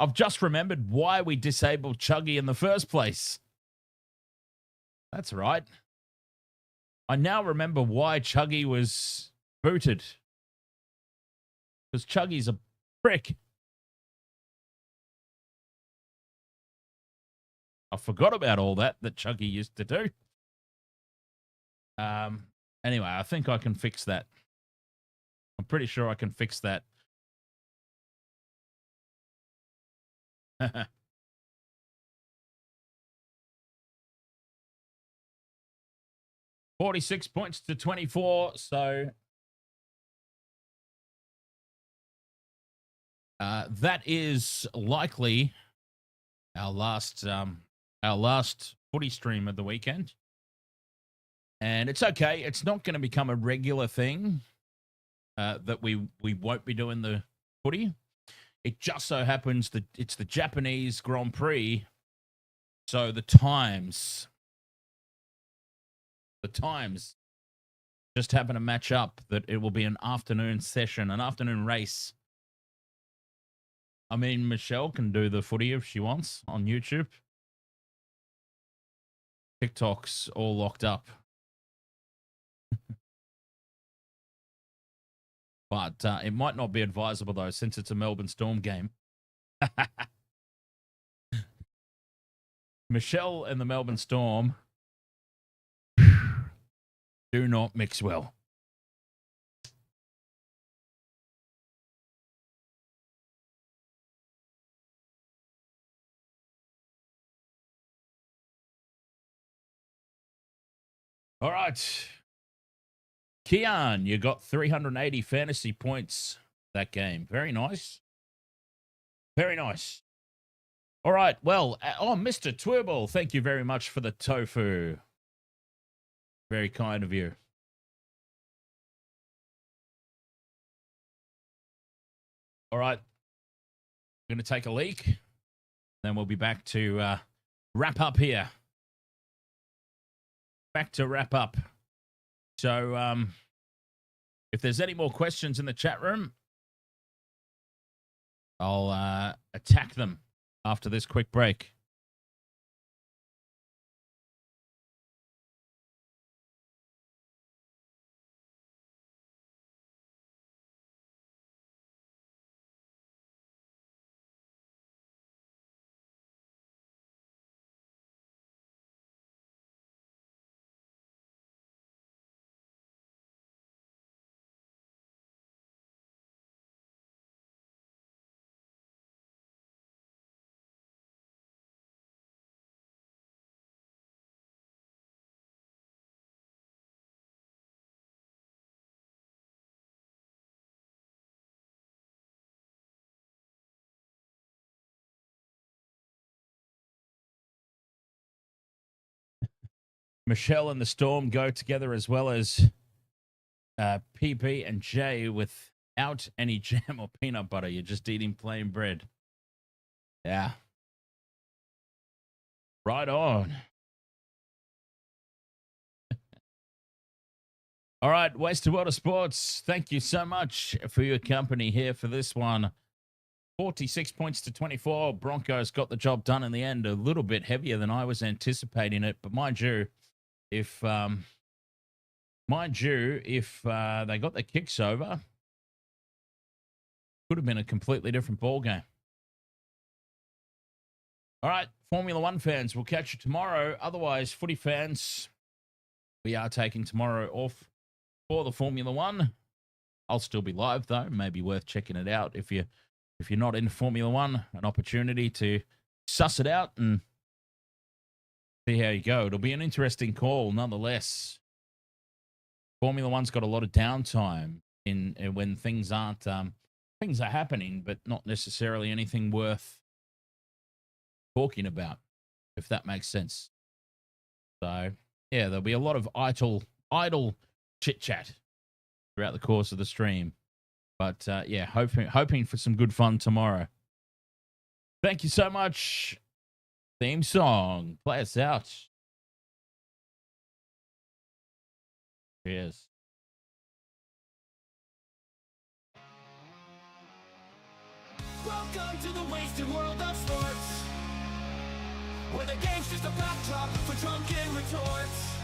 I've just remembered why we disabled Chuggy in the first place. That's right. I now remember why Chuggy was booted. Because Chuggy's a prick. I forgot about all that Chuggy used to do. Anyway, I think I can fix that. I'm pretty sure I can fix that. 46 points to 24. So that is likely our last footy stream of the weekend. And it's okay. It's not going to become a regular thing that we won't be doing the footy. It just so happens that it's the Japanese Grand Prix. So the times just happen to match up that it will be an afternoon session, an afternoon race. I mean, Michelle can do the footy if she wants on YouTube. TikTok's all locked up. But it might not be advisable, though, since it's a Melbourne Storm game. Michelle and the Melbourne Storm do not mix well. All right. Kian, you got 380 fantasy points that game. Very nice. Very nice. All right. Well, Mr. Twibble, thank you very much for the tofu. Very kind of you. All right. I'm going to take a leak. Then we'll be back to wrap up here. Back to wrap up. So, if there's any more questions in the chat room, I'll attack them after this quick break. Michelle and the Storm go together, as well as PB and J without any jam or peanut butter. You're just eating plain bread. Yeah. Right on. All right, Wasted World of Sports, thank you so much for your company here for this one. 46 points to 24. Broncos got the job done in the end. A little bit heavier than I was anticipating it, but mind you, if they got the kicks over, could have been a completely different ball game. All right, Formula One fans, we'll catch you tomorrow. Otherwise, footy fans, we are taking tomorrow off for the Formula One. I'll still be live though. Maybe worth checking it out if you're not in Formula One. An opportunity to suss it out and see how you go. It'll be an interesting call nonetheless. Formula One's got a lot of downtime in when things aren't things are happening, but not necessarily anything worth talking about, if that makes sense. So yeah, there'll be a lot of idle chit chat throughout the course of the stream. But yeah, hoping for some good fun tomorrow. Thank you so much. Theme song. Play us out. Cheers. Welcome to the wasted world of sports, where the game's just a backdrop for drunken retorts.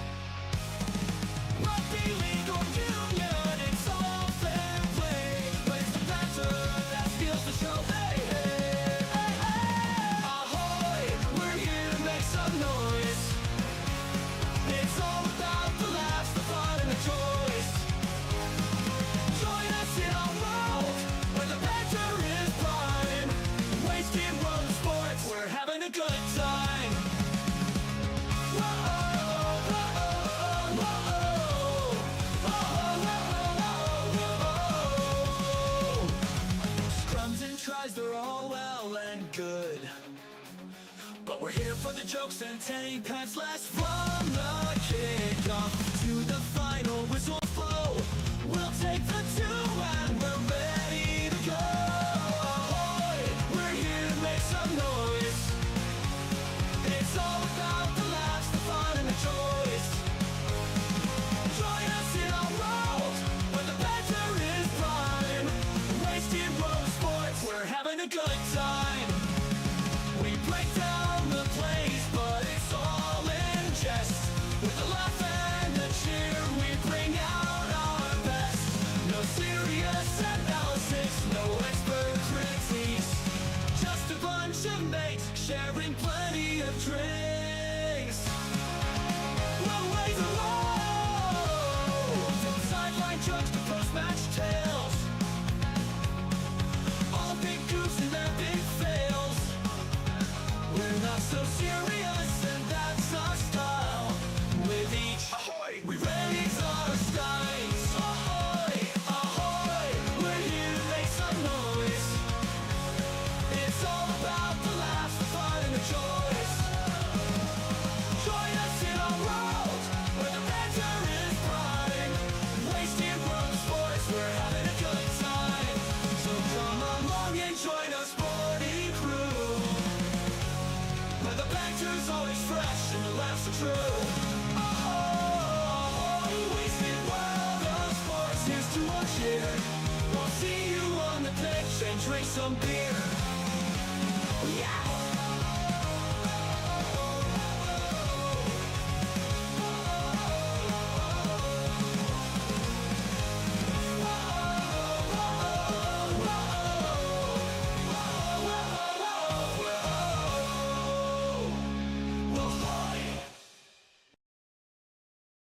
Rugby league or union, it's all fair play, but it's the banter that steals the show. Hey, hey, hey, hey. Ahoy, we're here to make some noise. It's all about the laughs, the fun, and the joys. Join us in our world where the banter is prime. Wasted world of sports, we're having a good time. Scrums and tries, they're all well and good, but we're here for the jokes and tank pants. Last from the kickoff to a good time. We break down the plays, but it's all in jest. With a laugh and a cheer, we bring out our best. No serious analysis, no expert critiques. Just a bunch of mates sharing plenty of drinks. We'll wave the road from sideline jokes to post-match tales. All big goofs and their big fails. We're not so serious, and that's our style. With each ahoy, we raise our skies. Ahoy, ahoy, we're here to make some noise. It's all about the laughs, the fun, and the joys. Join us in our world where the banter is prime. Wasting world of sports, we're having a good time. So come along and join our sporting crew, where the banter's always fresh and the laughs are true. Oh, wasted world of sports, here's to our cheer. We'll see you on the pitch and drink some beer.